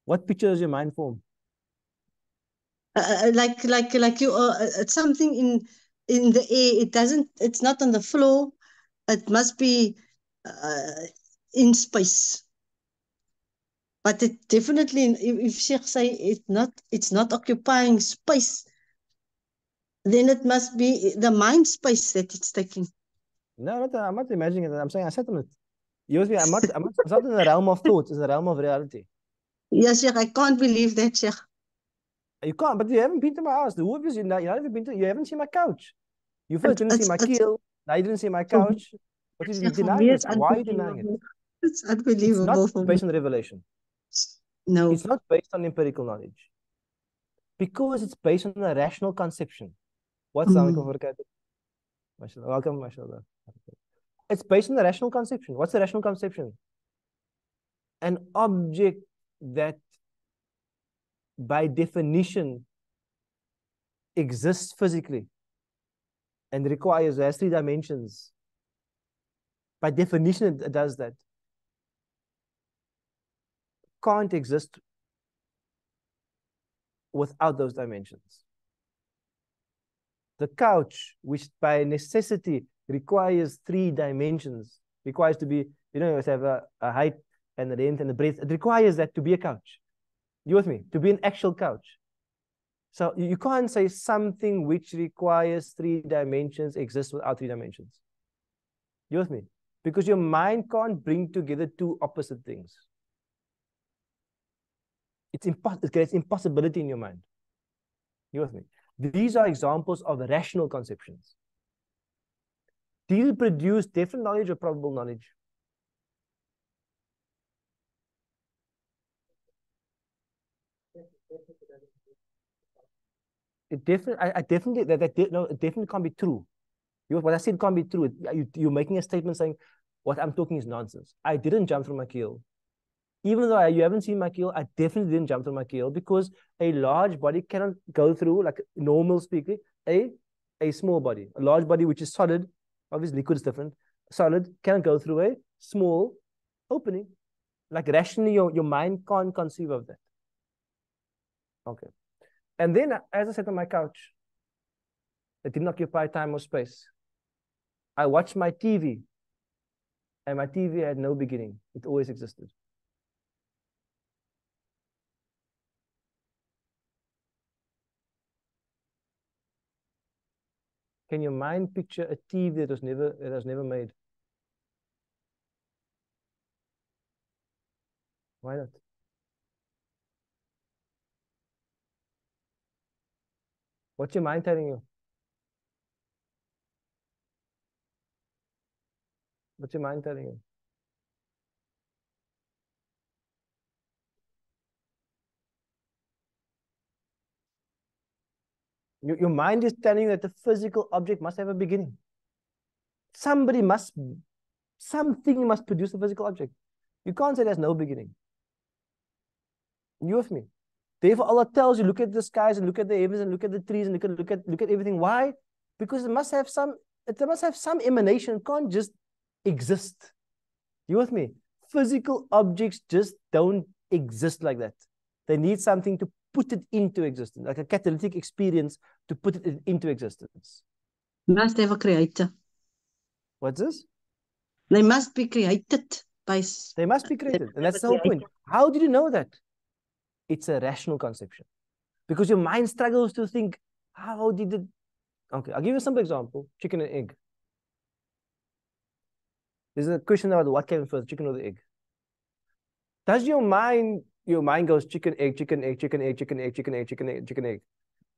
Speaker 1: What picture does your mind form?
Speaker 9: Like you, it's something in the air. It's not on the floor. It must be in space. But it definitely, if Sheikh say it's not occupying space, then it must be the mind space that it's taking.
Speaker 1: No, I'm not imagining it. I'm saying I sat on it. You with me? It's not in the realm of thoughts, it's the realm of reality.
Speaker 9: Yes, Sheikh, I can't believe that, Sheikh.
Speaker 1: You can't, but you haven't been to my house. The who of you haven't seen my couch. You first didn't see my keel, now you didn't see my couch. But you denying this. Why are you denying it?
Speaker 9: It's
Speaker 1: It's
Speaker 9: unbelievable
Speaker 1: not
Speaker 9: for me.
Speaker 1: based on revelation.
Speaker 9: No.
Speaker 1: It's not based on empirical knowledge. Because it's based on a rational conception. What's welcome, mashallah. It's based on the rational conception. What's the rational conception? An object that by definition exists physically and has 3 dimensions. By definition, it does that. Can't exist without those dimensions. The couch, which by necessity requires 3 dimensions, requires to be, you have to have a height and the length and the breadth. It requires that to be a couch. You with me? To be an actual couch. So you can't say something which requires 3 dimensions exists without 3 dimensions. You with me? Because your mind can't bring together 2 opposite things. It creates impossibility in your mind. You with me? These are examples of rational conceptions. Do you produce definite knowledge or probable knowledge? It definitely can't be true. What I said can't be true. You're making a statement saying what I'm talking is nonsense. I didn't jump through my keel. Even though you haven't seen my keel, I definitely didn't jump through my keel because a large body cannot go through, like normal speaking, a small body. A large body which is solid, obviously liquid is different, solid cannot go through a small opening. Like rationally, your mind can't conceive of that. Okay. And then, as I sat on my couch, it didn't occupy time or space. I watched my TV, and my TV had no beginning. It always existed. Can your mind picture a TV that was never made? Why not? What's your mind telling you? What's your mind telling you? Your mind is telling you that the physical object must have a beginning. Something must produce a physical object. You can't say there's no beginning. You with me? Therefore, Allah tells you, look at the skies and look at the heavens and look at the trees and look at everything. Why? Because it must have some emanation. It can't just exist. You with me? Physical objects just don't exist like that. They need something to put it into existence, like a catalytic experience to put it into existence.
Speaker 9: Must have a creator.
Speaker 1: What's this?
Speaker 9: They must be created by.
Speaker 1: They must be created, and that's the whole point. How did you know that? It's a rational conception, because your mind struggles to think, how did it? Okay, I'll give you a simple example: chicken and egg. There's a question about what came first, chicken or the egg. Does your mind goes chicken, egg, chicken, egg, chicken, egg, chicken, egg, chicken, egg, chicken, egg, chicken, egg.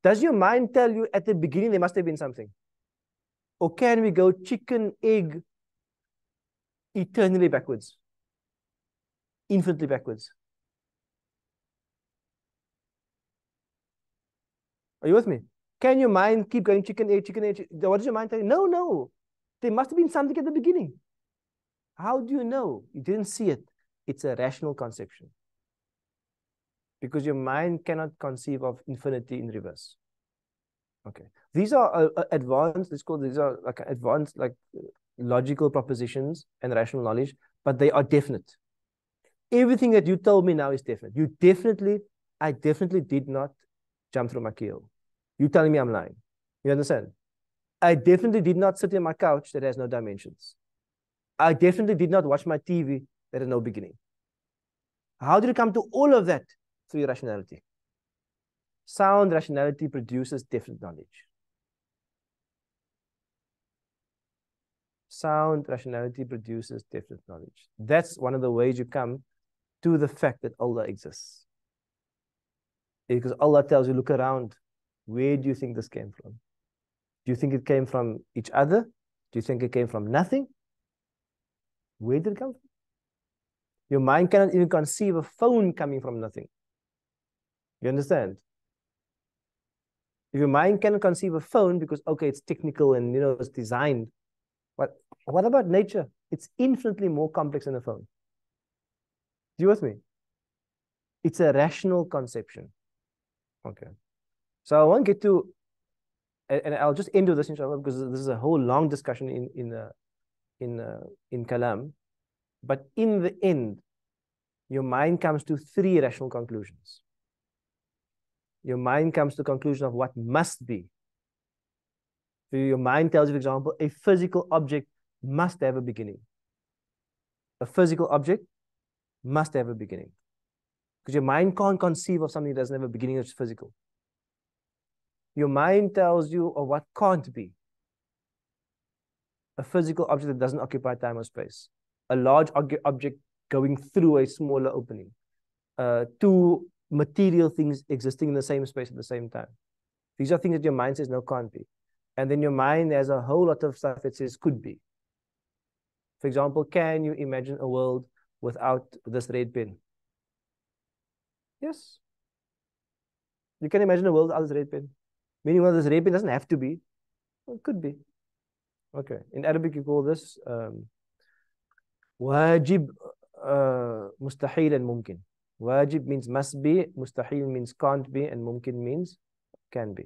Speaker 1: Does your mind tell you at the beginning there must have been something? Or can we go chicken, egg, eternally backwards? Infinitely backwards? Are you with me? Can your mind keep going chicken, egg, chicken, egg? What does your mind tell you? No. There must have been something at the beginning. How do you know? You didn't see it. It's a rational conception. Because your mind cannot conceive of infinity in reverse. Okay. These are advanced, these are like advanced, like logical propositions and rational knowledge, but they are definite. Everything that you told me now is definite. I definitely did not jump through my keel. You're telling me I'm lying. You understand? I definitely did not sit in my couch that has no dimensions. I definitely did not watch my TV that has no beginning. How did you come to all of that? Through your rationality. Sound rationality produces definite knowledge. sound rationality produces definite knowledge. That's one of the ways you come to the fact that Allah exists. Because Allah tells you, look around. Where do you think this came from? Do you think it came from each other? Do you think it came from nothing? Where did it come from? Your mind cannot even conceive a phone coming from nothing. You understand? If your mind cannot conceive a phone because, okay, it's technical and, you know, it's designed. But what about nature? It's infinitely more complex than a phone. Do you with me? It's a rational conception. Okay. So I won't get to, and I'll just end with this, inshallah, because this is a whole long discussion in Kalam. But in the end, your mind comes to three rational conclusions. Your mind comes to the conclusion of what must be. So your mind tells you, for example, a physical object must have a beginning. A physical object must have a beginning. Because your mind can't conceive of something that doesn't have a beginning that's physical. Your mind tells you of what can't be. A physical object that doesn't occupy time or space. A large object going through a smaller opening. Two material things existing in the same space at the same time. These are things that your mind says, no, can't be. And then your mind has a whole lot of stuff that says could be. For example, can you imagine a world without this red pen? Yes. You can imagine a world without this red pen. Meaning, well, this red pen doesn't have to be. Well, it could be. Okay. In Arabic, you call this wajib, mustahil, and mumkin. Wajib means must be, mustahil means can't be, and mumkin means can be.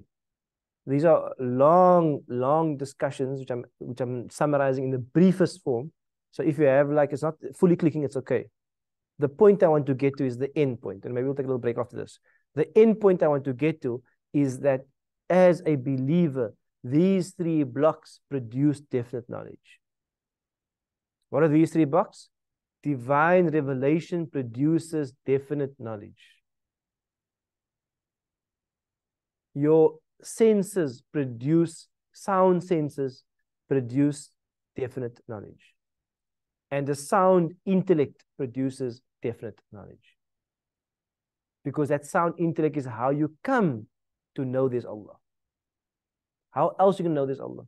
Speaker 1: These are long discussions which I'm summarizing in the briefest form. So if you have, like, it's not fully clicking, it's okay. The point I want to get to is the end point, and maybe we'll take a little break after this. The end point I want to get to is that as a believer, these three blocks produce definite knowledge. What are these three blocks? Divine revelation produces definite knowledge. Your senses produce, sound senses produce definite knowledge. And the sound intellect produces definite knowledge. Because that sound intellect is how you come to know there's Allah. How else you can know there's Allah?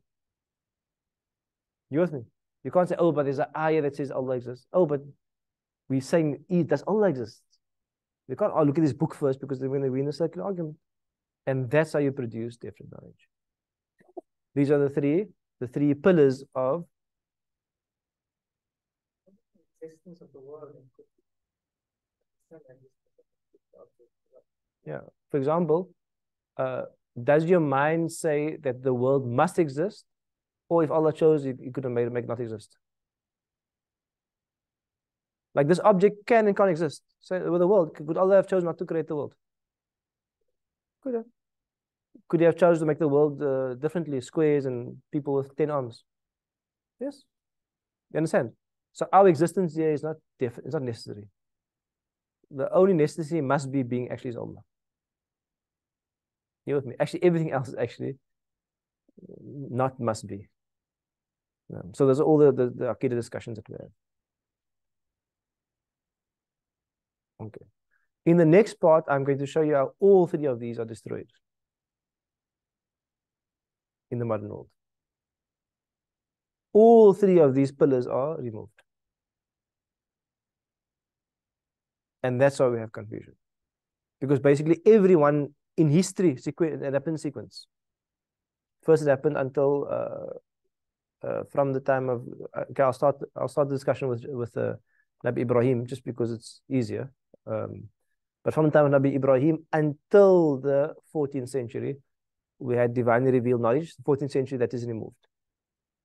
Speaker 1: You with me? You can't say, oh, but there's an ayah that says Allah exists. Oh, but we're saying, does Allah exist? We can't, oh, look at this book first, because they're going to win a circular argument. And that's how you produce definite knowledge. These are the three pillars of
Speaker 5: existence of the world.
Speaker 1: Yeah. For example, does your mind say that the world must exist? Or if Allah chose, you could have make it not exist? Like this object can and can't exist. So with the world, could Allah have chosen not to create the world? Could have. Could he have chosen to make the world differently, squares and people with 10 arms? Yes. You understand? So our existence here is not different. It's not necessary. The only necessity must be being actually is Allah. You with me? Actually, everything else is actually not must be. So those are all the Aqidah discussions that we have. Okay. In the next part, I'm going to show you how all three of these are destroyed in the modern world. All three of these pillars are removed. And that's why we have confusion. Because basically everyone in history, it happened in sequence. First it happened until from the time of, okay, I'll start the discussion with Nabi Ibrahim, just because it's easier. But from the time of Nabi Ibrahim until the 14th century, we had divinely revealed knowledge. The 14th century, that is removed.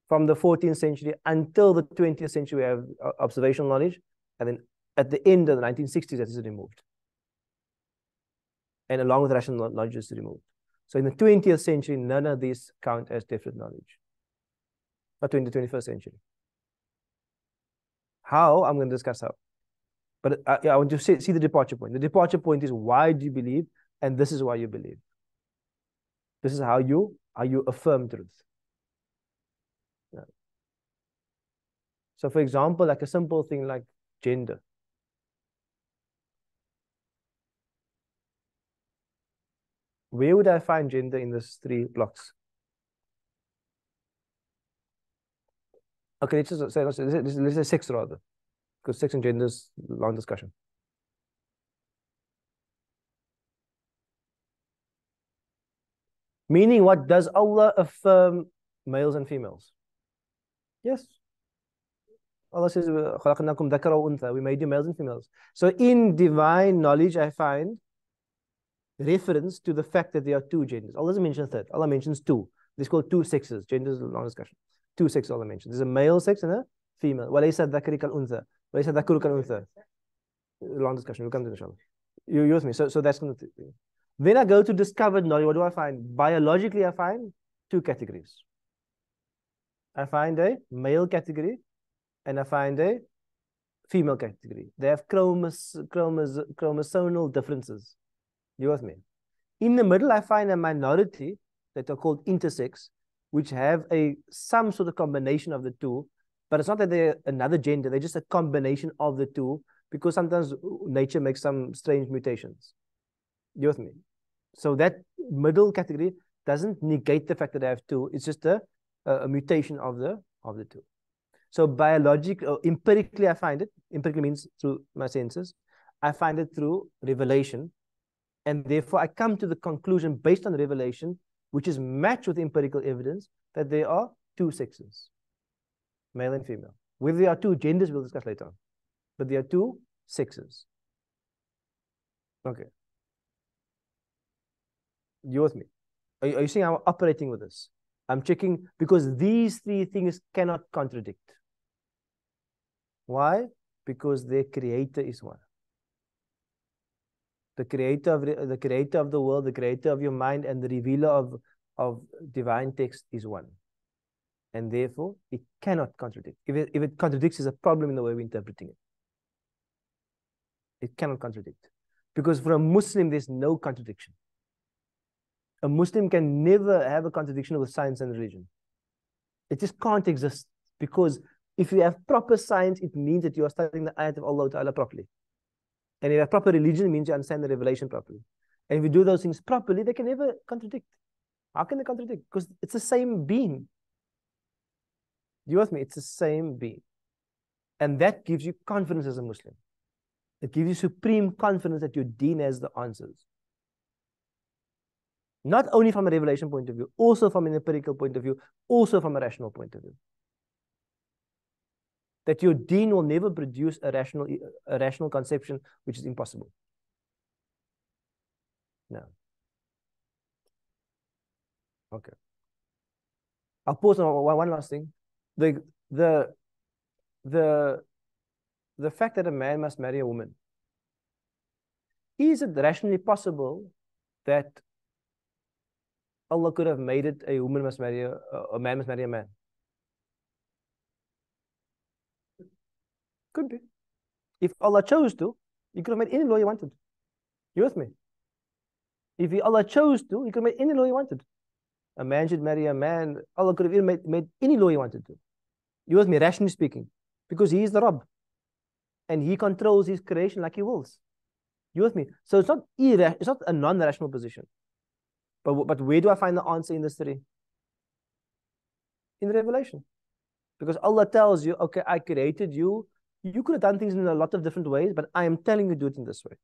Speaker 1: From the 14th century until the 20th century, we have observational knowledge. And then at the end of the 1960s, that is removed. And along with rational knowledge is removed. So in the 20th century, none of these count as definite knowledge. But in the 21st century. How? I'm going to discuss how. But I want to see the departure point. The departure point is, why do you believe? And this is why you believe. This is how you affirm truth. Yeah. So for example, like a simple thing like gender. Where would I find gender in these 3 blocks? Okay, let's just say, let's say sex rather, because sex and gender is a long discussion. Meaning, what does Allah affirm males and females? Yes. Allah says, we made you males and females. So in divine knowledge, I find reference to the fact that there are 2 genders. Allah doesn't mention a third. Allah mentions 2. This is called 2 sexes. Gender is a long discussion. 2 sexes Allah mentions. There's a male sex and a female. وَلَيْسَ الذَّكَرِ كَالْأُنْثَى وَلَيْسَ الذَّكَرُ كَالْأُنْثَى. Long discussion. We'll come to it, inshallah. You with me? So that's going to. Then I go to discovered knowledge. What do I find? Biologically, I find 2 categories. I find a male category and I find a female category. They have chromosomal differences. You with me? In the middle, I find a minority that are called intersex, which have some sort of combination of the 2, but it's not that they're another gender. They're just a combination of the 2, because sometimes nature makes some strange mutations. You with me? So that middle category doesn't negate the fact that I have 2. It's just a mutation of the 2. So empirically, I find it. Empirically means through my senses. I find it through revelation. And therefore, I come to the conclusion based on revelation, which is matched with empirical evidence, that there are 2 sexes, male and female. Whether there are 2 genders, we'll discuss later on. But there are 2 sexes. Okay. You with me? Are you seeing how I'm operating with this? I'm checking because these 3 things cannot contradict. Why? Because their creator is one. The creator of the world, the creator of your mind, and the revealer of divine text is one. And therefore, it cannot contradict. If it contradicts, there's a problem in the way we're interpreting it. It cannot contradict. Because for a Muslim, there's no contradiction. A Muslim can never have a contradiction with science and religion. It just can't exist. Because if you have proper science, it means that you are studying the ayat of Allah Ta'ala properly. And if you have proper religion, it means you understand the revelation properly. And if you do those things properly, they can never contradict. How can they contradict? Because it's the same being. You with me? It's the same being. And that gives you confidence as a Muslim. It gives you supreme confidence that your deen has the answers. Not only from a revelation point of view, also from an empirical point of view, also from a rational point of view. That your deen will never produce a rational conception, which is impossible. No. Okay. I'll pause on one last thing. The fact that a man must marry a woman. Is it rationally possible that Allah could have made it a woman must marry a man must marry a man? Could be. If Allah chose to, He could have made any law He wanted. You with me? If Allah chose to, He could have made any law He wanted. A man should marry a man. Allah could have even made any law He wanted to. You with me? Rationally speaking. Because He is the Rabb. And He controls His creation like He wills. You with me? So it's not a non-rational position. But where do I find the answer in this 3? In Revelation. Because Allah tells you, okay, I created you. You could have done things in a lot of different ways, but I am telling you to do it in this way.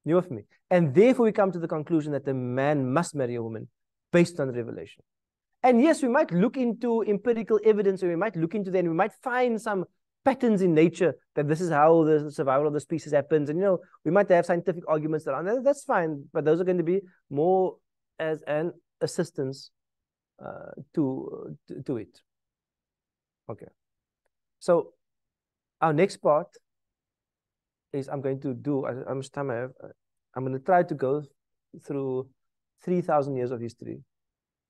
Speaker 1: You with me? And therefore we come to the conclusion that the man must marry a woman based on revelation. And yes, we might look into empirical evidence, or we might look into that, and we might find some patterns in nature that this is how the survival of the species happens. And, we might have scientific arguments around that. That's fine. But those are going to be more as an assistance to it. Okay. So our next part is I'm going to do, how much time I have? I'm going to try to go through 3,000 years of history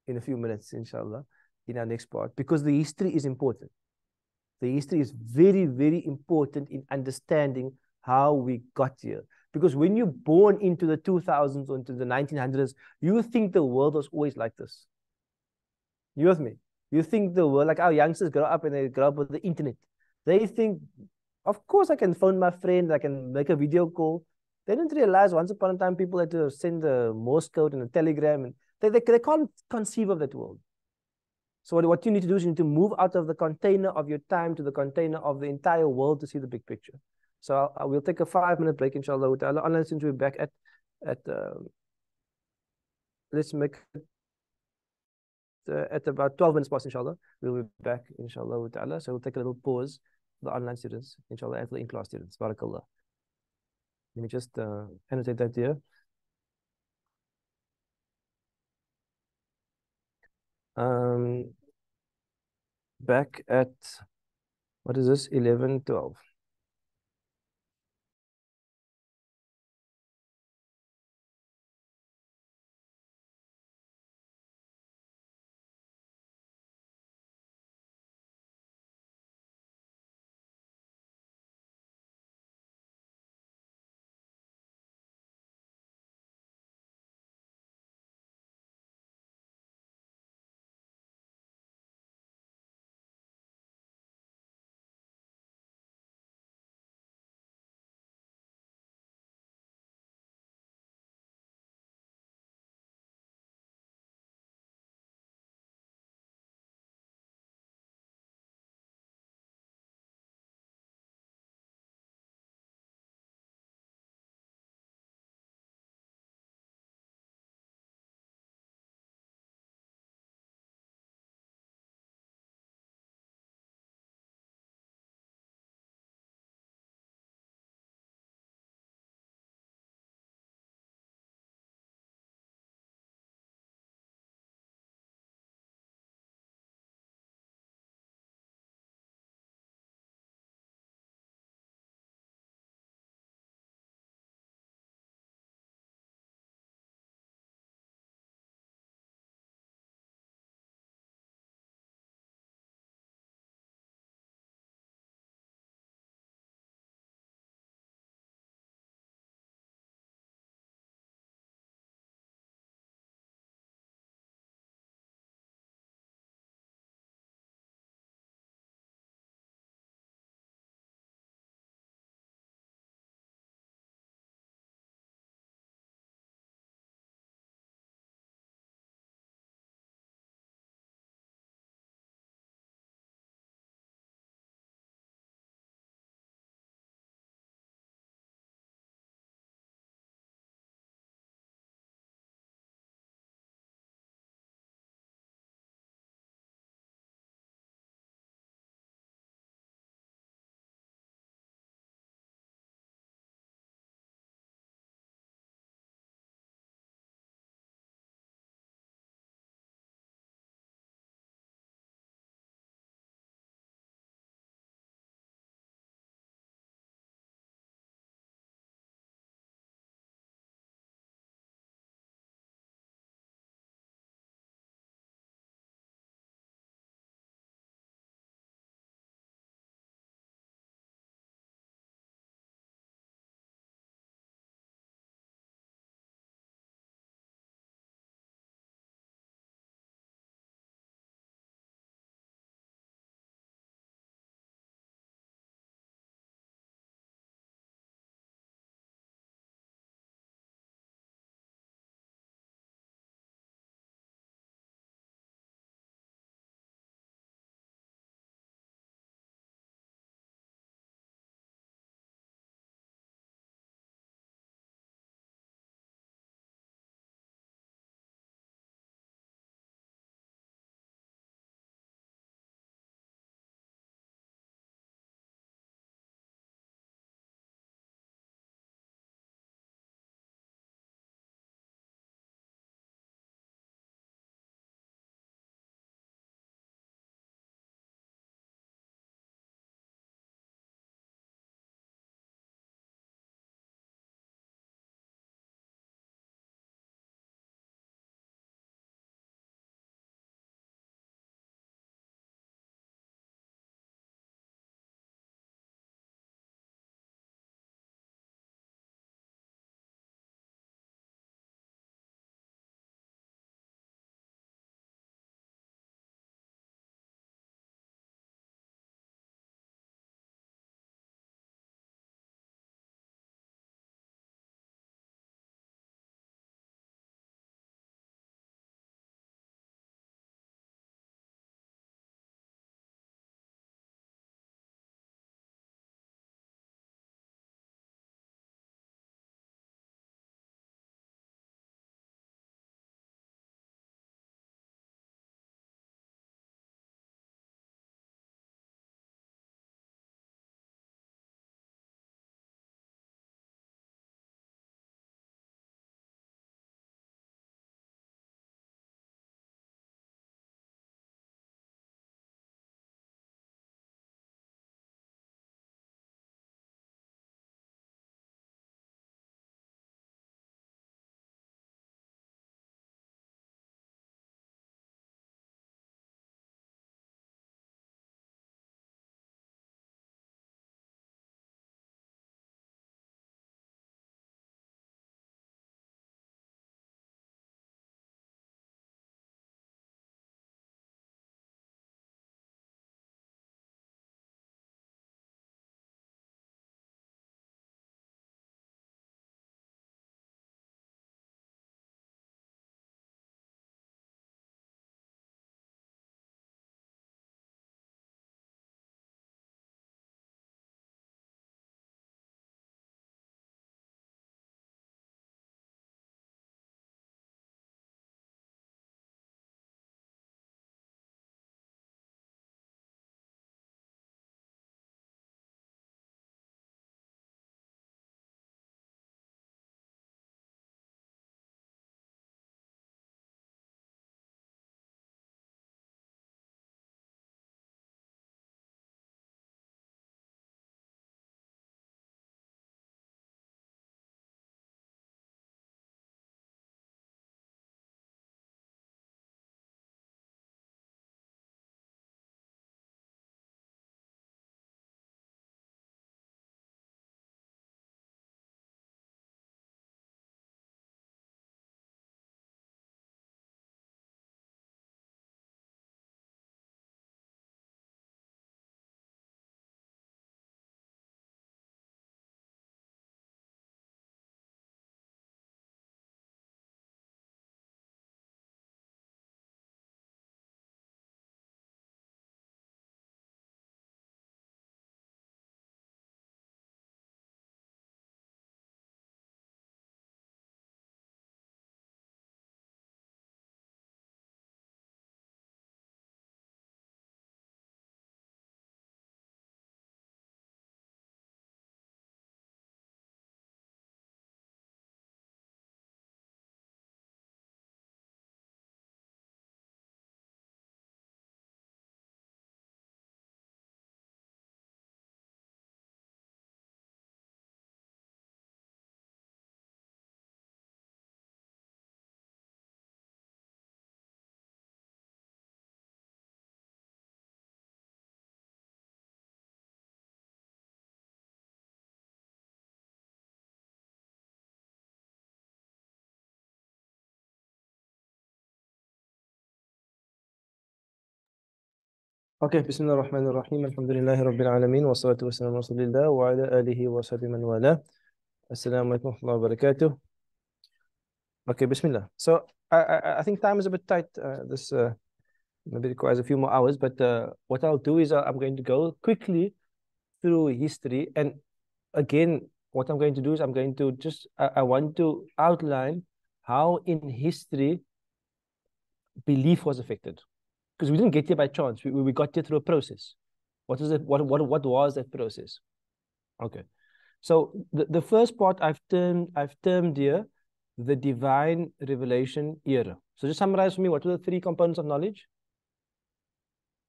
Speaker 1: in a few minutes, inshallah, in our next part, because the history is important. The history is very, very important in understanding how we got here. Because when you're born into the 2000s or into the 1900s, you think the world was always like this. You with me? You think the world, like our youngsters grow up and they grow up with the internet. They think, of course, I can phone my friend, I can make a video call. They didn't realize once upon a time people had to send the Morse code and a telegram, and they can't conceive of that world. So what you need to do is you need to move out of the container of your time to the container of the entire world to see the big picture. So we'll take a 5-minute break, inshallah. Online since we're back at let's make it at about 12 minutes past, inshallah. We'll be back, inshallah ta'ala. So we'll take a little pause for the online students, inshallah, and for the in-class students. Barakallah. Let me just annotate that here. Back at, what is this? 11:12. Okay, Bismillah ar-Rahman ar-Rahim. Alhamdulillahi Rabbil Alameen. Wa salatu wa salam ala Rasulillah wa ala alihi wa sahbihi man wala. Assalamu alaikum wa rahmatullahi wa barakatuh. Okay, Bismillah. So I think time is a bit tight. This maybe requires a few more hours, but what I'll do is I'm going to go quickly through history. And again, what I'm going to do is I'm going to just, I want to outline how in history belief was affected. Because we didn't get here by chance. We got here through a process. What is it? What was that process? Okay. So the first part I've termed here the divine revelation era. So just summarize for me, what were the three components of knowledge?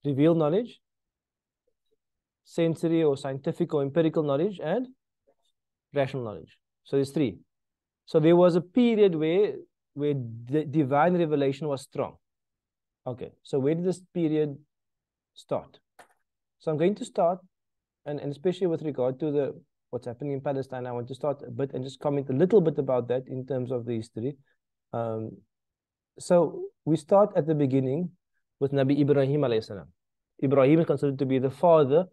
Speaker 1: Revealed knowledge, sensory or scientific or empirical knowledge, and rational knowledge. So there's three. So there was a period where the divine revelation was strong. Okay, so where did this period start? So I'm going to start, and especially with regard to what's happening in Palestine, I want to start a bit and just comment a little bit about that in terms of the history. So we start at the beginning with Nabi Ibrahim alayhi salam. Ibrahim is considered to be the father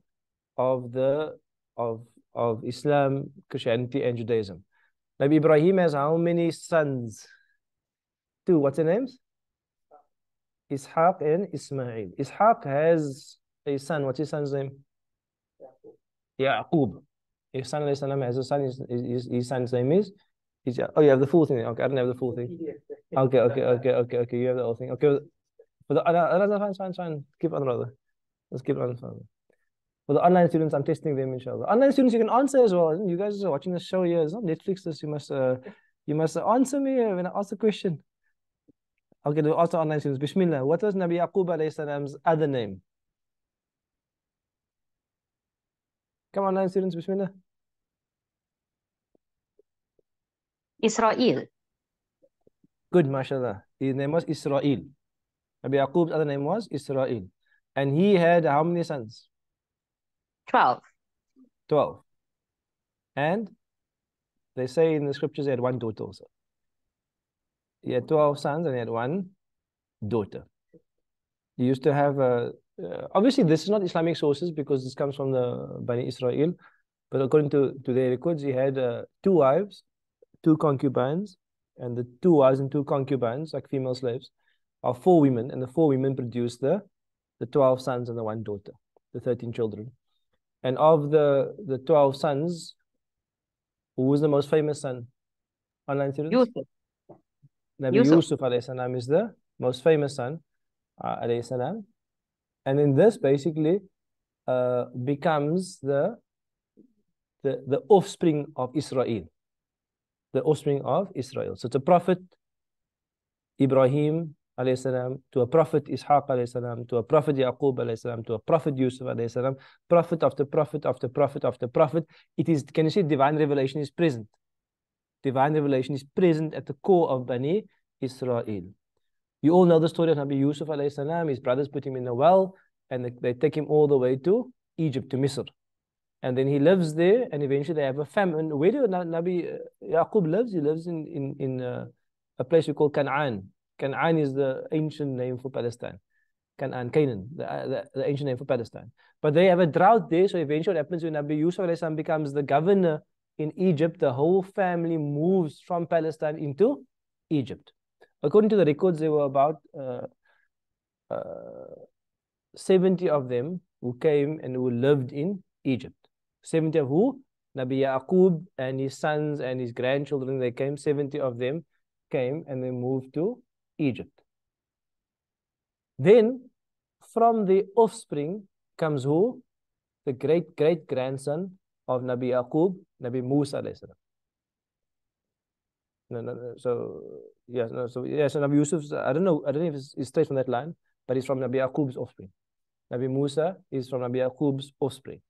Speaker 1: of Islam, Christianity, and Judaism. Nabi Ibrahim has how many sons? Two. What's their names? Ishaq and Ismail. Ishaq has a son. What's his son's name? Yaqub. His son has a son. His son's name is. Oh, you have the full thing. Okay, I don't have the full thing. Okay. You have the whole thing. Okay. For the fine. Keep on rather. Let's keep on further. For the online students, I'm testing them, inshallah. Online students, you can answer as well. You guys are watching the show here. It's not Netflix. This you must answer me when I ask the question. Okay, we'll ask the online students. Bismillah. What was Nabi Yaqub alayhi salam's other name? Come on, online students. Bismillah.
Speaker 10: Israel.
Speaker 1: Good, mashallah. His name was Israel. Nabi Yaqub's other name was Israel. And he had how many sons?
Speaker 10: 12.
Speaker 1: 12. And they say in the scriptures he had one daughter also. He had 12 sons and he had one daughter. He used to have obviously this is not Islamic sources because this comes from the Bani Israel, but according to their records, he had 2 wives, 2 concubines, and the 2 wives and 2 concubines, like female slaves, are 4 women, and the 4 women produced the 12 sons and the 1 daughter, the 13 children. And of the 12 sons, who was the most famous son? Online students?
Speaker 10: Yusuf.
Speaker 1: Nabi Yusuf alayhi salam is the most famous son alayhi salam. And then this basically becomes the offspring of Israel. The offspring of Israel. So it's a prophet Ibrahim alayhi salam, to a prophet Ishaq alayhi salam, to a prophet Yaqub alayhi salam, to a prophet Yusuf alayhi salam, prophet after prophet after prophet after prophet. It is, can you see, divine revelation is present. Divine revelation is present at the core of Bani Israel. You all know the story of Nabi Yusuf alayhi salam. His brothers put him in a well and they take him all the way to Egypt, to Misr. And then he lives there and eventually they have a famine. Where do Nabi Yaqub lives? He lives in a place we call Canaan. Canaan is the ancient name for Palestine. Canaan, the ancient name for Palestine. But they have a drought there, so eventually what happens when Nabi Yusuf alayhi salam becomes the governor in Egypt, the whole family moves from Palestine into Egypt. According to the records, there were about 70 of them who came and who lived in Egypt. 70 of who? Nabi Yaqub and his sons and his grandchildren, they came. 70 of them came and they moved to Egypt. Then from the offspring comes who? The great-great-grandson of Nabi Yaqub, Nabi Musa alayhi salam. So Nabi Yusuf's, I don't know if it's straight from that line, but he's from Nabi Yaqub's offspring. Nabi Musa is from Nabi Yaqub's offspring.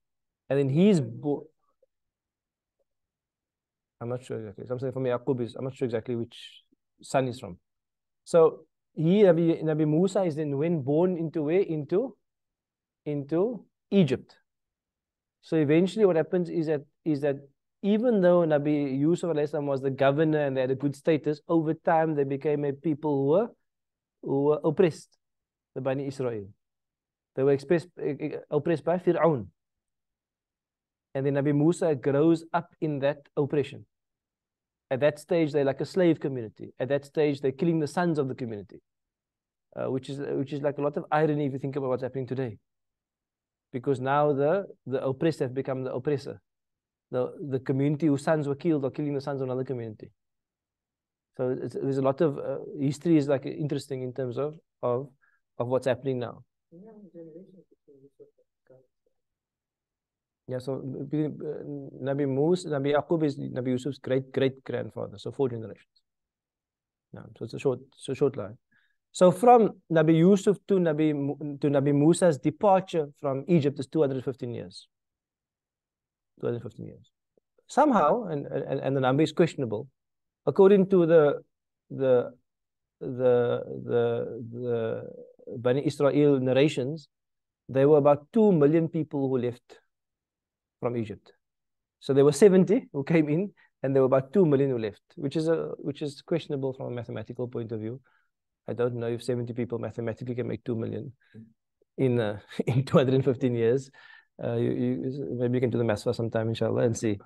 Speaker 1: And then he's born. I'm not sure exactly. Something from Yaqub is, I'm not sure exactly which son he's from. So Nabi Musa is then when born into where? Into Egypt. So eventually what happens is that even though Nabi Yusuf alayhi salam was the governor and they had a good status, over time they became a people who were oppressed, the Bani Israel. They were oppressed by Fir'aun. And then Nabi Musa grows up in that oppression. At that stage, they're like a slave community. At that stage, they're killing the sons of the community, which is like a lot of irony if you think about what's happening today. Because now the oppressed have become the oppressor. The community whose sons were killed are killing the sons of another community. So there's a lot of history is like interesting in terms of what's happening now. Yeah, so Nabi Musa, Nabi Yaqub is Nabi Yusuf's great grandfather, so 4 generations. Yeah, so it's a short line. So from Nabi Yusuf to Nabi Musa's departure from Egypt is 215 years. 215 years. Somehow, and the number is questionable, according to the Bani Israel narrations, there were about 2 million people who left from Egypt. So there were 70 who came in, and there were about 2 million who left, which is questionable from a mathematical point of view. I don't know if 70 people mathematically can make 2 million in 215 years. Maybe you can do the math for some time, inshallah, and see.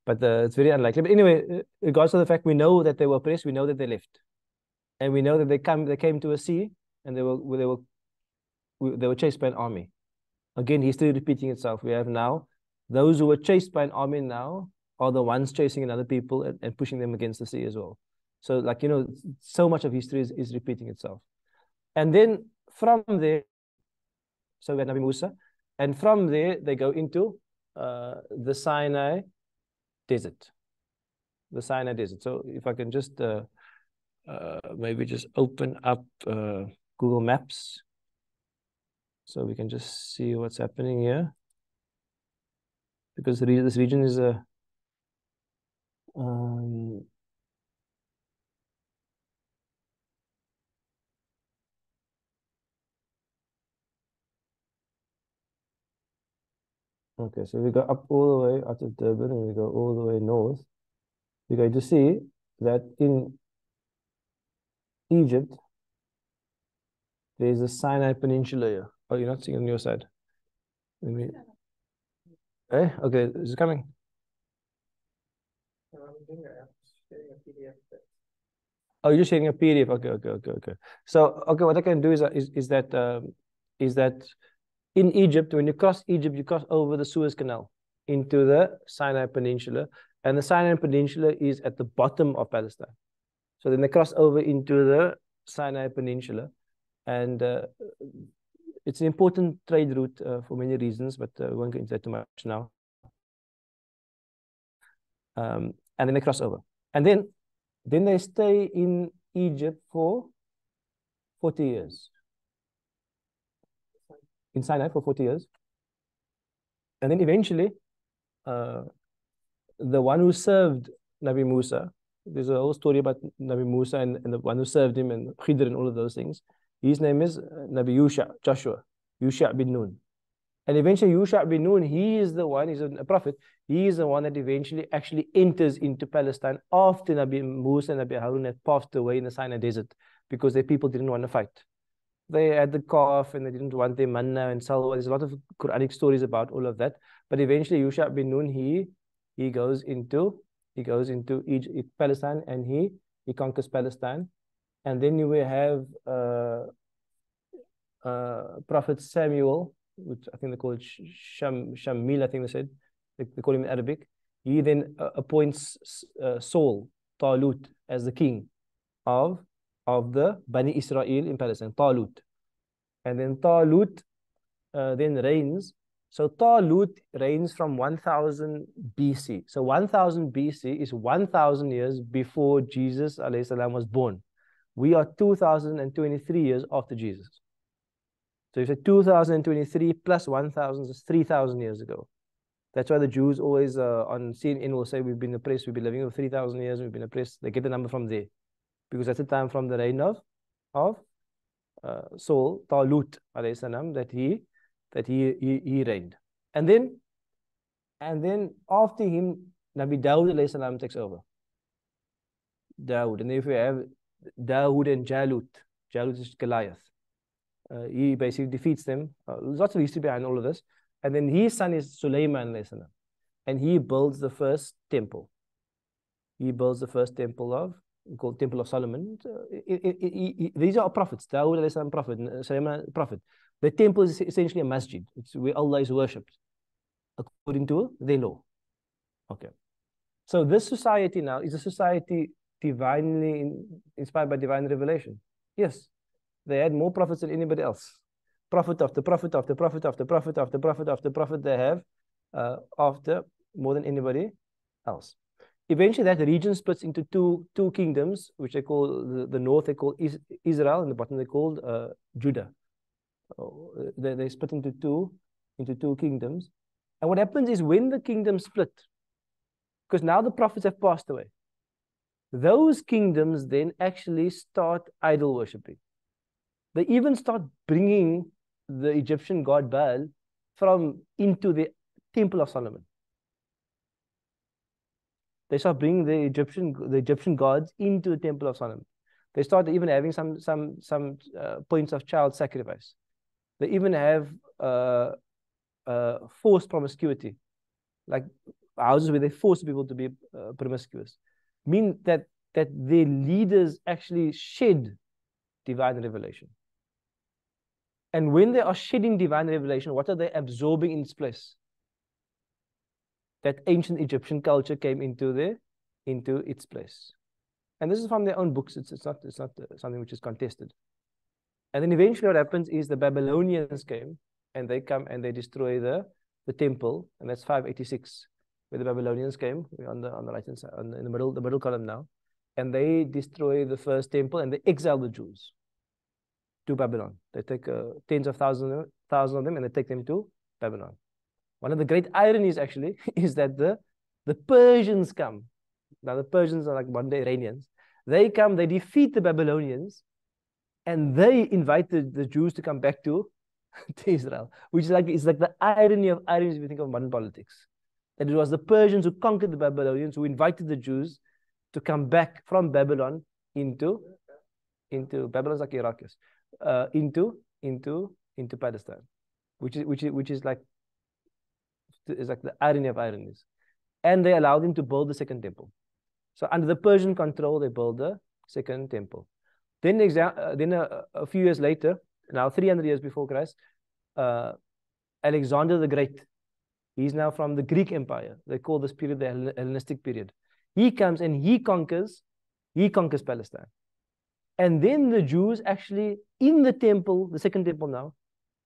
Speaker 1: But it's very unlikely. But anyway, regardless of the fact, we know that they were oppressed, we know that they left. And we know that they came to a sea, and they were chased by an army. Again, history repeating itself. We have now those who were chased by an army now are the ones chasing another people and pushing them against the sea as well. So, like, you know, so much of history is repeating itself. And then from there, so we had Nabi Musa, and from there they go into the Sinai desert. The Sinai desert. So if I can just maybe just open up Google Maps, so we can just see what's happening here. Because this region is a okay, so we go up all the way out of Durban and we go all the way north. We're going to see that in Egypt, there's a Sinai Peninsula here. Oh, you're not seeing it on your side? Maybe. Eh? Okay, is it coming? Oh, you're just sharing a PDF. Okay. So, okay, what I can do is that in Egypt, when you cross Egypt, you cross over the Suez Canal into the Sinai Peninsula, and the Sinai Peninsula is at the bottom of Palestine. So then they cross over into the Sinai Peninsula, and it's an important trade route for many reasons, but we won't go into that too much now. And then they cross over, and then they stay in Egypt for 40 years. In Sinai for 40 years. And then eventually, the one who served Nabi Musa, there's a whole story about Nabi Musa and the one who served him and Khidr and all of those things. His name is Nabi Yusha bin Nun. And eventually Yusha bin Nun, he is the one, he's a prophet, he is the one that eventually actually enters into Palestine after Nabi Musa and Nabi Harun had passed away in the Sinai desert because their people didn't want to fight. They had the calf and they didn't want their manna and salwa. There's a lot of Quranic stories about all of that. But eventually Yusha bin Nun, he goes into Egypt, Palestine, and he conquers Palestine. And then you will have Prophet Samuel, which I think they call it Shamil, I think they said. They call him in Arabic. He then appoints Saul, Talut, as the king of the Bani Israel in Palestine, Talut. And then Talut then reigns. So Talut reigns from 1000 BC. So 1000 BC is 1000 years before Jesus ﷺ was born. We are 2023 years after Jesus. So you say 2023 plus 1000 is 3000 years ago. That's why the Jews always on CNN will say we've been oppressed, we've been living over 3000 years, we've been oppressed. They get the number from there. Because that's the time from the reign of Saul, Talut alayhi salam, that he reigned. And then after him, Nabi Dawud alayhi salam takes over. Dawud. And then if we have Dawud and Jalut. Jalut is Goliath. He basically defeats them. Lots of history behind all of this. And then his son is Sulaiman, and he builds the first temple. He builds the first temple called Temple of Solomon. These are prophets. Dawood alayhi salam prophet, Sulaiman prophet. The temple is essentially a masjid. It's where Allah is worshipped according to their law. Okay. So this society now is a society divinely inspired by divine revelation. Yes. They had more prophets than anybody else. Prophet after prophet after prophet after prophet after prophet after prophet they have after more than anybody else. Eventually that region splits into two kingdoms, which they call the north they call Israel, and the bottom they called Judah. They split into two kingdoms. And what happens is when the kingdoms split, because now the prophets have passed away, those kingdoms then actually start idol worshipping. They even start bringing the Egyptian god Baal into the Temple of Solomon. They start bringing the Egyptian gods into the Temple of Solomon. They start even having some points of child sacrifice. They even have forced promiscuity, like houses where they force people to be promiscuous. Mean that their leaders actually shed divine revelation. And when they are shedding divine revelation, what are they absorbing in its place? That ancient Egyptian culture came into its place. And this is from their own books. It's not something which is contested. And then eventually what happens is the Babylonians came, and they come and they destroy the temple, and that's 586, where the Babylonians came on the right hand side, in the middle column now, and they destroy the first temple and they exile the Jews to Babylon. They take tens of thousands of them and they take them to Babylon. One of the great ironies actually is that the Persians come. Now the Persians are like modern day Iranians. They come, they defeat the Babylonians, and they invite the Jews to come back to Israel, which is like the irony of ironies if you think of modern politics. That it was the Persians who conquered the Babylonians, who invited the Jews to come back from Babylon into Babylon's like Iraq, yes, into Palestine, which is like the irony of ironies. And they allowed them to build the second temple. So under the Persian control, they build the second temple. Then a few years later, now 300 years before Christ, Alexander the Great, he's now from the Greek Empire. They call this period the Hellenistic period. He comes and he conquers Palestine. And then the Jews actually, in the temple, the second temple now,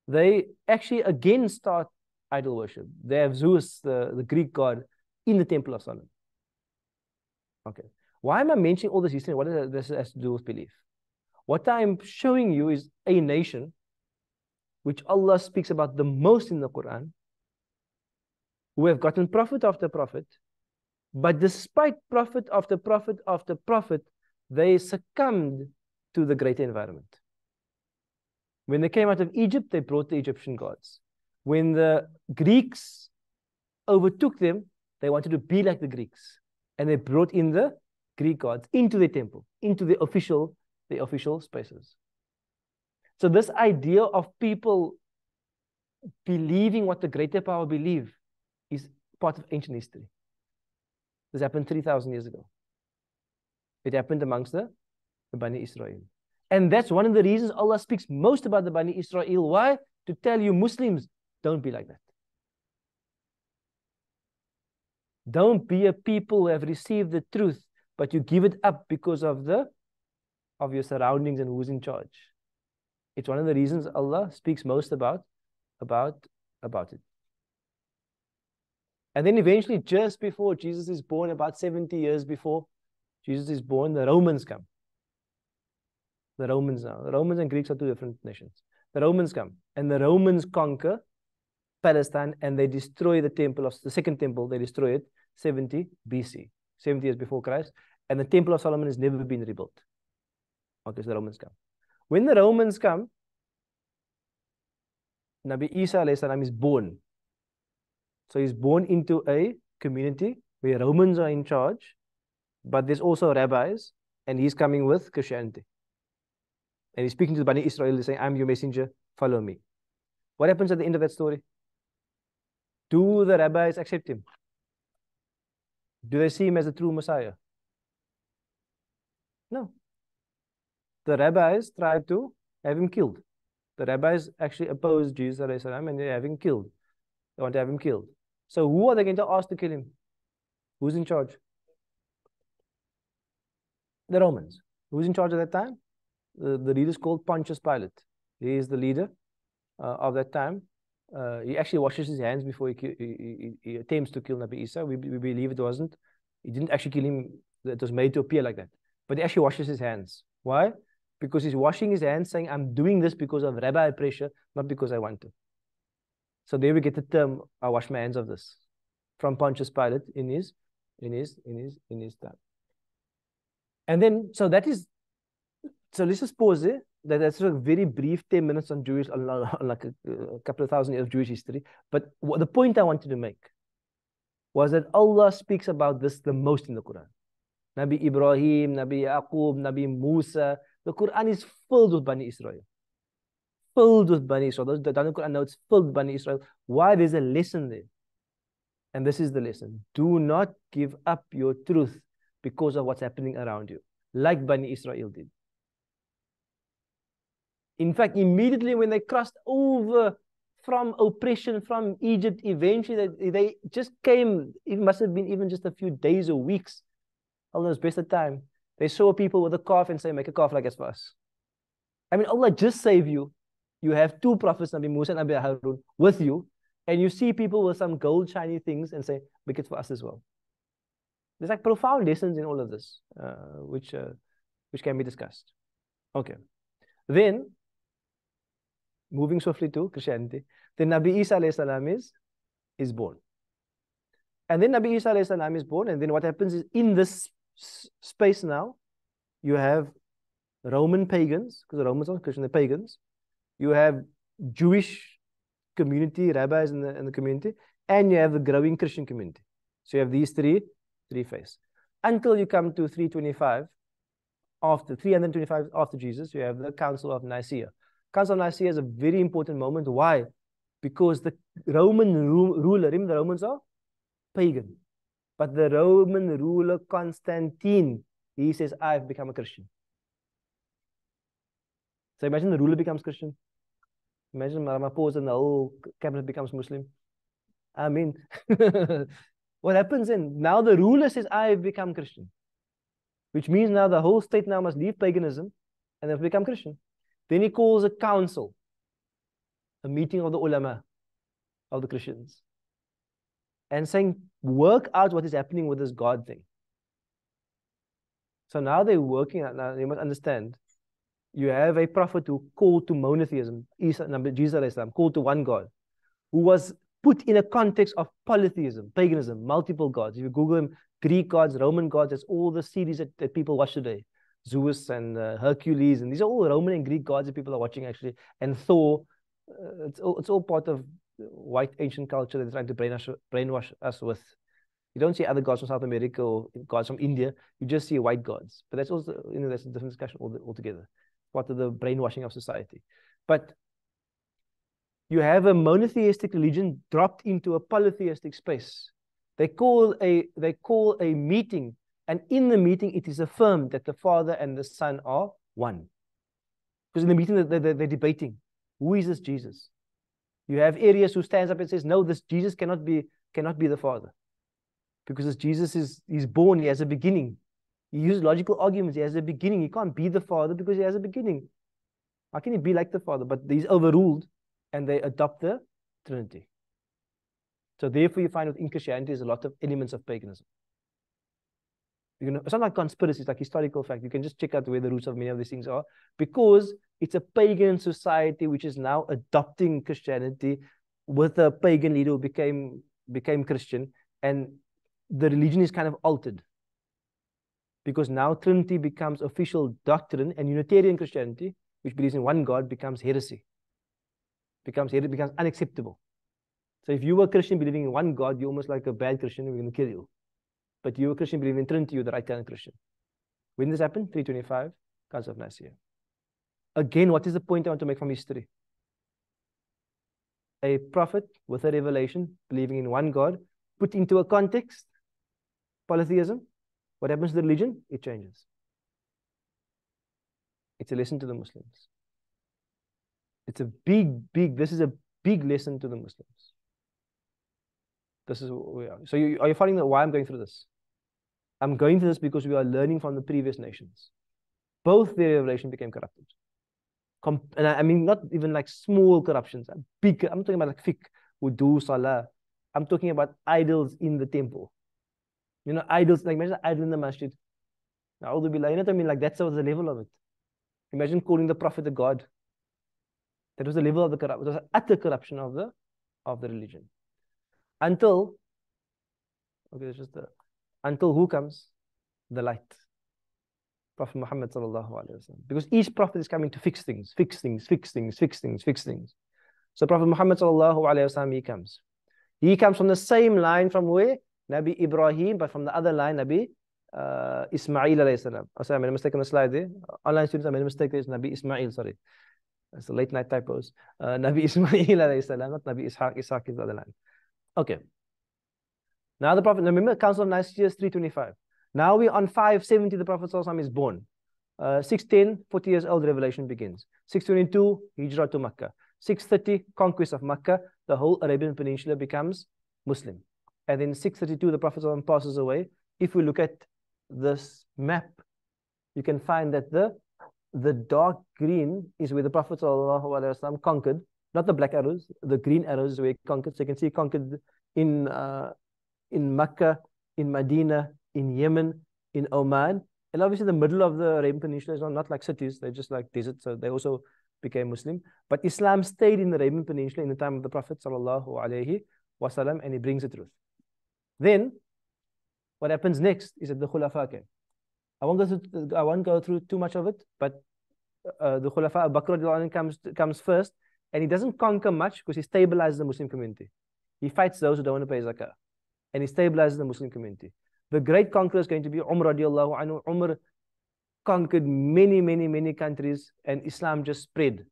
Speaker 1: they actually again start idol worship. They have Zeus, the Greek god, in the Temple of Solomon. Okay. Why am I mentioning all this history? What does this has to do with belief? What I'm showing you is a nation which Allah speaks about the most in the Quran, who have gotten prophet after prophet, but despite prophet after prophet after prophet, they succumbed to the greater environment. When they came out of Egypt, they brought the Egyptian gods. When the Greeks overtook them, they wanted to be like the Greeks. And they brought in the Greek gods into the temple, into the official spaces. So this idea of people believing what the greater power believe is part of ancient history. This happened 3,000 years ago. It happened amongst the Bani Israel. And that's one of the reasons Allah speaks most about the Bani Israel. Why? To tell you Muslims, don't be like that. Don't be a people who have received the truth, but you give it up because of your surroundings and who's in charge. It's one of the reasons Allah speaks most about it. And then eventually, just before Jesus is born, about 70 years before Jesus is born, the Romans come. The Romans now. The Romans and Greeks are two different nations. The Romans come, and the Romans conquer Palestine, and they destroy the second temple. They destroy it 70 BC, 70 years before Christ, and the Temple of Solomon has never been rebuilt. Okay, so the Romans come. When the Romans come, Nabi Isa alayhi salam is born. So he's born into a community where Romans are in charge, but there's also rabbis, and he's coming with Christianity. And he's speaking to the Bani Israel, he's saying, I'm your messenger, follow me. What happens at the end of that story? Do the rabbis accept him? Do they see him as the true Messiah? No. The rabbis tried to have him killed. The rabbis actually opposed Jesus and they have him killed. They want to have him killed. So who are they going to ask to kill him? Who's in charge? The Romans. Who's in charge at that time? The leader is called Pontius Pilate. He is the leader of that time. He actually washes his hands before he attempts to kill Nabi Isa. We believe it wasn't. He didn't actually kill him. It was made to appear like that. But he actually washes his hands. Why? Because he's washing his hands saying, I'm doing this because of rabbi pressure, not because I want to. So there we get the term, I wash my hands of this, from Pontius Pilate in his time. And then, so let's just pause there. That's a very brief 10 minutes on Jewish, like a couple of thousand years of Jewish history. But the point I wanted to make was that Allah speaks about this the most in the Quran. Nabi Ibrahim, Nabi Yaqub, Nabi Musa. The Quran is filled with Bani Israel. Filled with Bani Israel. Those that don't know the Quran know it's filled with Bani Israel. Why? There's a lesson there. And this is the lesson. Do not give up your truth because of what's happening around you, like Bani Israel did. In fact, immediately when they crossed over from oppression from Egypt, eventually they just came, it must have been even just a few days or weeks. Allah knows best the time. They saw people with a calf and say, make a calf like us for us. I mean, Allah just saved you. You have two prophets, Nabi Musa and Nabi Harun, with you, and you see people with some gold shiny things and say, make it for us as well. There's like profound lessons in all of this, which can be discussed. Okay. Then, moving swiftly to Christianity, then Nabi Isa alayhi salam is born. And then Nabi Isa alayhi salam is born, and then what happens is in this space now, you have Roman pagans, because the Romans are Christian, they're pagans. You have Jewish community, rabbis in the community, and you have the growing Christian community. So you have these three phases. Until you come to 325 after Jesus, you have the Council of Nicaea. Council of Nicaea is a very important moment. Why? Because the Roman ruler, remember the Romans are pagan. But the Roman ruler Constantine, he says, I've become a Christian. So imagine the ruler becomes Christian. Imagine Ramaphosa and the whole cabinet becomes Muslim. I mean, what happens then? Now the ruler says, I've become Christian. Which means now the whole state now must leave paganism and they've become Christian. Then he calls a council, a meeting of the ulama, of the Christians, and saying, work out what is happening with this God thing. So now they're working out. Now you must understand, you have a prophet who called to monotheism, Jesus called to one God, who was put in a context of polytheism, paganism, multiple gods. If you Google him, Greek gods, Roman gods, that's all the series that people watch today. Zeus and Hercules, and these are all Roman and Greek gods that people are watching actually. And Thor, it's all part of white ancient culture that they're trying to brainwash us with. You don't see other gods from South America or gods from India. You just see white gods. But that's also, that's a different discussion altogether. Part of the brainwashing of society. But you have a monotheistic religion dropped into a polytheistic space. They call a meeting, and in the meeting it is affirmed that the Father and the Son are one. Because in the meeting they're debating, who is this Jesus? You have Arius who stands up and says, no, this Jesus cannot be the Father. Because this Jesus he's born, he has a beginning. He uses logical arguments, he has a beginning. He can't be the Father because he has a beginning. How can he be like the Father? But he's overruled and they adopt the Trinity. So therefore you find within Christianity there's a lot of elements of paganism. It's not like conspiracy, it's like historical fact. You can just check out where the roots of many of these things are, because it's a pagan society which is now adopting Christianity with a pagan leader who became Christian, and the religion is kind of altered. Because now Trinity becomes official doctrine, and Unitarian Christianity, which believes in one God, becomes heresy. Becomes unacceptable. So if you were a Christian believing in one God, you're almost like a bad Christian, and we're going to kill you. But you're a Christian believing in Trinity, you're the right kind of Christian. When this happened? 325, Council of Nicaea. Again, what is the point I want to make from history? A prophet with a revelation, believing in one God, put into a context, polytheism, what happens to the religion? It changes. It's a lesson to the Muslims. It's a this is a big lesson to the Muslims. This is what we are. So are you following why I'm going through this? I'm going through this because we are learning from the previous nations. Both their revelation became corrupted. And I mean, not even like small corruptions, big. I'm talking about like fiqh, wudu, salah. I'm talking about idols in the temple. You know, idols, like imagine an idol in the masjid. Na'udhu billah, you know what I mean? Like that's the level of it. Imagine calling the Prophet a god. That was the level of the corruption. It was utter corruption of the religion. Until, okay, it's just until who comes? The light. Prophet Muhammad sallallahu alaihi wasallam. Because each prophet is coming to fix things. So Prophet Muhammad sallallahu alaihi wasallam, he comes. He comes from the same line from where? Nabi Ibrahim, but from the other line, Nabi Ismail alayhi salam. Oh, sorry, I made a mistake on the slide there. Online students, I made a mistake. There's Nabi Ismail, sorry. It's the late night typos. Nabi Ismail alayhi salam, not Nabi Ishaq. Ishaq is the other line. Okay. Now the Prophet, remember, Council of Nicaea is 325. Now we're on 570, the Prophet ﷺ is born. 610, 40 years old, revelation begins. 622, Hijrah to Makkah. 630, conquest of Makkah. The whole Arabian Peninsula becomes Muslim. And then 632, the Prophet ﷺ passes away. If we look at this map, you can find that the dark green is where the Prophet ﷺ conquered. Not the black arrows, the green arrows is where he conquered. So you can see he conquered in Makkah, in Medina, in Yemen, in Oman. And obviously the middle of the Arabian Peninsula is not like cities, they're just like deserts, so they also became Muslim. But Islam stayed in the Arabian Peninsula in the time of the Prophet sallallahu alaihi wasallam, and he brings the truth. Then, what happens next is that the Khulafa came. I won't go through too much of it, but the Khulafa, Abu Bakr comes first, and he doesn't conquer much because he stabilizes the Muslim community. He fights those who don't want to pay zakah, and he stabilizes the Muslim community. The great conqueror is going to be Umar radiallahu anhu. Umar conquered many countries, and Islam just spread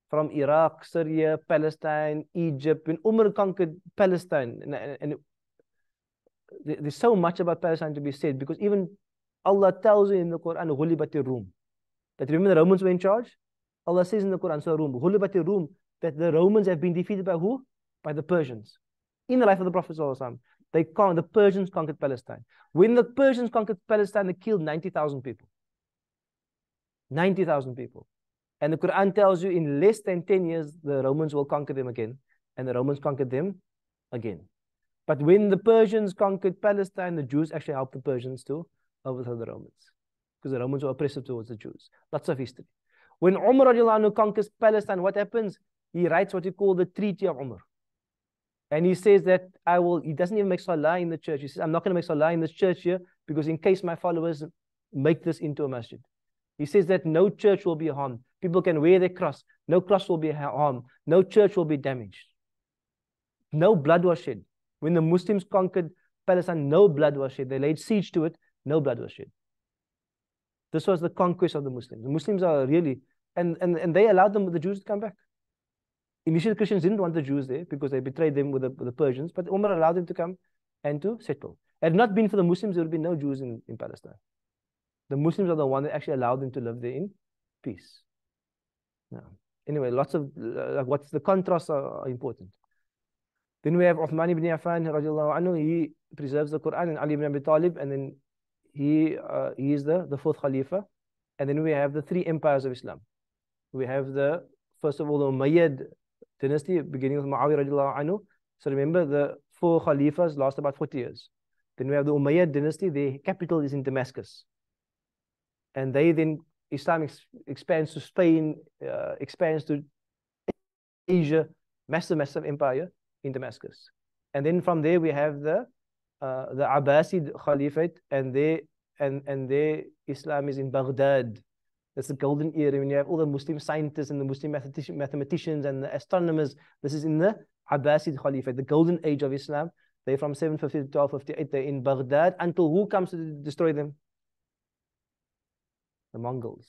Speaker 1: from Iraq, Syria, Palestine, Egypt. When Umar conquered Palestine, and there's so much about Palestine to be said, because even Allah tells you in the Quran, Ghulibatir Rum, that remember the Romans were in charge? Allah says in the Quran, Surah Rum, Ghulibatir Rum, that the Romans have been defeated by who? By the Persians. In the life of the Prophet sallallahu alaihi wasallam, the Persians conquered Palestine. When the Persians conquered Palestine, they killed 90,000 people. 90,000 people. And the Quran tells you in less than 10 years, the Romans will conquer them again. And the Romans conquered them again. But when the Persians conquered Palestine, the Jews actually helped the Persians to overthrow the Romans. Because the Romans were oppressive towards the Jews. Lots of history. When Umar radiallahu anhu conquers Palestine, what happens? He writes what he called the Treaty of Umar. And he says that he doesn't even make salah in the church. He says, I'm not going to make salah in this church here because in case my followers make this into a masjid. He says that no church will be harmed. People can wear their cross. No cross will be harmed. No church will be damaged. No blood was shed. When the Muslims conquered Palestine, no blood was shed. They laid siege to it. No blood was shed. This was the conquest of the Muslims. The Muslims are really, and they allowed the Jews to come back. Initially, Christians didn't want the Jews there because they betrayed them with the Persians, but Umar allowed them to come and to settle. Had it not been for the Muslims, there would be no Jews in Palestine. The Muslims are the one that actually allowed them to live there in peace. Now, anyway, lots of, what's the contrasts are important. Then we have Uthman ibn Affan, radiallahu anhu, he preserves the Quran, and Ali ibn Abi Talib, and then he is the fourth Khalifa. And then we have the three empires of Islam. We have first of all, the Umayyad dynasty, beginning with Muawiyah radiallahu anhu. So remember, the four Khalifas last about 40 years. Then we have the Umayyad dynasty, their capital is in Damascus. And Islam expands to Spain, expands to Asia, massive empire in Damascus. And then from there we have the Abbasid Caliphate, and their Islam is in Baghdad. That's the golden era when you have all the Muslim scientists and the Muslim mathematicians and the astronomers. This is in the Abbasid Caliphate, the golden age of Islam. They're from 750 to 1258. They're in Baghdad until who comes to destroy them? The Mongols.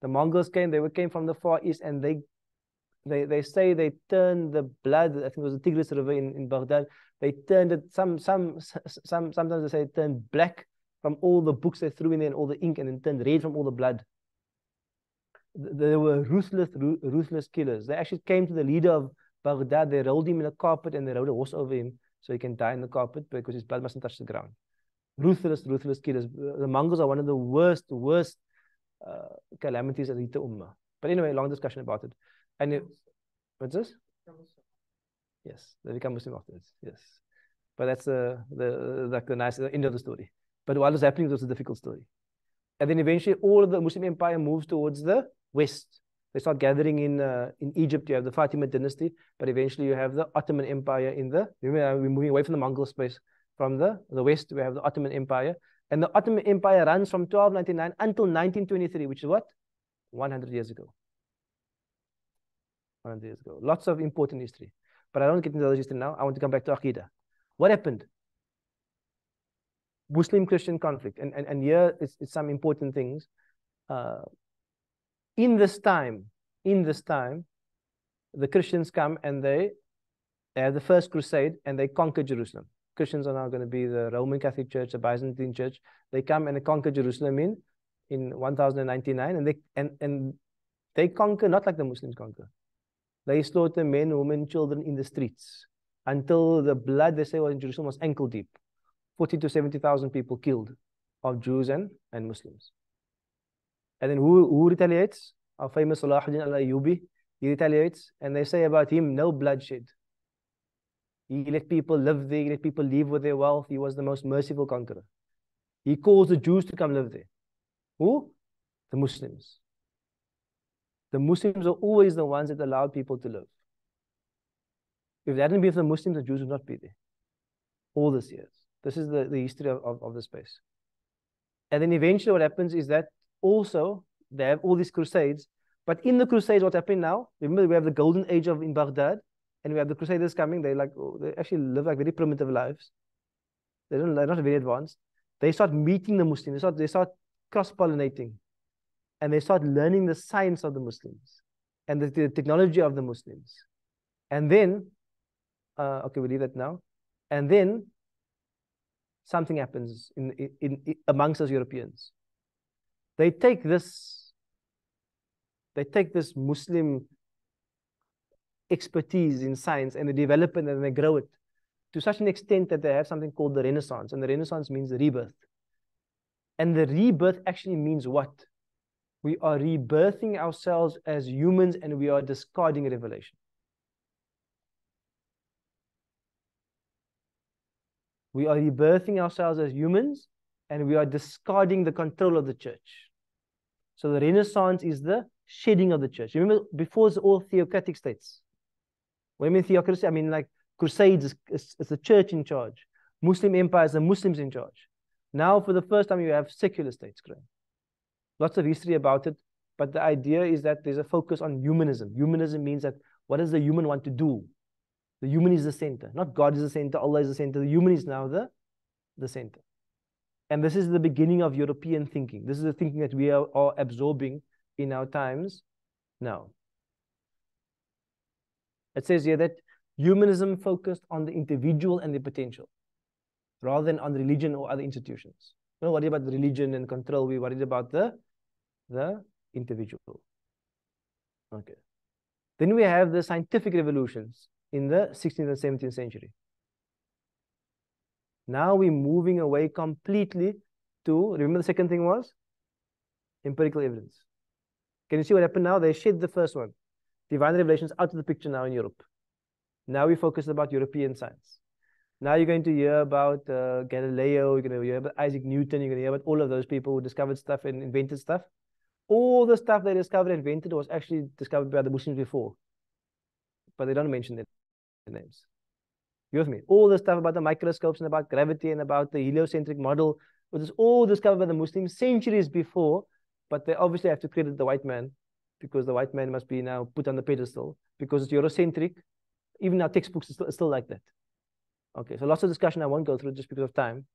Speaker 1: The Mongols came, they came from the Far East, and they say they turned the blood, I think it was the Tigris River in Baghdad, they turned it, sometimes they say it turned black from all the books they threw in there and all the ink, and then turned red from all the blood. They were ruthless killers. They actually came to the leader of Baghdad, they rolled him in a carpet and they rode a horse over him so he can die in the carpet because his blood mustn't touch the ground. Ruthless killers. The Mongols are one of the worst calamities that hit the Ummah. But anyway, long discussion about it. And what's this? Yes, they become Muslim afterwards. Yes, but that's the nice end of the story. But while it was happening, it was a difficult story. And then eventually, all of the Muslim empire moves towards the west. They start gathering in Egypt. You have the Fatimid dynasty, but eventually you have the Ottoman Empire in the. Remember, we're moving away from the Mongol space. From the west, we have the Ottoman Empire, and the Ottoman Empire runs from 1299 until 1923, which is what? 100 years ago. 100 years ago. Lots of important history. But I don't get into the history now. I want to come back to Aqidah. What happened? Muslim-Christian conflict. And here it's some important things. In this time, the Christians come and they have the first crusade and they conquer Jerusalem. Christians are now going to be the Roman Catholic Church, the Byzantine Church. They come and they conquer Jerusalem in 1099, and they conquer not like the Muslims conquer. They slaughter men, women, children in the streets until the blood, they say, was in Jerusalem was ankle deep. 40,000 to 70,000 people killed of Jews and Muslims. And then who retaliates? Our famous Salahuddin al-Ayyubi. He retaliates, and they say about him, no bloodshed. He let people live there, he let people leave with their wealth. He was the most merciful conqueror. He calls the Jews to come live there. Who? The Muslims. The Muslims are always the ones that allowed people to live. If it hadn't been for the Muslims, the Jews would not be there. All these years. This is the history of the space. And then eventually what happens is that also they have all these crusades. But in the crusades, what's happening now? Remember, we have the golden age in Baghdad. And we have the Crusaders coming. They actually live like very primitive lives. They're not very advanced. They start meeting the Muslims. They start cross-pollinating, and they start learning the science of the Muslims and the technology of the Muslims. And then, okay, we'll leave that now. And then something happens amongst us Europeans. They take this Muslim expertise in science and they develop it and they grow it to such an extent that they have something called the Renaissance. And the Renaissance means the rebirth. And the rebirth actually means what? We are rebirthing ourselves as humans and we are discarding revelation. We are rebirthing ourselves as humans and we are discarding the control of the church. So the Renaissance is the shedding of the church. Remember, before it's all theocratic states. When I mean theocracy, I mean like crusades is the church in charge. Muslim empires, the Muslims in charge. Now, for the first time, you have secular states growing. Lots of history about it, but the idea is that there's a focus on humanism. Humanism means that what does the human want to do? The human is the center. Not God is the center, Allah is the center. The human is now the center. And this is the beginning of European thinking. This is the thinking that we are absorbing in our times now. It says here that humanism focused on the individual and the potential, rather than on religion or other institutions. We're not worried about the religion and control. We're worried about the individual. Okay. Then we have the scientific revolutions in the 16th and 17th century. Now we're moving away completely to, remember the second thing was? Empirical evidence. Can you see what happened now? They shed the first one. Divine revelations out of the picture now in Europe. Now we focus about European science. Now you're going to hear about Galileo, you're going to hear about Isaac Newton, you're going to hear about all of those people who discovered stuff and invented stuff. All the stuff they discovered and invented was actually discovered by the Muslims before. But they don't mention their names. You with me? All the stuff about the microscopes and about gravity and about the heliocentric model was all discovered by the Muslims centuries before, but they obviously have to credit the white man because the white man must be now put on the pedestal because it's Eurocentric. Even our textbooks are still like that. Okay, so lots of discussion I won't go through just because of time.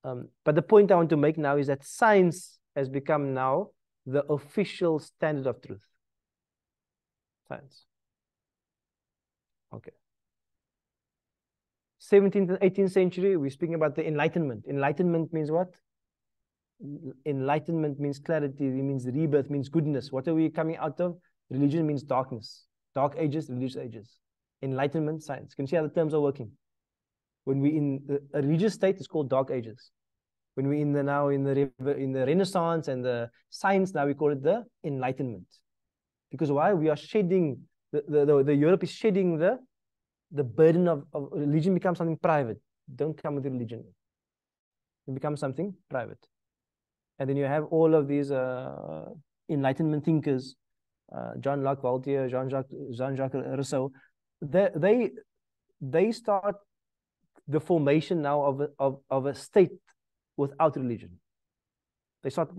Speaker 1: But the point I want to make now is that science has become now the official standard of truth. Science. Okay. 17th and 18th century, we're speaking about the Enlightenment. Enlightenment means what? Enlightenment means clarity, it means rebirth, means goodness. What are we coming out of? Religion means darkness. Dark ages, religious ages. Enlightenment, science. Can you see how the terms are working? When we in a religious state, it's called dark ages. When we in the Renaissance and the science, now we call it the Enlightenment. Because why? We are shedding, the Europe is shedding the burden of religion becomes something private. Don't come with religion. It becomes something private. And then you have all of these Enlightenment thinkers, John Locke, Voltaire, Jean-Jacques Rousseau. They start the formation now of a state without religion. They start,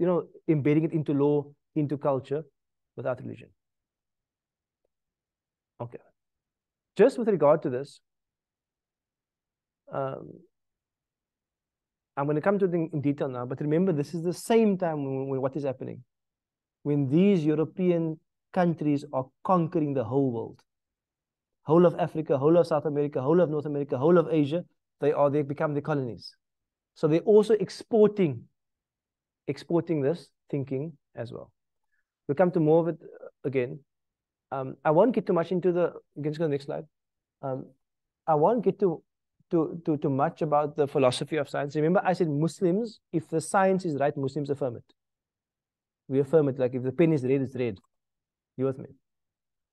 Speaker 1: embedding it into law, into culture, without religion. Okay. Just with regard to this, I'm going to come to it in detail now, but remember, this is the same time when what is happening. When these European countries are conquering the whole world, whole of Africa, whole of South America, whole of North America, whole of Asia, they become the colonies. So they're also exporting this thinking as well. We'll come to more of it again. I won't get too much into you can just go to the next slide. I won't get too much about the philosophy of science. Remember, I said Muslims, if the science is right, Muslims affirm it. We affirm it, like if the pen is red, it's red. You with me?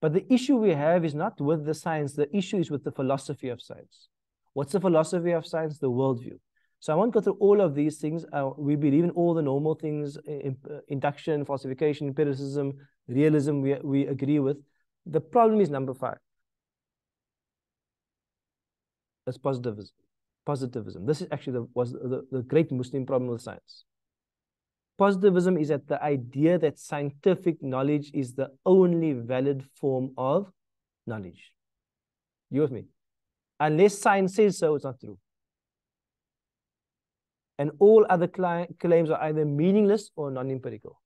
Speaker 1: But the issue we have is not with the science, the issue is with the philosophy of science. What's the philosophy of science? The worldview. So I won't go through all of these things. We believe in all the normal things, induction, falsification, empiricism, realism, we agree with. The problem is number 5. That's positivism. Positivism. This is actually the great Muslim problem with science. Positivism is that the idea that scientific knowledge is the only valid form of knowledge. You with me? Unless science says so, it's not true. And all other claims are either meaningless or non-empirical.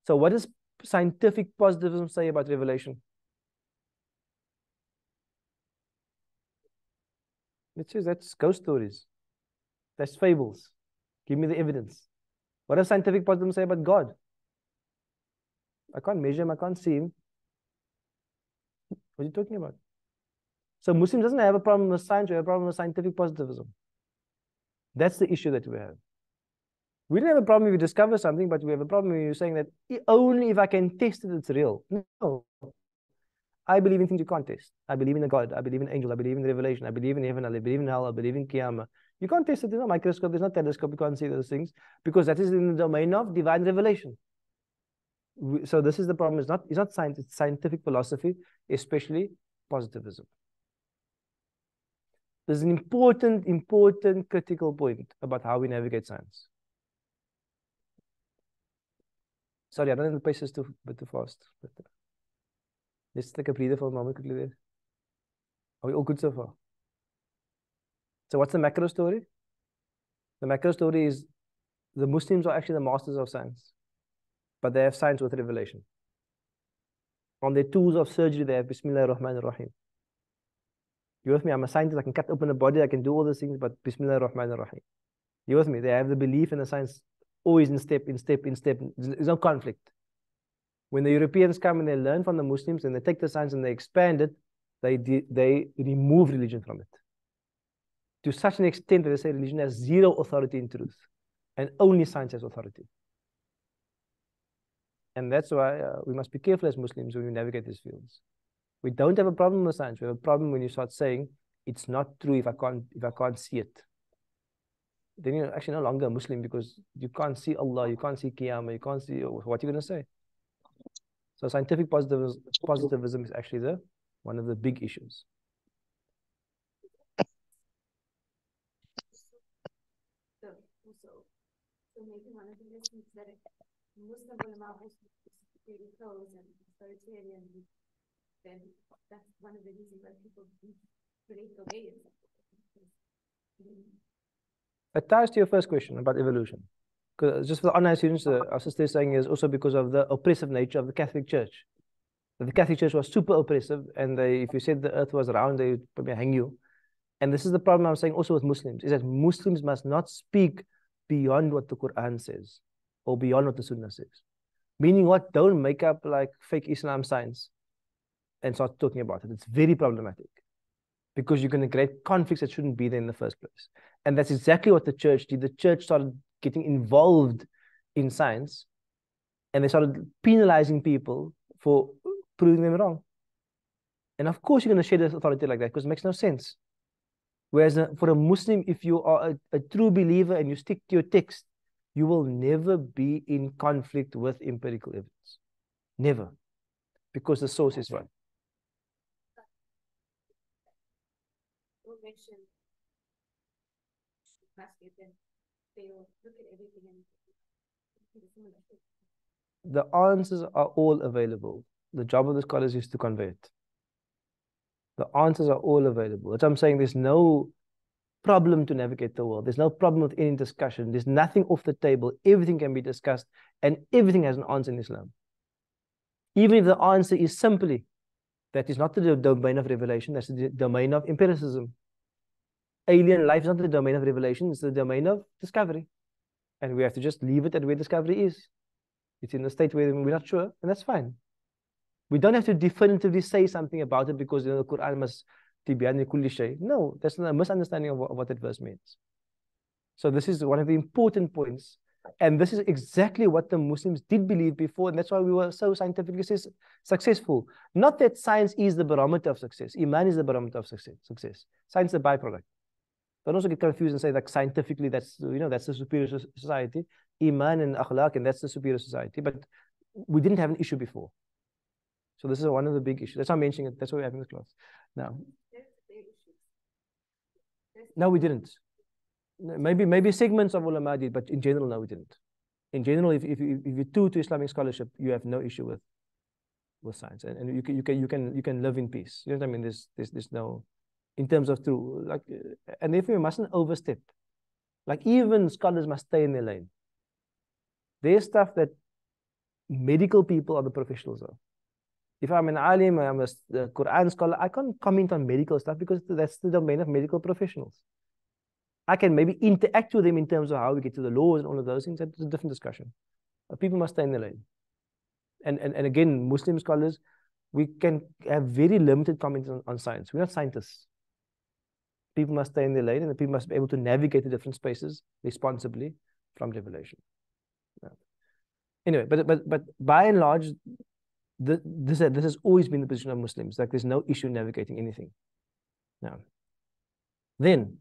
Speaker 1: So what does scientific positivism say about revelation? It says that's ghost stories. That's fables. Give me the evidence. What does scientific positivism say about God? I can't measure him, I can't see him. What are you talking about? So Muslims doesn't have a problem with science, we have a problem with scientific positivism. That's the issue that we have. We don't have a problem if you discover something, but we have a problem if you're saying that only if I can test it, it's real. No. I believe in things you can't test. I believe in a God. I believe in angels. I believe in revelation. I believe in heaven. I believe in hell. I believe in Qiyamah. You can't test it. There's no microscope. There's no telescope. You can't see those things because that is in the domain of divine revelation. So this is the problem. It's not science. It's scientific philosophy, especially positivism. There's an important critical point about how we navigate science. Sorry, I don't know if the pace is too fast. But, let's take a breather for a moment quickly there. Are we all good so far? So what's the macro story? The macro story is the Muslims are actually the masters of science, but they have science with revelation. On their tools of surgery, they have Bismillah ar-Rahman ar-Rahim. You with me? I'm a scientist, I can cut open a body, I can do all those things, but Bismillah ar-Rahman ar-Rahim. You with me? They have the belief in the science always in step. There's no conflict. When the Europeans come and they learn from the Muslims and they take the science and they expand it, they remove religion from it. To such an extent that they say religion has zero authority in truth and only science has authority. And that's why we must be careful as Muslims when we navigate these fields. We don't have a problem with science. We have a problem when you start saying it's not true if I can't see it. Then you're actually no longer a Muslim because you can't see Allah, you can't see Qiyamah, you can't see what you're going to say. So scientific positivism is actually one of the big issues.
Speaker 6: So maybe one of the reasons that Muslim ulama was really close and authoritarian, then that's one of the reasons why people break away.
Speaker 1: It ties to your first question about evolution. Because just for the online students, our sister is saying is also because of the oppressive nature of the Catholic Church. The Catholic Church was super oppressive, and if you said the earth was round, they would probably hang you. And this is the problem I'm saying also with Muslims, is that Muslims must not speak beyond what the Quran says or beyond what the Sunnah says. Meaning what? Don't make up like fake Islam science and start talking about it. It's very problematic because you're going to create conflicts that shouldn't be there in the first place. And that's exactly what the church did. The church started getting involved in science, and they started penalizing people for proving them wrong. And of course, you're going to share this authority like that because it makes no sense. Whereas for a Muslim, if you are a true believer and you stick to your text, you will never be in conflict with empirical evidence. Never. Because the source is right.
Speaker 6: You mentioned then they'll look at everything and
Speaker 1: the answers are all available. The job of the scholars is to convey it. The answers are all available. That's what I'm saying. There's no problem to navigate the world. There's no problem with any discussion. There's nothing off the table. Everything can be discussed, and everything has an answer in Islam. Even if the answer is simply that is not the domain of revelation, that's the domain of empiricism. Alien life is not the domain of revelation, it's the domain of discovery. And we have to just leave it at where discovery is. It's in a state where we're not sure, and that's fine. We don't have to definitively say something about it because the Quran must tibyan li kulli shay. No, that's a misunderstanding of what that verse means. So this is one of the important points. And this is exactly what the Muslims did believe before, and that's why we were so scientifically successful. Not that science is the barometer of success. Iman is the barometer of success. Science is a byproduct. Don't also get confused and say that scientifically that's the superior society. Iman and akhlaq, and that's the superior society. But we didn't have an issue before. So this is one of the big issues. That's why I'm mentioning it. That's why we're having this class. Now. No, we didn't. Maybe segments of ulama did, but in general, no, we didn't. In general, if you're true to Islamic scholarship, you have no issue with science, and you can live in peace. You know what I mean? There's no, in terms of true, like, and therefore you mustn't overstep. Like even scholars must stay in their lane. There's stuff that medical people are the professionals of. If I'm an alim, I'm a Quran scholar, I can't comment on medical stuff because that's the domain of medical professionals. I can maybe interact with them in terms of how we get to the laws and all of those things. That's a different discussion. But people must stay in the lane. And again, Muslim scholars, we can have very limited comments on science. We're not scientists. People must stay in their lane, and the people must be able to navigate the different spaces responsibly from revelation. Yeah. Anyway, but by and large, this has always been the position of Muslims. Like there's no issue navigating anything. Now, then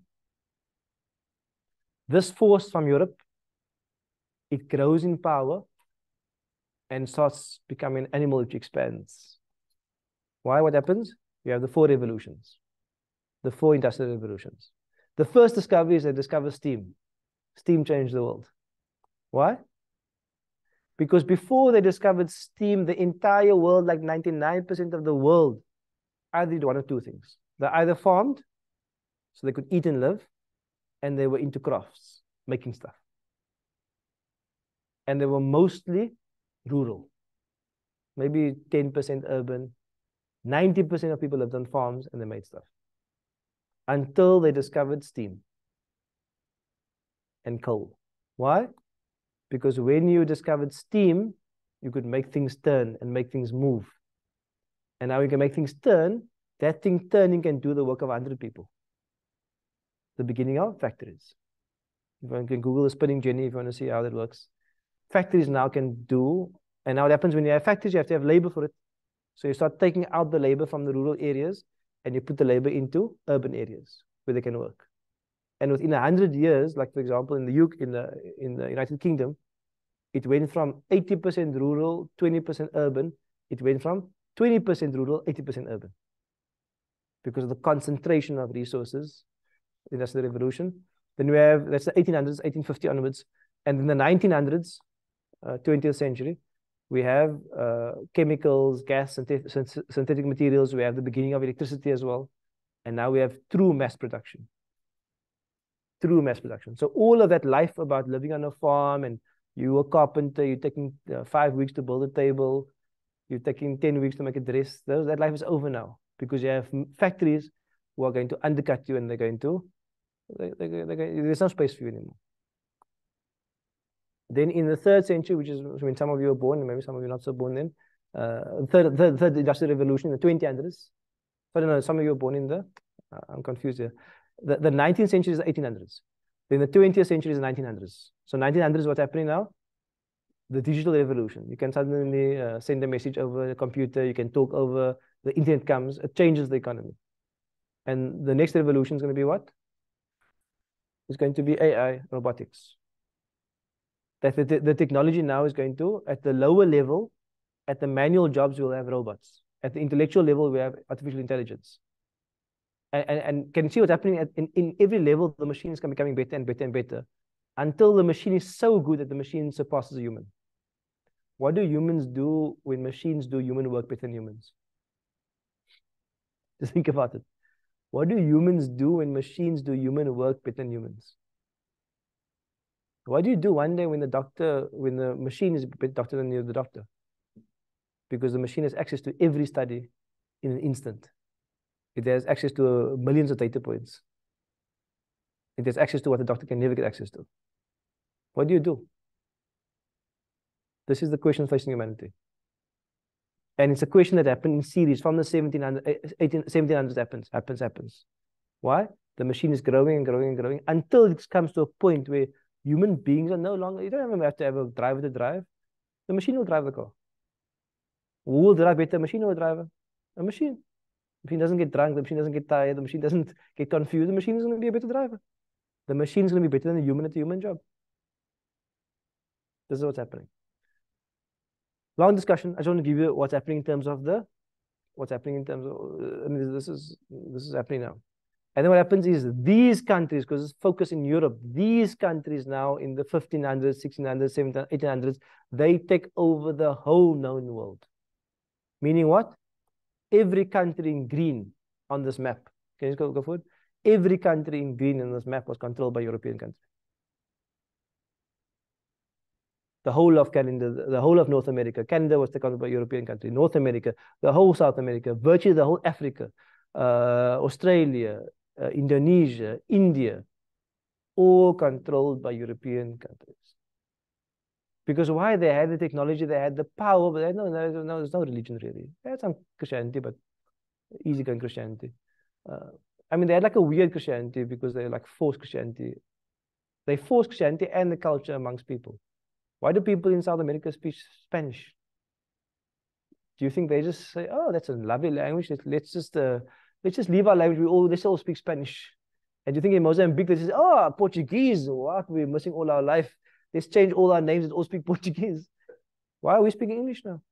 Speaker 1: this force from Europe, it grows in power and starts becoming an animal which expands. Why? What happens? You have the 4 revolutions, the 4 industrial revolutions. The first discovery is they discover steam. Steam changed the world. Why? Because before they discovered steam, the entire world, like 99% of the world, either did one of 2 things. They either farmed, so they could eat and live, and they were into crafts, making stuff. And they were mostly rural. Maybe 10% urban. 90% of people lived on farms and they made stuff. Until they discovered steam and coal. Why? Because when you discovered steam, you could make things turn and make things move. And now you can make things turn. That thing turning can do the work of 100 people. The beginning of factories. You can Google a spinning jenny if you want to see how that works. Factories now can do, and now what happens when you have factories, you have to have labor for it. So you start taking out the labor from the rural areas and you put the labor into urban areas where they can work. And within 100 years, like for example, in the United Kingdom, it went from 80% rural, 20% urban. It went from 20% rural, 80% urban. Because of the concentration of resources. That's the revolution. Then we have, that's the 1800s, 1850 onwards. And in the 1900s, 20th century, we have chemicals, gas, synthetic materials. We have the beginning of electricity as well. And now we have true mass production. through mass production. So all of that life about living on a farm and you a carpenter, you're taking 5 weeks to build a table, you're taking 10 weeks to make a dress. That life is over now because you have factories who are going to undercut you and they're going to, there's no space for you anymore. Then in the 3rd century, which is when some of you were born, and maybe some of you not so born then, third industrial revolution in the 2000s. I don't know, some of you were born in the, I'm confused here. The 19th century is the 1800s. Then the 20th century is the 1900s. So 1900s, what's happening now? The digital revolution. You can suddenly send a message over a computer. You can talk over, the internet comes, it changes the economy. And the next revolution is going to be what? It's going to be AI, robotics. That the technology now is going to, at the lower level, at the manual jobs, we'll have robots. At the intellectual level, we have artificial intelligence. And can you see what's happening in every level? The machine is becoming better and better and better until the machine is so good that the machine surpasses a human. What do humans do when machines do human work better than humans? Just think about it. What do humans do when machines do human work better than humans? What do you do one day when the machine is a better doctor than the doctor? Because the machine has access to every study in an instant. It has access to millions of data points. It has access to what the doctor can never get access to. What do you do? This is the question facing humanity. And it's a question that happened in series from the 1700s happens. Why? The machine is growing and growing and growing until it comes to a point where human beings are no longer, you don't have to have a driver to drive. The machine will drive the car. Who will drive better, machine or a driver? A machine. The machine doesn't get drunk, the machine doesn't get tired, the machine doesn't get confused, the machine is going to be a better driver. The machine is going to be better than the human at the human job. This is what's happening. Long discussion. I just want to give you what's happening in terms of this is happening now. And then what happens is these countries, because it's focused in Europe, these countries now in the 1500s, 1600s, 1700s, 1800s, they take over the whole known world. Meaning what? Every country in green on this map. Can you just go forward? Every country in green on this map was controlled by European countries. The whole of Canada, the whole of North America. Canada was taken by European country. North America, the whole South America, virtually the whole Africa, Australia, Indonesia, India, all controlled by European countries. Because why? They had the technology, they had the power, but there's no religion really. They had some Christianity, but easy going Christianity. I mean, they had like a weird Christianity because they like forced Christianity. They forced Christianity and the culture amongst people. Why do people in South America speak Spanish? Do you think they just say, "Oh, that's a lovely language. Let's just leave our language. Let's all speak Spanish." And do you think in Mozambique they say, "Oh, Portuguese. What? We're missing all our life. Let's change all our names and all speak Portuguese." Why are we speaking English now?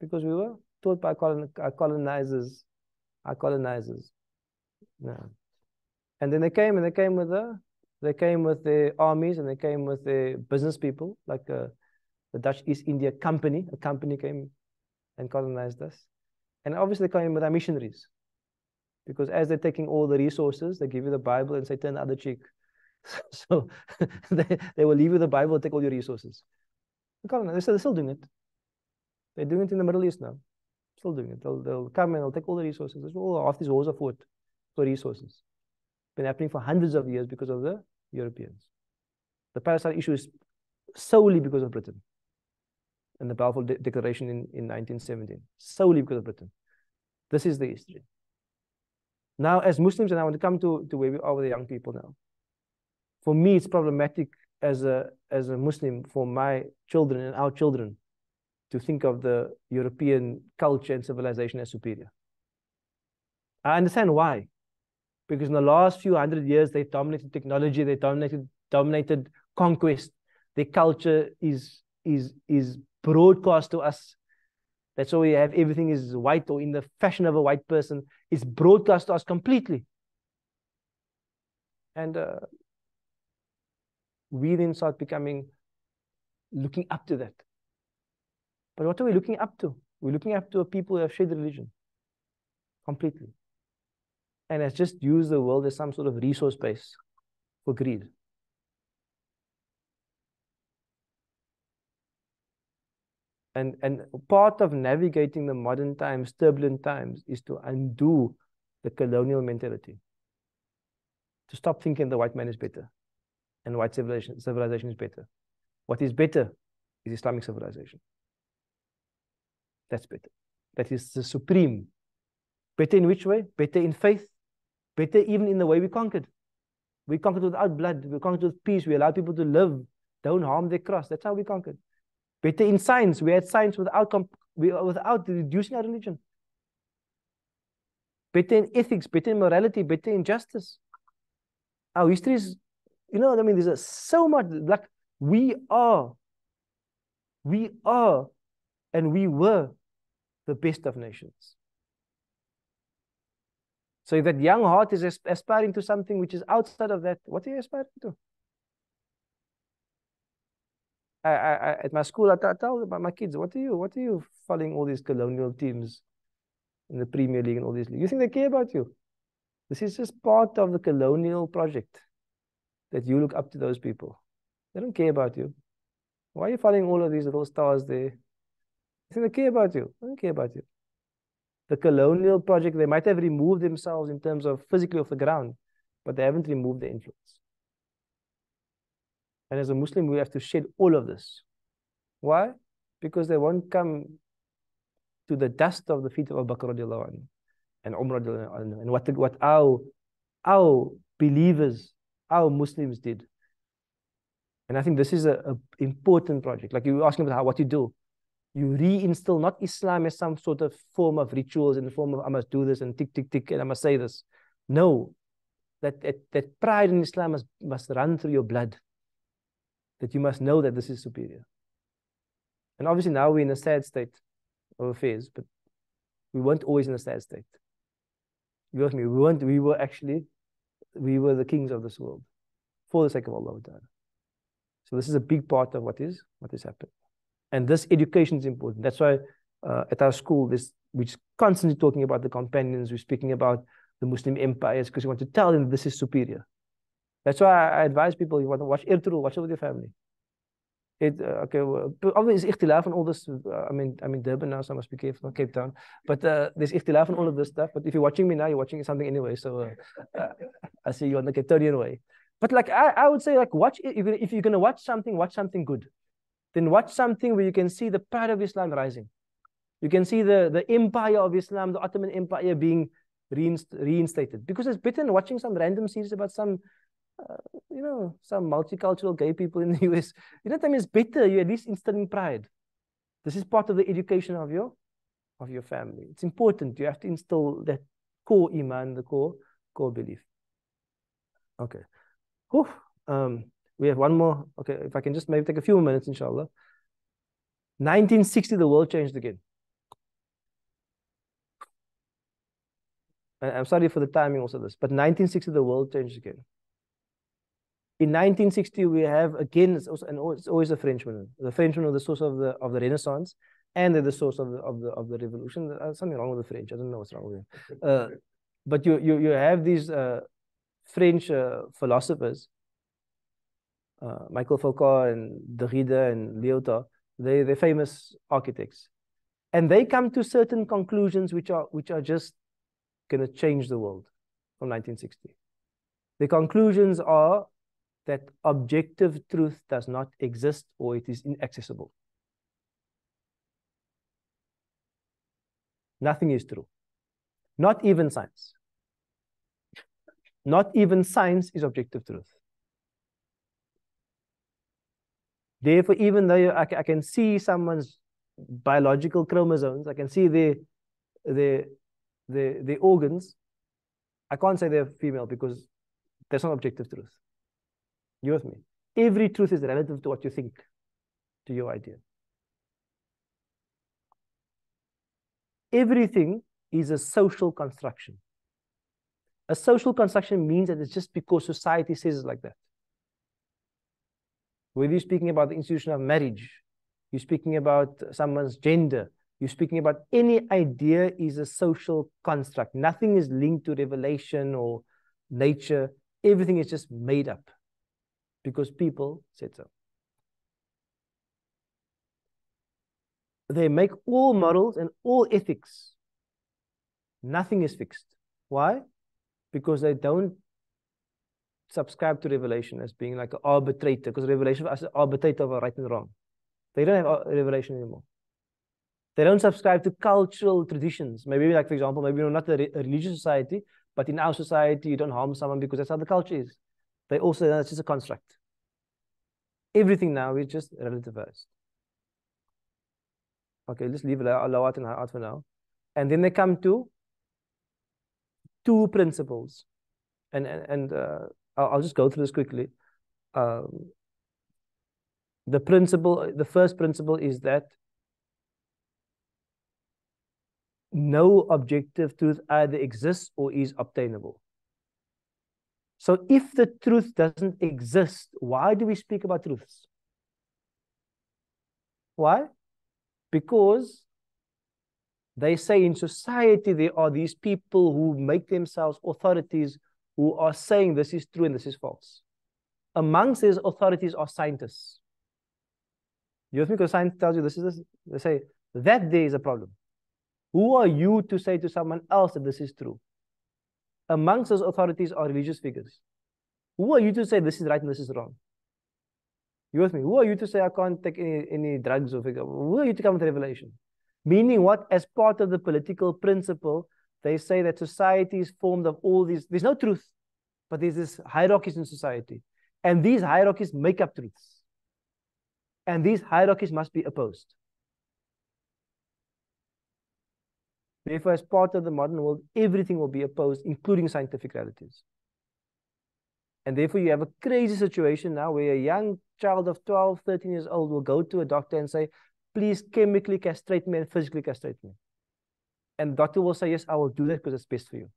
Speaker 1: Because we were taught by our colonizers. No. And then they came with their armies and they came with their business people, like the Dutch East India Company. A company came and colonized us. And obviously they came with our missionaries. Because as they're taking all the resources, they give you the Bible and say, turn the other cheek. So they will leave you the Bible and take all your resources. They're still doing it. They're doing it in the Middle East now. Still doing it. They'll come and they'll take all the resources. Half these wars are fought for resources. Been happening for hundreds of years because of the Europeans. The Palestine issue is solely because of Britain and the Balfour Declaration in 1917. Solely because of Britain. This is the history. Now, as Muslims, and I want to come to where we are with the young people now. For me, it's problematic as a Muslim for my children and our children to think of the European culture and civilization as superior. I understand why. Because in the last few hundred years, they dominated technology, they dominated conquest. Their culture is broadcast to us. That's why we have everything is white or in the fashion of a white person. It's broadcast to us completely. And we then start looking up to that. But what are we looking up to? We're looking up to a people who have shared religion completely. and has just used the world as some sort of resource base for greed. And part of navigating the modern times, turbulent times, is to undo the colonial mentality. To stop thinking the white man is better and white civilization is better. What is better is Islamic civilization. That's better. That is the supreme. Better in which way? Better in faith. Better even in the way we conquered. We conquered without blood. We conquered with peace. We allowed people to live. Don't harm their cross. That's how we conquered. Better in science. We had science without reducing our religion. Better in ethics. Better in morality. Better in justice. Our history is, you know, I mean, there's so much, like, we are, and we were the best of nations. So if that young heart is aspiring to something which is outside of that, what are you aspiring to? At my school, I tell about my kids, what are you following all these colonial teams in the Premier League and all these leagues? You think they care about you? This is just part of the colonial project that you look up to those people. They don't care about you. Why are you following all of these little stars there? You think they care about you? They don't care about you. The colonial project, they might have removed themselves in terms of physically off the ground, but they haven't removed the influence. And as a Muslim, we have to shed all of this. Why? Because they won't come to the dust of the feet of Abu Bakr radiallahu anhu and Umar radiallahu anhu, and what our believers, our Muslims did. And I think this is an important project. Like you were asking about what you do. You reinstill not Islam as some sort of form of rituals in the form of I must do this and tick, tick, tick, and I must say this. No, that pride in Islam must run through your blood. That you must know that this is superior. And obviously now we're in a sad state of affairs, but we weren't always in a sad state. You know what I mean? We were the kings of this world for the sake of Allah. So this is a big part of what is happening. And this education is important. That's why at our school, we're constantly talking about the companions. We're speaking about the Muslim empires because we want to tell them this is superior. That's why I advise people, you want to watch Irtul, watch it with your family. Obviously, ikhtilaf and all this. I'm in Durban now, so I must be careful, not Cape Town. But there's ikhtilaf and all of this stuff. But if you're watching me now, you're watching something anyway. So I see you on the Cape Townian way. But like I would say, like watch it. If you're gonna watch something good. Then watch something where you can see the pride of Islam rising. You can see the empire of Islam, the Ottoman Empire being reinstated. Because it's better than watching some random series about some multicultural gay people in the US. You know what I mean? It's better. You're at least instilling pride. This is part of the education of your family. It's important. You have to instill that core iman, the core belief. Okay. Whew. We have one more. Okay, if I can just maybe take a few more minutes, inshallah. 1960, the world changed again. I'm sorry for the timing also of this, but 1960, the world changed again. In 1960, we have again, it's always the Frenchmen. The Frenchmen are the source of the Renaissance, and they're the source of the revolution. There's something wrong with the French. I don't know what's wrong with them. But you have these French philosophers. Michael Foucault and Derrida and Lyotard, they're famous architects. And they come to certain conclusions which are just going to change the world from 1960. The conclusions are that objective truth does not exist or it is inaccessible. Nothing is true. Not even science. Not even science is objective truth. Therefore, even though I can see someone's biological chromosomes, I can see their organs, I can't say they're female because that's not objective truth. You with me? Every truth is relative to what you think, to your idea. Everything is a social construction. A social construction means that it's just because society says it like that. Whether you're speaking about the institution of marriage, you're speaking about someone's gender, You're speaking about any idea is a social construct. Nothing is linked to revelation or nature. Everything is just made up because people said so. They make all morals and all ethics. Nothing is fixed. Why? Because they don't subscribe to revelation as being like an arbitrator, because revelation as an arbitrator of right and wrong. They don't have revelation anymore. They don't subscribe to cultural traditions. Maybe, like, for example, maybe you're not a religious society, but in our society, you don't harm someone because that's how the culture is. They also, that's just a construct. Everything now is just relativized. Okay, let's leave Lawat and out for now. And then they come to two principles. And I'll just go through this quickly. The first principle is that no objective truth either exists or is obtainable. So if the truth doesn't exist, why do we speak about truths? Why? Because they say in society there are these people who make themselves authorities who are saying this is true and this is false. Amongst these authorities are scientists. You know, because science tells you this is this, they say that there is a problem. Who are you to say to someone else that this is true? Amongst those authorities are religious figures. Who are you to say this is right and this is wrong? You with me? Who are you to say I can't take any drugs or figure? Who are you to come with revelation? Meaning what? As part of the political principle, they say that society is formed of all these. There's no truth, but there's this hierarchies in society. And these hierarchies make up truths. And these hierarchies must be opposed. Therefore, as part of the modern world, everything will be opposed, including scientific realities. And therefore, you have a crazy situation now where a young child of 12, 13 years old will go to a doctor and say, please chemically castrate me and physically castrate me. And the doctor will say, yes, I will do that because it's best for you.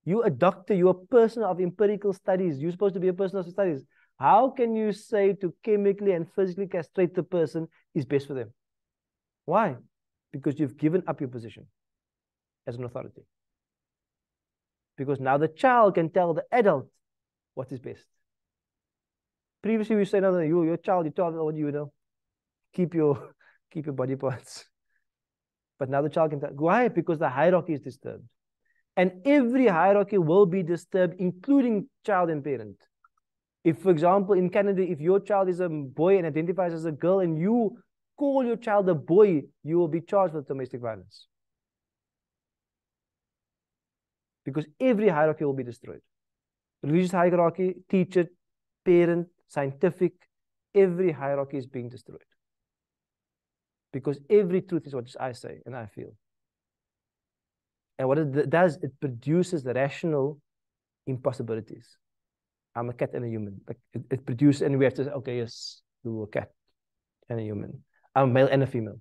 Speaker 1: You're a doctor, you're a person of empirical studies. You're supposed to be a person of studies. How can you say to chemically and physically castrate the person is best for them? Why? Because you've given up your position as an authority. Because now the child can tell the adult what is best. Previously, we say, no, you're a child, you tell what you know. Keep your body parts. But now the child can tell. Why? Because the hierarchy is disturbed. And every hierarchy will be disturbed, including child and parent. If, for example, in Canada, if your child is a boy and identifies as a girl and you call your child a boy, you will be charged with domestic violence. Because every hierarchy will be destroyed. Religious hierarchy, teacher, parent, scientific, every hierarchy is being destroyed. Because every truth is what I say and I feel. And what it does, it produces the rational impossibilities. I'm a cat and a human. Like it produces, and we have to say, okay, yes, you're a cat and a human. I'm a male and a female.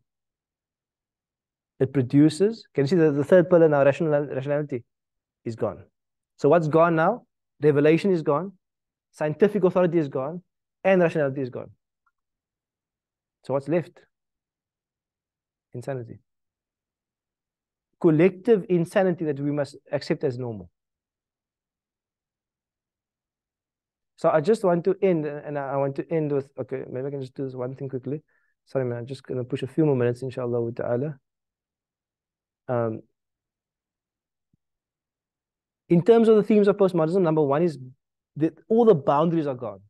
Speaker 1: It produces, can you see the third pillar now, rationality is gone. So what's gone now? Revelation is gone, scientific authority is gone, and rationality is gone. So what's left? Insanity. Collective insanity that we must accept as normal. So I just want to end, and I want to end with, okay, maybe I can just do this one thing quickly. Sorry, man, I'm just going to push a few more minutes, inshallah ta'ala. In terms of the themes of postmodernism, number one is that all the boundaries are gone.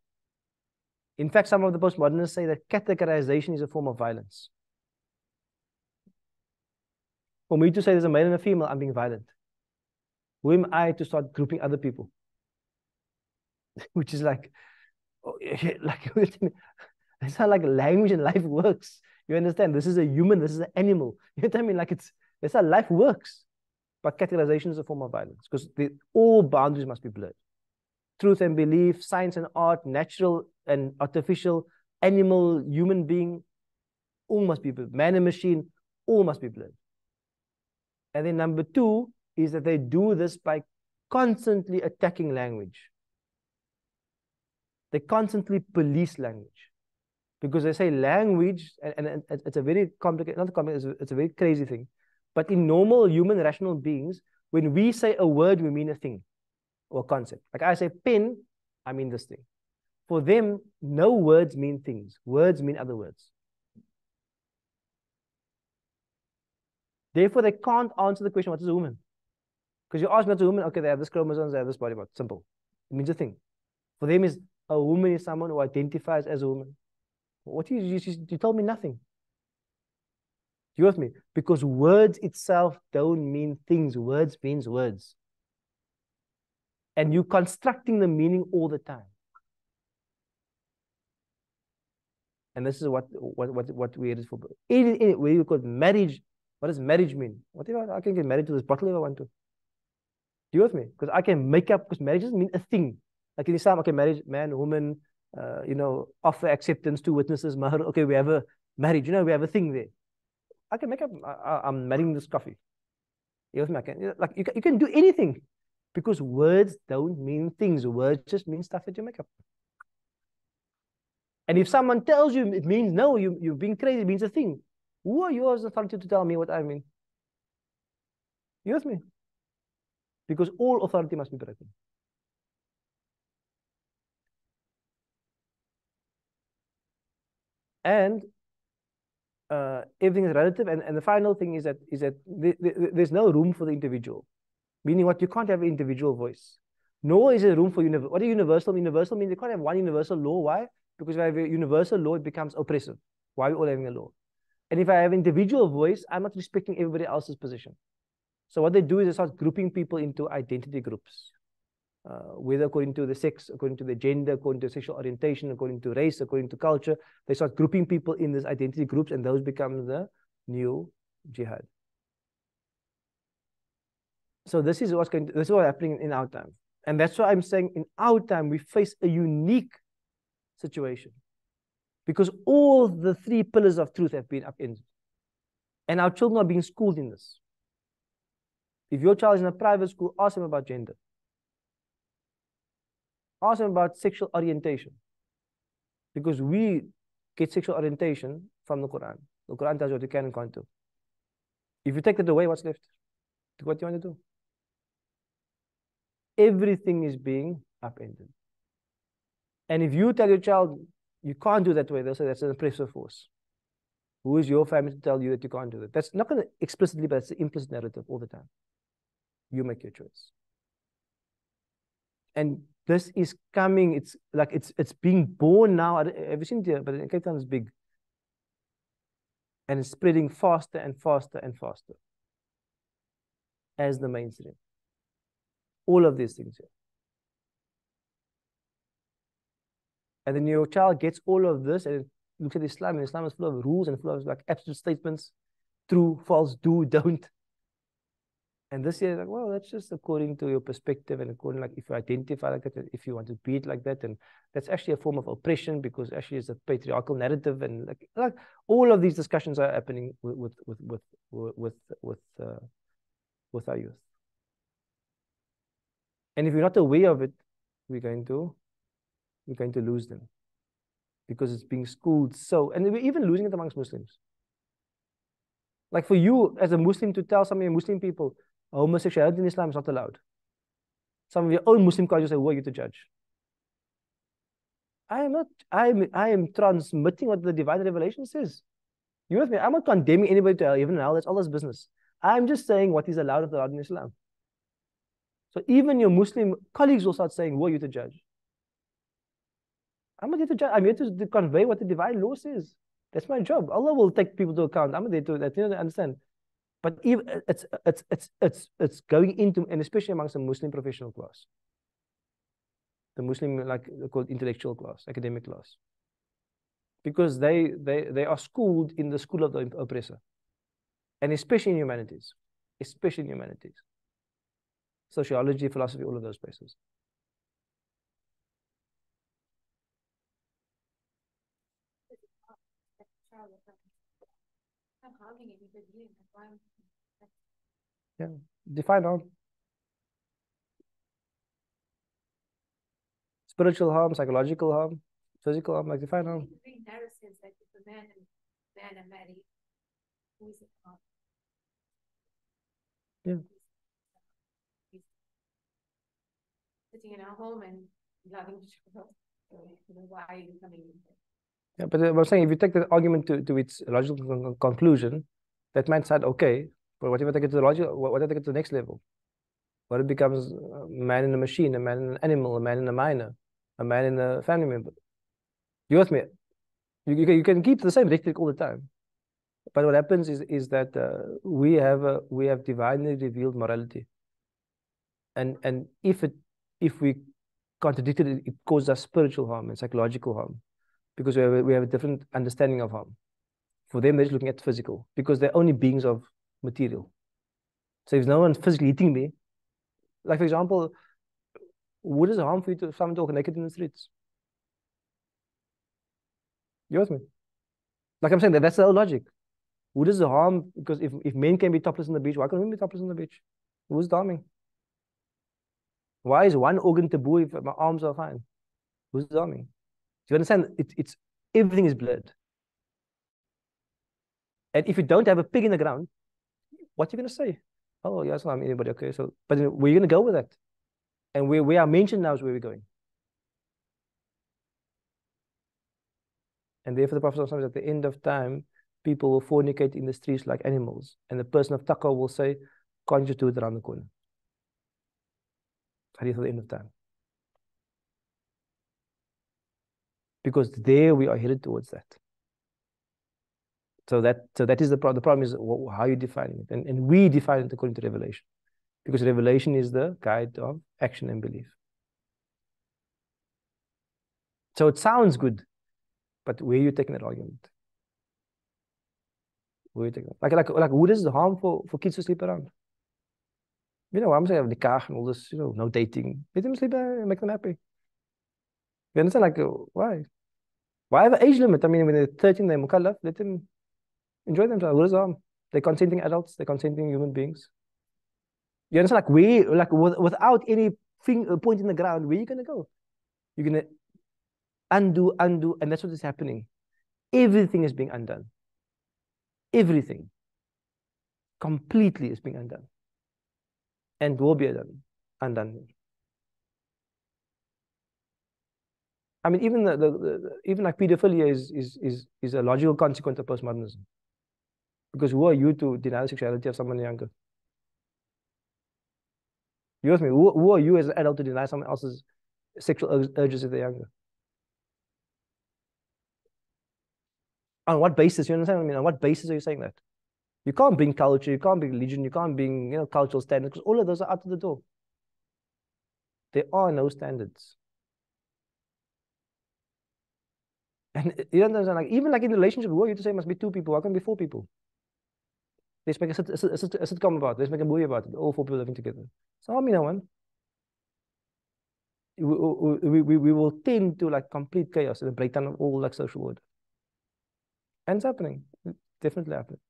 Speaker 1: In fact, some of the postmodernists say that categorization is a form of violence. For me to say there's a male and a female, I'm being violent. Who am I to start grouping other people? Which is like, that's how like language and life works. You understand? This is a human, this is an animal. You know what I mean? Like that's how life works. But categorization is a form of violence because all boundaries must be blurred. Truth and belief, science and art, natural and artificial, animal, human being, all must be blurred. Man and machine, all must be blurred. And then number two is that they do this by constantly attacking language. They constantly police language. Because they say language, and it's a very complicated, not complicated, it's a very crazy thing. But in normal human rational beings, when we say a word, we mean a thing or concept. Like I say pen, I mean this thing. For them, no words mean things. Words mean other words. Therefore, they can't answer the question, what is a woman? Because you ask me what's a woman, okay, they have this chromosomes, they have this body part. Simple. It means a thing. For them, is a woman is someone who identifies as a woman. What you told me nothing. You with me? Because words itself don't mean things. Words means words. And you're constructing the meaning all the time. And this is what we are for. Where you call marriage. What does marriage mean? Whatever, I can get married to this bottle if I want to. Do you with me? Because I can make up, because marriage doesn't mean a thing. Like in Islam, okay, marriage, man, woman, offer acceptance, two witnesses, mahar. Okay, we have a marriage, we have a thing there. I can make up, I'm marrying this coffee. You know, I can, like you can do anything, because words don't mean things. Words just mean stuff that you make up. And if someone tells you it means no, you're being crazy, it means a thing. Who are you as authority to tell me what I mean? You with me? Because all authority must be broken. And everything is relative. And the final thing is that there's no room for the individual. Meaning what? You can't have an individual voice. Nor is there room for universal. What is universal? Universal means you can't have one universal law. Why? Because if I have a universal law, it becomes oppressive. Why are we all having a law? And if I have individual voice, I'm not respecting everybody else's position. So what they do is they start grouping people into identity groups. Whether according to the sex, according to the gender, according to sexual orientation, according to race, according to culture, they start grouping people in these identity groups, and those become the new jihad. So this is what's happening in our time. And that's why I'm saying in our time, we face a unique situation. Because all the three pillars of truth have been upended. And our children are being schooled in this. If your child is in a private school, ask them about gender. Ask them about sexual orientation. Because we get sexual orientation from the Quran. The Quran tells you what you can and can't do. If you take that away, what's left? What do you want to do? Everything is being upended. And if you tell your child, you can't do that way, they'll say that's an oppressive force. Who is your family to tell you that you can't do that? That's not going to explicitly, but it's the implicit narrative all the time. You make your choice. And this is coming, it's like it's being born now. Have you seen it here? But in Cape Town it's big. And it's spreading faster and faster and faster as the mainstream. All of these things here. And then your child gets all of this and looks at Islam, and Islam is full of rules and full of like absolute statements, true, false, do, don't. And this year, like, well, that's just according to your perspective and according, like, if you identify like that, if you want to be it like that, and that's actually a form of oppression because actually it's a patriarchal narrative, and like all of these discussions are happening with our youth. And if you're not aware of it, we're going to lose them because it's being schooled so, and we're even losing it amongst Muslims. Like for you as a Muslim to tell some of your Muslim people, homosexuality in Islam is not allowed. Some of your own Muslim colleagues say, who are you to judge? I am transmitting what the divine revelation says. You with me? I'm not condemning anybody to hell, even hell, that's Allah's business. I'm just saying what is allowed in Islam. So even your Muslim colleagues will start saying, who are you to judge? I'm not here to judge. I'm here to convey what the divine law says. That's my job. Allah will take people to account. I'm not there to that. You know, understand? But even it's going into, and especially amongst the Muslim professional class, the Muslim, like called intellectual class, academic class, because they are schooled in the school of the oppressor, and especially in humanities, sociology, philosophy, all of those places. Yeah, define harm. Spiritual harm, psychological harm, physical harm, like define harm.
Speaker 6: sense that if a man are married, who is it?
Speaker 1: Yeah.
Speaker 6: He's sitting in our home and loving each other. So, why are you coming in here?
Speaker 1: Yeah, but I'm saying if you take the argument to its logical conclusion, that man said, okay, but what if I take it to the logical, what if I take it to the next level? What it becomes a man in a machine, a man in an animal, a man in a miner, a man in a family member. You with me? You can keep the same rhetoric all the time. But what happens is that we have divinely revealed morality. And if we contradicted it, it causes us spiritual harm and psychological harm. Because we have a different understanding of harm. For them, they're just looking at physical, because they're only beings of material. So if no one's physically hitting me, like for example, what is the harm for you to someone talk naked in the streets? You with me? Like I'm saying, that's the whole logic. What is the harm? Because if men can be topless on the beach, why can't women be topless on the beach? Who's the harming? Why is one organ taboo if my arms are fine? Who's the harming? Do you understand? It's everything is blurred. And if you don't have a pig in the ground, what are you going to say? Oh, yeah, it's not anybody. Okay, so, but we're going to go with that. And where we are mentioned now is where we're going. And therefore, the Prophet says at the end of time, people will fornicate in the streets like animals. And the person of taqwa will say, can't you do it around the corner? Hadith at the end of time. Because there we are headed towards that. So that is the problem is how you define it. And we define it according to revelation. Because revelation is the guide of action and belief. So it sounds good, but where are you taking that argument? Where are you taking it? Like what is the harm for kids to sleep around? I'm saying nikah and all this, no dating. Let them sleep and make them happy. You understand? Like, why? Why have an age limit? I mean, when they're 13, they're mukallaf, let them enjoy themselves. What is the harm? They're consenting adults, they're consenting human beings. You understand? Without any point in the ground, where are you going to go? You're going to undo, and that's what is happening. Everything is being undone. Everything. Completely is being undone. And will be undone. I mean, even even like pedophilia is a logical consequence of postmodernism. Because who are you to deny the sexuality of someone younger? You with me? Who are you as an adult to deny someone else's sexual urges if they're younger? On what basis? You understand what I mean? On what basis are you saying that? You can't bring culture, you can't bring religion, you can't bring cultural standards, because all of those are out of the door. There are no standards. And you understand, like even like in a relationship, who are you to say must be 2 people? Why can't it be 4 people? Let's make a sitcom about it. Let's make a movie about it. All 4 people living together. So I mean, no one. We will tend to like complete chaos and a breakdown of all like social order. And it's happening. It's definitely happening.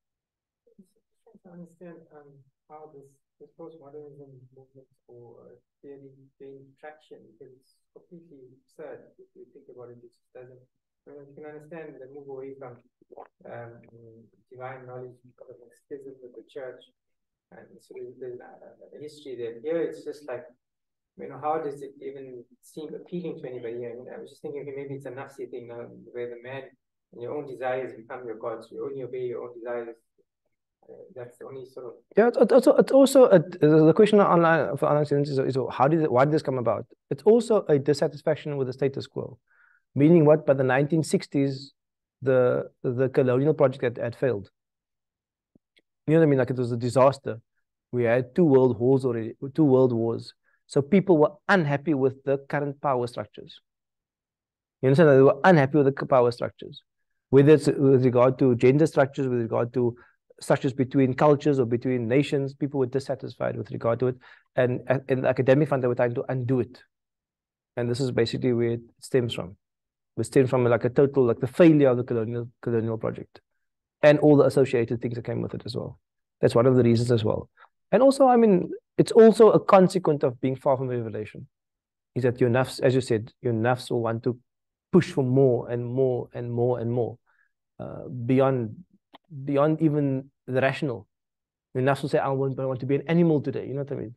Speaker 5: To understand how this postmodernism movement or theory gained traction, because it's completely absurd if you think about it. It just doesn't. I mean, you can understand the move away from divine knowledge because of schism with the church, and so there's a history there. Here it's just like, how does it even seem appealing to anybody? I mean, I was just thinking, okay, maybe it's a nafsi thing now, where the man and your own desires become your gods. You only obey your own desires. That's the only sort of.
Speaker 1: Yeah, it's also the question online for online students is why did this come about? It's also a dissatisfaction with the status quo, meaning what? By the 1960s, the colonial project had failed. You know what I mean? Like it was a disaster. We had 2 world wars already, 2 world wars. So people were unhappy with the current power structures. You understand? They were unhappy with the power structures, whether it's with regard to gender structures, with regard to structures between cultures or between nations. People were dissatisfied with regard to it. And in the academic front, they were trying to undo it. And this is basically where it stems from. It stems from like a total, like the failure of the colonial project and all the associated things that came with it as well. That's one of the reasons as well. And also, I mean, it's also a consequence of being far from revelation. Is that your nafs, as you said, your nafs will want to push for more and more and more and more. beyond even the rational. The nafs will say, I want to be an animal today. You know what I mean?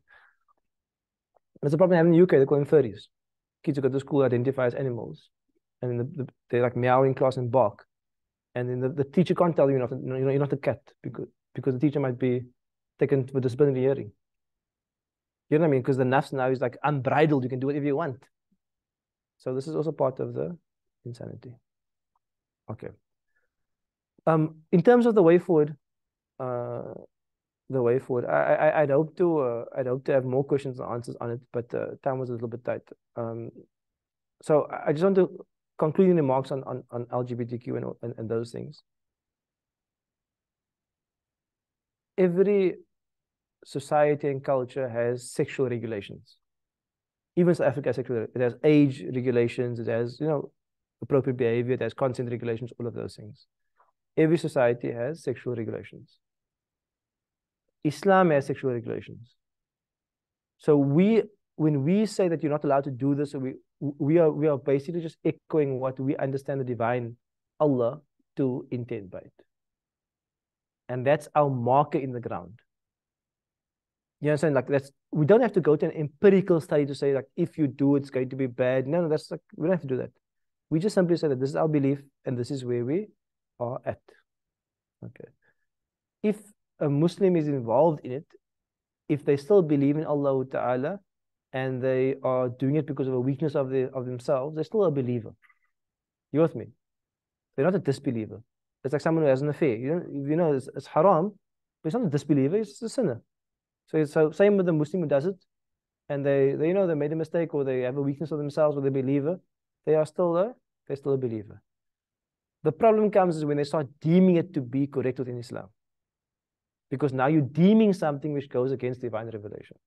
Speaker 1: There's a problem in the UK. They call them furries. Kids who go to school identify as animals, and they're like meow in class and bark, and then the teacher can't tell you you're not a cat because the teacher might be taken with disciplinary hearing. You know what I mean? Because the nafs now is like unbridled. You can do whatever you want. So this is also part of the insanity. Okay. In terms of the way forward, I'd hope to have more questions and answers on it, but time was a little bit tight. So I just want to conclude remarks on LGBTQ and those things. Every society and culture has sexual regulations. Even South Africa has sexual. It has age regulations. It has appropriate behavior. It has consent regulations. All of those things. Every society has sexual regulations. Islam has sexual regulations. So when we say that you're not allowed to do this, we are basically just echoing what we understand the divine Allah to intend by it. And that's our marker in the ground. You understand? Like we don't have to go to an empirical study to say like if you do it's going to be bad. No, that's like we don't have to do that. We just simply say that this is our belief and this is where we are at. Okay. If a Muslim is involved in it, if they still believe in Allah Ta'ala and they are doing it because of a weakness of themselves, they're still a believer. You with me? They're not a disbeliever. It's like someone who has an affair. It's haram, but it's not a disbeliever, it's a sinner. So same with the Muslim who does it, and they made a mistake or they have a weakness of themselves or they're a believer, they're still a believer. The problem comes is when they start deeming it to be correct within Islam. Because now you're deeming something which goes against divine revelation.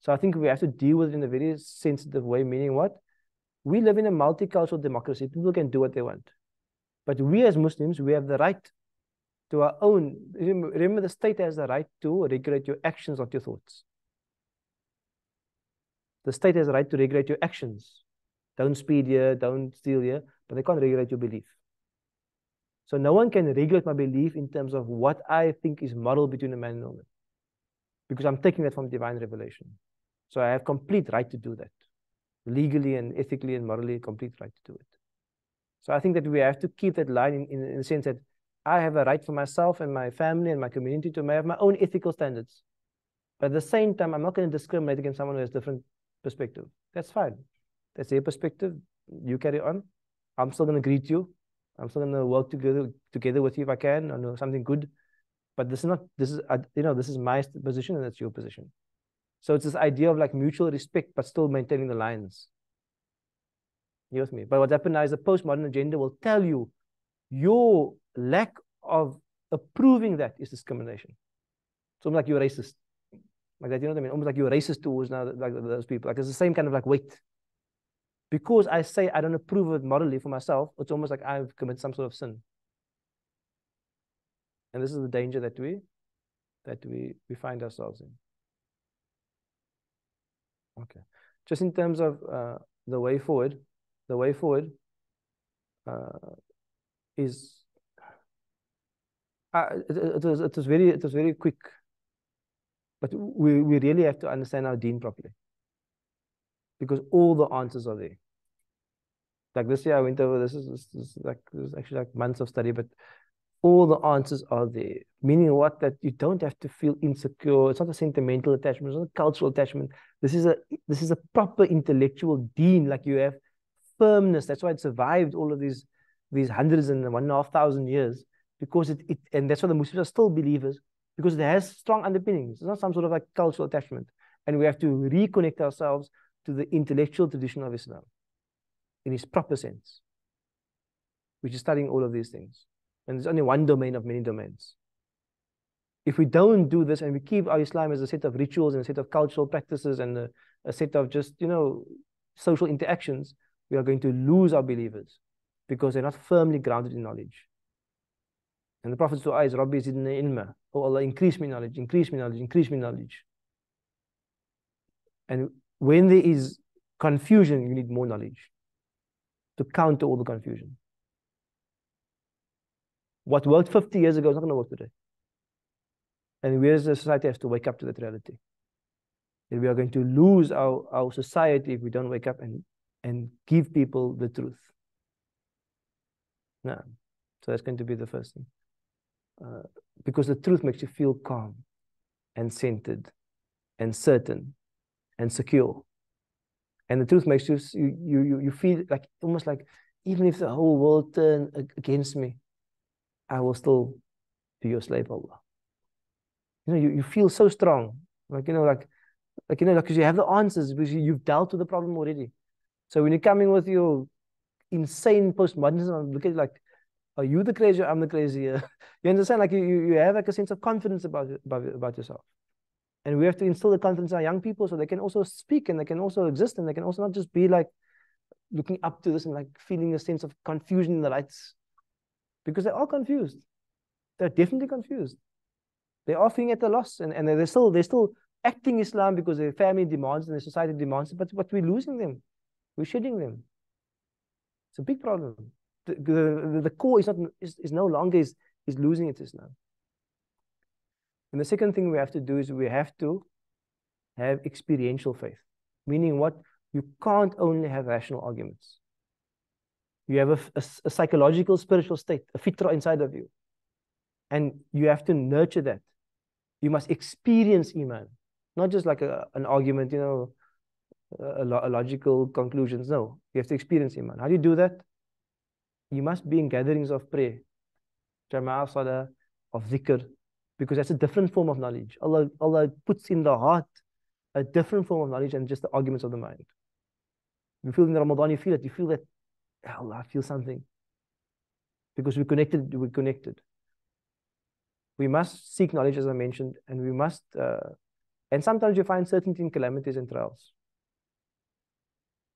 Speaker 1: So I think we have to deal with it in a very sensitive way, meaning what? We live in a multicultural democracy. People can do what they want. But we as Muslims, we have the right to our own. Remember, the state has the right to regulate your actions, not your thoughts. The state has the right to regulate your actions. Don't speed here, don't steal here, but they can't regulate your belief. So no one can regulate my belief in terms of what I think is moral between a man and a woman, because I'm taking that from divine revelation. So I have complete right to do that, legally and ethically and morally, complete right to do it. So I think that we have to keep that line in the sense that I have a right for myself and my family and my community to have my own ethical standards. But at the same time, I'm not going to discriminate against someone who has a different perspective. That's fine. That's their perspective. You carry on. I'm still going to greet you. I'm still going to work together with you if I can on something good. But this is my position and that's your position. So it's this idea of like mutual respect, but still maintaining the lines. You with me? But what happened now is the postmodern agenda will tell you your lack of approving that is discrimination. It's almost like you're racist. Like that, you know what I mean? Almost like you're racist towards now, like those people. Like it's the same kind of like weight. Because I say I don't approve of it morally for myself, it's almost like I've committed some sort of sin. And this is the danger that we find ourselves in. Okay. Just in terms of the way forward is it was very quick, but we really have to understand our deen properly, because all the answers are there. Like this year I went over this is actually like months of study, but all the answers are there. Meaning what? That you don't have to feel insecure. It's not a sentimental attachment, it's not a cultural attachment. This is a proper intellectual deen. Like you have firmness. That's why it survived all of these hundreds and 1,500 years, because and that's why the Muslims are still believers, because it has strong underpinnings. It's not some sort of like cultural attachment. And we have to reconnect ourselves to the intellectual tradition of Islam in its proper sense, which is studying all of these things. And there's only one domain of many domains. If we don't do this and we keep our Islam as a set of rituals and a set of cultural practices and a set of just, social interactions, we are going to lose our believers because they're not firmly grounded in knowledge. And the Prophet's dua is, Rabbi zidni ilma. Oh Allah, increase me knowledge, increase me knowledge, increase me knowledge. And when there is confusion, you need more knowledge to counter all the confusion. What worked 50 years ago is not going to work today. And we as a society have to wake up to that reality. That we are going to lose our society if we don't wake up and give people the truth. No. So that's going to be the first thing. Because the truth makes you feel calm and centered and certain and secure. And the truth makes you feel like almost like even if the whole world turn against me, I will still be your slave, Allah. You know, you feel so strong, like because you have the answers because you've dealt with the problem already. So when you're coming with your insane postmodernism, look at it like, are you the crazy or I'm the crazy? You understand? Like you have like a sense of confidence about yourself. And we have to instill the confidence in our young people so they can also speak and they can also exist and they can also not just be like looking up to this and like feeling a sense of confusion in the lights. Because they are confused. They're definitely confused. They are feeling at a loss and they're still acting Islam because their family demands and their society demands it, but we're losing them. We're shedding them. It's a big problem. The core is no longer losing its Islam. And the second thing we have to do is we have to have experiential faith. Meaning what? You can't only have rational arguments. You have a psychological, spiritual state, a fitra inside of you. And you have to nurture that. You must experience Iman. Not just like an argument, you know, a logical conclusions. No, you have to experience Iman. How do you do that? You must be in gatherings of prayer, jama'ah, salah, of dhikr, because that's a different form of knowledge. Allah puts in the heart a different form of knowledge than just the arguments of the mind. You feel in Ramadan, you feel it. You feel that, Allah, I feel something. Because we're connected. We must seek knowledge, as I mentioned, and we must, and sometimes you find certainty in calamities and trials.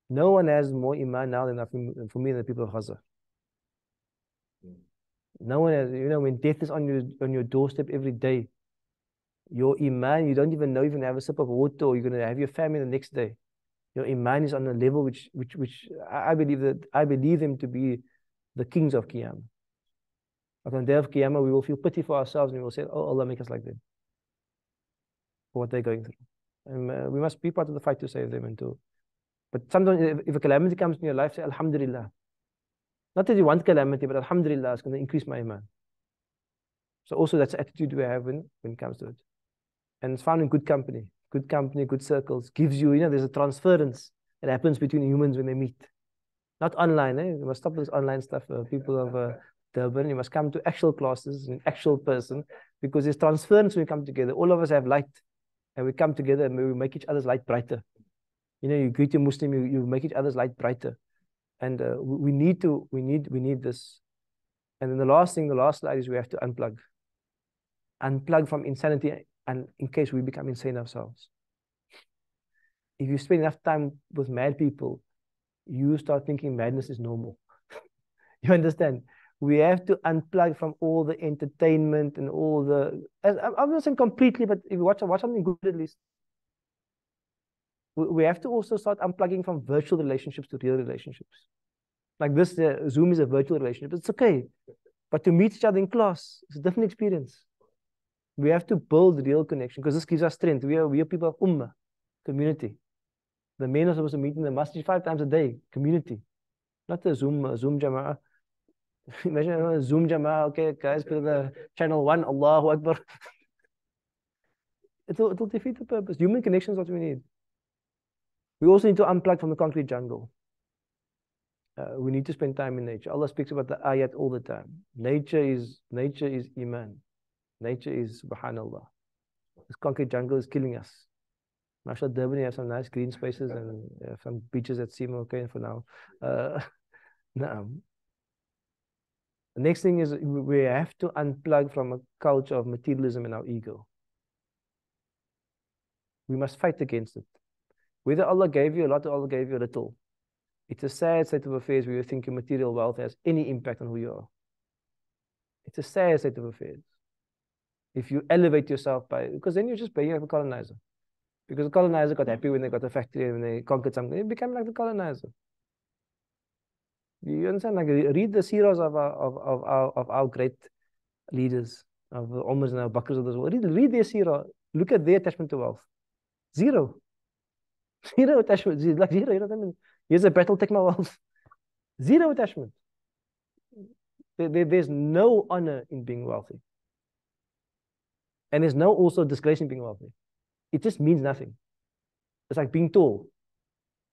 Speaker 1: No one has more Iman now than for me than the people of Gaza. No one has, you know, when death is on your doorstep every day, your Iman, you don't even know you're going to have a sip of water or you're going to have your family the next day. Your Iman is on a level which I believe them to be the kings of Qiyamah. But on the day of Qiyamah, we will feel pity for ourselves and we will say, oh, Allah, make us like them. For what they're going through. And we must be part of the fight to save them and to. But sometimes if a calamity comes in your life, say, Alhamdulillah. Not that you want calamity, but Alhamdulillah, it's going to increase my Iman. So also that's the attitude we have when it comes to it. And it's found in good company. Good company, good circles. Gives you, you know, there's a transference that happens between humans when they meet. Not online, eh? You must stop this online stuff. People of Durban, you must come to actual classes, an actual person, because there's transference when we come together. All of us have light. And we come together and we make each other's light brighter. You know, you greet a Muslim, you make each other's light brighter. And we need this. And then the last slide is we have to unplug. Unplug from insanity, and in case we become insane ourselves. If you spend enough time with mad people, you start thinking madness is normal. You understand? We have to unplug from all the entertainment and all the. I'm not saying completely, but if you watch something good at least. We have to also start unplugging from virtual relationships to real relationships. Like this, Zoom is a virtual relationship. It's okay. But to meet each other in class, it's a different experience. We have to build real connection because this gives us strength. We are people of ummah, community. The men are supposed to meet in the masjid 5 times a day, community. Not a Zoom jama'ah. Imagine a Zoom jama'ah, okay, guys, put the channel 1, Allahu Akbar. It'll defeat the purpose. Human connection is what we need. We also need to unplug from the concrete jungle. We need to spend time in nature. Allah speaks about the ayat all the time. Nature is Iman. Nature is subhanallah. This concrete jungle is killing us. MashaAllah, Durban, you have some nice green spaces and some beaches that seem okay for now. The next thing is we have to unplug from a culture of materialism and our ego. We must fight against it. Whether Allah gave you a lot or Allah gave you a little. It's a sad state of affairs where you think your material wealth has any impact on who you are. It's a sad state of affairs. If you elevate yourself because then you're just paying like a colonizer. Because the colonizer got happy when they got a factory and when they conquered something, they became like the colonizer. You understand? Like read the seerahs of our great leaders of the Umars and Abu Bakrs of this world. Read their seerah. Look at their attachment to wealth. Zero. Zero attachment. Like zero, you know what I mean? Here's a battle, take my wealth. Zero attachment. There's no honor in being wealthy. And there's no also disgrace in being wealthy. It just means nothing. It's like being tall.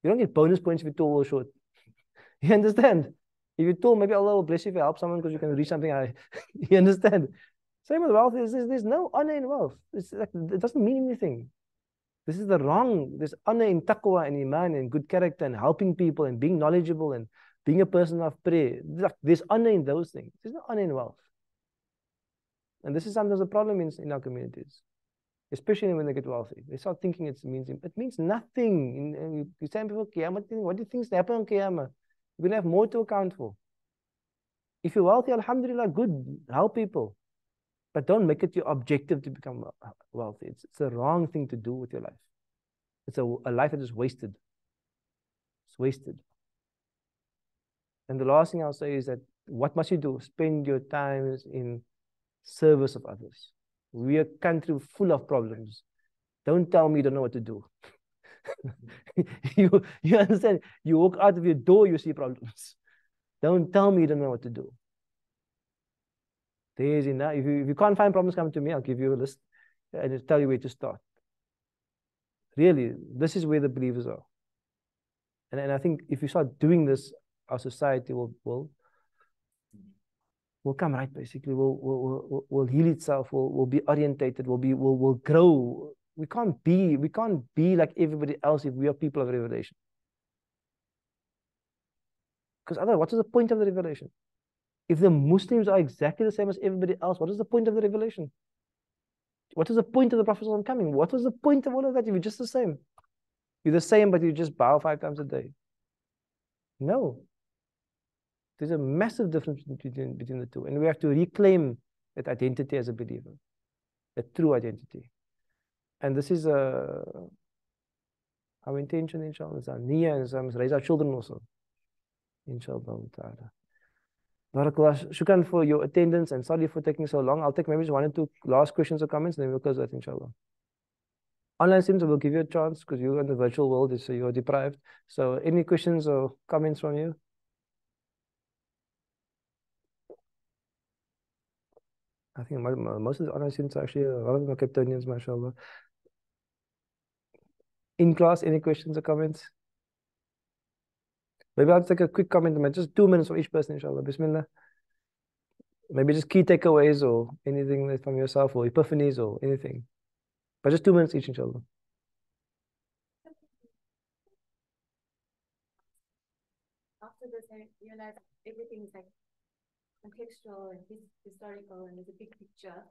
Speaker 1: You don't get bonus points if you're tall or short. You understand? If you're tall, maybe Allah will bless you if you help someone because you can reach something high. You understand? Same with wealth. There's no honor in wealth. It's like, it doesn't mean anything. This is the wrong. There's honor in taqwa and iman and good character and helping people and being knowledgeable and being a person of prayer. There's honor in those things. There's no honor in wealth. And this is sometimes a problem in our communities, especially when they get wealthy. They start thinking it means nothing. You say people, Qiyamah, what do you think is happen on Qiyamah? You're going to have more to account for. If you're wealthy, alhamdulillah, good, help people. But don't make it your objective to become wealthy. It's the wrong thing to do with your life. It's a life that is wasted. It's wasted. And the last thing I'll say is that what must you do? Spend your time in service of others. We are a country full of problems. Don't tell me you don't know what to do. You understand? You walk out of your door, you see problems. Don't tell me you don't know what to do. There's enough. If you can't find problems, come to me. I'll give you a list and just tell you where to start. Really, this is where the believers are. And I think if you start doing this, our society will come right. Basically, will heal itself. Will be orientated. Will grow. We can't be like everybody else if we are people of revelation. Because otherwise, what is the point of the revelation? If the Muslims are exactly the same as everybody else, what is the point of the revelation? What is the point of the Prophet coming? What was the point of all of that if you're just the same? You're the same, but you just bow 5 times a day. No. There's a massive difference between the two. And we have to reclaim that identity as a believer, that true identity. And this is our intention, inshallah. It's our niyyah, and it's raise our children also. Inshallah ta'ala. Barakallah. Shukran for your attendance and sorry for taking so long. I'll take maybe just 1 or 2 last questions or comments and then we'll close that, inshallah. Online students, will give you a chance because you're in the virtual world, so you're deprived. So any questions or comments from you? I think most of the online students are actually a lot of them are Cape Townians, mashallah. In class, any questions or comments? Maybe I'll take a quick comment, just 2 minutes for each person, inshallah. Bismillah. Maybe just key takeaways or anything from yourself or epiphanies or anything. But just 2 minutes each, inshallah.
Speaker 6: After this, I realized everything is like contextual and historical, and there's a big picture.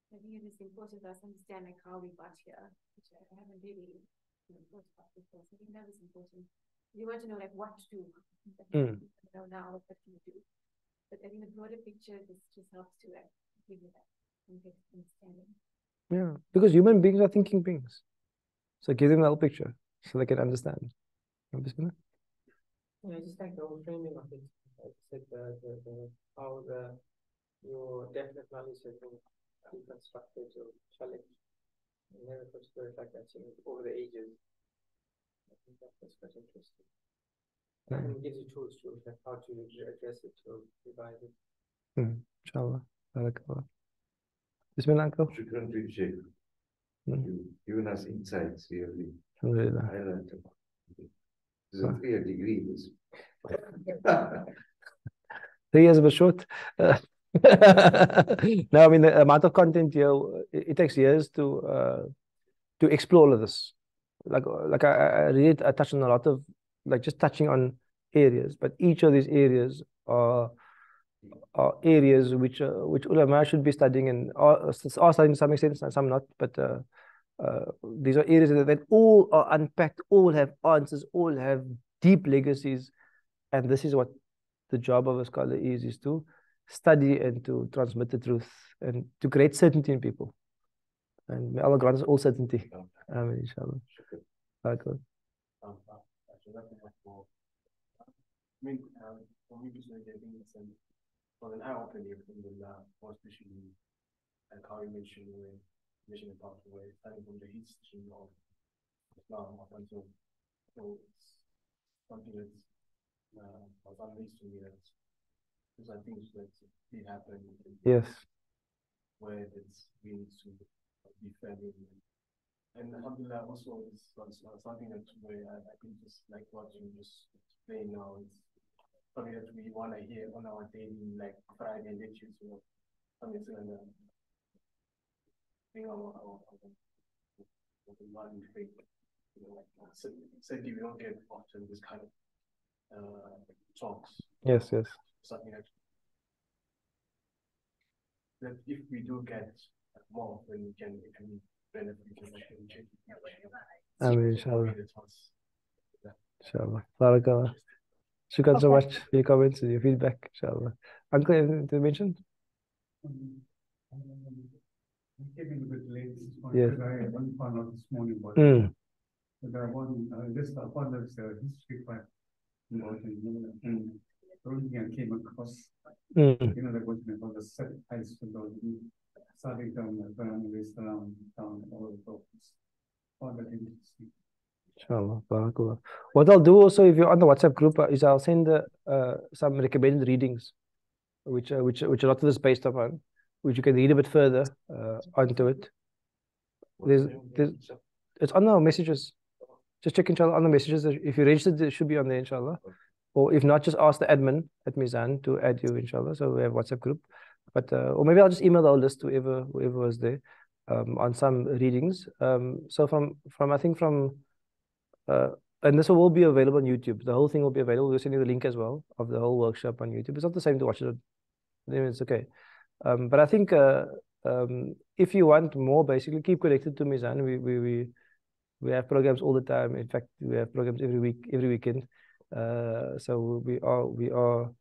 Speaker 6: I think it is important for us to understand like how we got here, which I haven't really thought about before. So I think that is important. You want to know like what to do. Know now what can you do. But I think the broader picture just helps to like give you that context understanding.
Speaker 1: Yeah, because human beings are thinking beings. So give them the whole picture so they can understand. Bismillah.
Speaker 5: Yeah, just like the whole framing of it. Like I said, how your definite knowledge has been reconstructed or challenged. You never put it like that over the ages. I think that's quite interesting. And it gives you tools to like how to address it or revise it.
Speaker 1: Inshallah. Barakallah. Bismillah, uncle.
Speaker 4: Shukran to you, Sheikh. You've given us insights really.
Speaker 1: Alhamdulillah.
Speaker 4: This is a 3 degree.
Speaker 1: 3 years was short. No, I mean the amount of content here, it takes years to explore all of this. Like I really touched on a lot of just touching on areas, but each of these areas are areas which ulama should be studying and are studying to some extent and some not, but these are areas that all are unpacked, all have answers, all have deep legacies, and this is what the job of a scholar is to study and to transmit the truth and to create certainty in people. And may Allah grant us all certainty. Amen, inshallah. For me, getting
Speaker 11: was an eye-opener from the more especially like how you mentioned the mission and pathway, starting from the history of Islam up until so it's something that's was amazing to me. These are things that did happen.
Speaker 1: Yes.
Speaker 11: Where it's we need to be fairly. And alhamdulillah also is something that where I think just like what you just explained now, it's something that we want to hear on our daily like Friday lectures, you know, something similar. Being our one thing, you know, like certainly we don't get often this kind of talks.
Speaker 1: Yes, yes.
Speaker 11: Something that if we do get more, then we can benefit.
Speaker 1: Amen, inshallah. Inshallah. Barakallah. Shukran so much for your comments and your feedback, inshallah. Uncle, anything to mention?
Speaker 12: I came in a bit late this morning
Speaker 1: Yes.
Speaker 12: because I only found out this morning about but I want just found out history part about it, and the only thing I came across, you know, the question about the set ice for those starting down the families around town all over the place. Found that interesting.
Speaker 1: Inshallah, barakallah. What I'll do also, if you're on the WhatsApp group, is I'll send some recommended readings, which a lot of this is based upon, which you can read a bit further onto it. It's on our messages. Just check inshallah on the messages. If you registered, it should be on there, inshallah. Or if not, just ask the admin at Mizan to add you, inshallah. So we have a WhatsApp group. But or maybe I'll just email the whole list to whoever was there on some readings. So from I think from and this will be available on YouTube. The whole thing will be available. We'll send you the link as well of the whole workshop on YouTube. It's not the same to watch it. It's okay. But I think if you want more, basically keep connected to Mizan. We have programs all the time. In fact, we have programs every weekend. So we are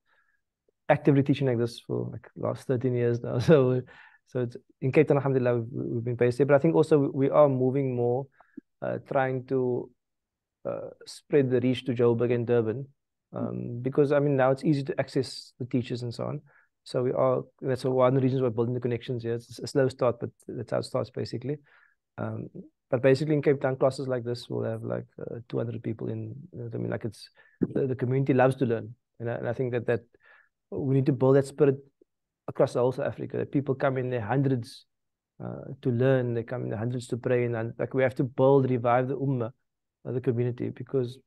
Speaker 1: actively teaching like this for like last 13 years now. So it's in Cape Town, alhamdulillah, we've been based there. But I think also we are moving more, trying to spread the reach to Joburg and Durban, because I mean now it's easy to access the teachers and so on. So that's one of the reasons we're building the connections here. It's a slow start, but that's how it starts basically. But basically in Cape Town, classes like this will have like 200 people in. I mean, like it's the community loves to learn, and I think that we need to build that spirit across the whole South Africa. That people come in their hundreds to learn. They come in their hundreds to pray, and like we have to revive the ummah, the community, because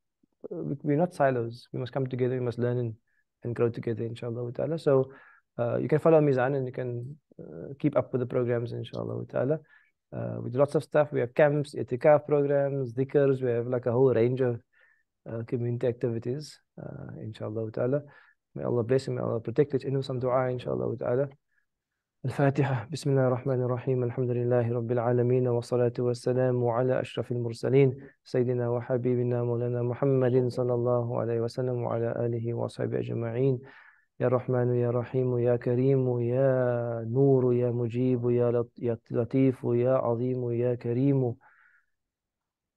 Speaker 1: we're not silos. We must come together. We must learn and grow together, inshallah ta'ala. So you can follow Mizan and you can keep up with the programs, inshallah ta'ala. We do lots of stuff. We have camps, itikaf programs, dhikrs. We have like a whole range of community activities, inshallah ta'ala. May Allah bless him, may Allah protect it. Some dua, inshallah ta'ala. الفاتحة بسم الله الرحمن الرحيم الحمد لله رب العالمين والصلاة والسلام على أشرف المرسلين سيدنا وحبيبنا مولانا محمد صلى الله عليه وسلم وعلى آله وصحبه أجمعين يا رحمن يا رحيم يا كريم يا نور يا مجيب يا لطيف يا عظيم يا كريم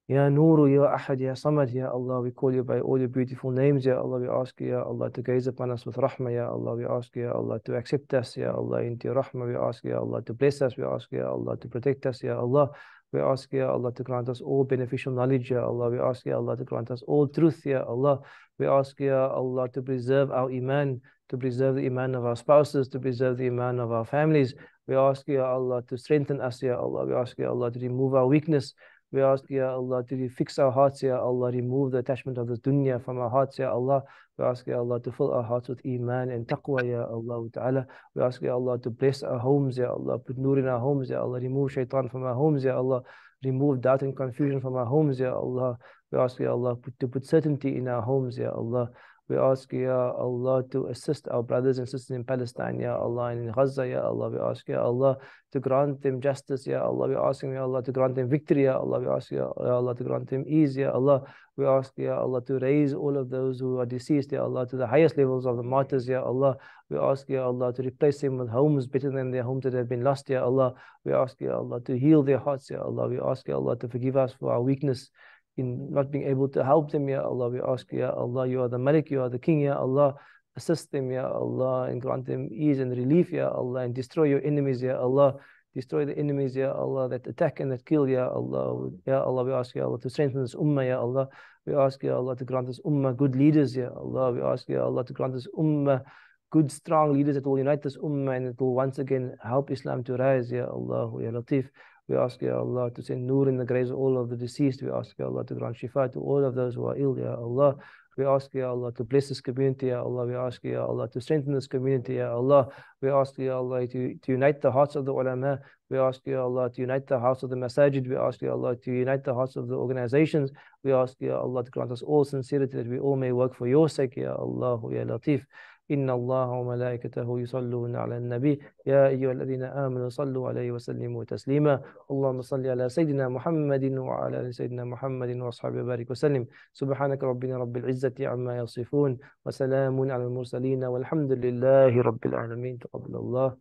Speaker 1: Ya Nuru, Ya Ahad, Ya Samad, Ya Allah, we call you by all your beautiful names, Ya Allah, we ask you, Ya Allah, to gaze upon us with rahmah, Ya Allah, we ask you, Ya Allah, to accept us, Ya Allah, into your rahmah, we ask you, Ya Allah, to bless us, we ask you, Ya Allah, to protect us, Ya Allah, we ask you, Ya Allah, to grant us all beneficial knowledge, Ya Allah, we ask you, Ya Allah, to grant us all truth, Ya Allah, we ask you, Ya Allah, to preserve our iman, to preserve the iman of our spouses, to preserve the iman of our families, we ask you, Ya Allah, to strengthen us, Ya Allah, we ask you, Ya Allah, to remove our weakness. We ask, Ya Allah, to fix our hearts, Ya Allah, remove the attachment of the dunya from our hearts, Ya Allah. We ask, Ya Allah, to fill our hearts with iman and taqwa, Ya Allah ta'ala. We ask, Ya Allah, to bless our homes, Ya Allah, put nur in our homes, Ya Allah, remove shaitan from our homes, Ya Allah, remove doubt and confusion from our homes, Ya Allah. We ask, Ya Allah, to put certainty in our homes, Ya Allah. We ask, Ya Allah, to assist our brothers and sisters in Palestine, Ya Allah, and in Gaza, Ya Allah. We ask, Ya Allah, to grant them justice, Ya Allah. We ask, Ya Allah, to grant them victory, Ya Allah. We ask, Ya Allah, to grant them ease, Ya Allah. We ask, Ya Allah, to raise all of those who are deceased, Ya Allah, to the highest levels of the martyrs, Ya Allah. We ask, Ya Allah, to replace them with homes better than their homes that have been lost, Ya Allah. We ask, Ya Allah, to heal their hearts, Ya Allah. We ask, Ya Allah, to forgive us for our weakness in not being able to help them, Ya Allah. We ask, Ya Allah, you are the Malik, you are the King, Ya Allah. assist them, Ya Allah, and grant them ease and relief, Ya Allah, and destroy your enemies, Ya Allah. Destroy the enemies, Ya Allah, that attack and that kill, Ya Allah. Ya Allah, we ask, Ya Allah, to strengthen this ummah, Ya Allah. We ask, Ya Allah, to grant this ummah good leaders, Ya Allah. We ask, Ya Allah, to grant this ummah good, strong leaders that will unite this ummah and that will once again help Islam to rise, Ya Allah, Ya Latif. We ask, Ya Allah, to send nur in the graves of all of the deceased. We ask, Ya Allah, to grant shifa to all of those who are ill, Ya Allah. We ask, Ya Allah, to bless this community, Ya Allah. We ask, Ya Allah, to strengthen this community, Ya Allah. We ask, Ya Allah, to unite the hearts of the ulama. We ask, Ya Allah, to unite the hearts of the masajid. We ask, Ya Allah, to unite the hearts of the organizations. We ask, Ya Allah, to grant us all sincerity that we all may work for your sake, Ya Allah, Ya Latif. إن الله وملائكته يصلون على النبي يا أيها الذين آمنوا صلوا عليه وسلموا تسليما اللهم صل على سيدنا محمد وعلى آل سيدنا محمد وأصحابه وبارك وسلم سبحانك ربنا رب العزة عما يصفون وسلام على المرسلين والحمد لله رب العالمين تقبل الله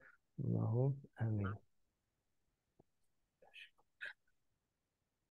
Speaker 1: آمين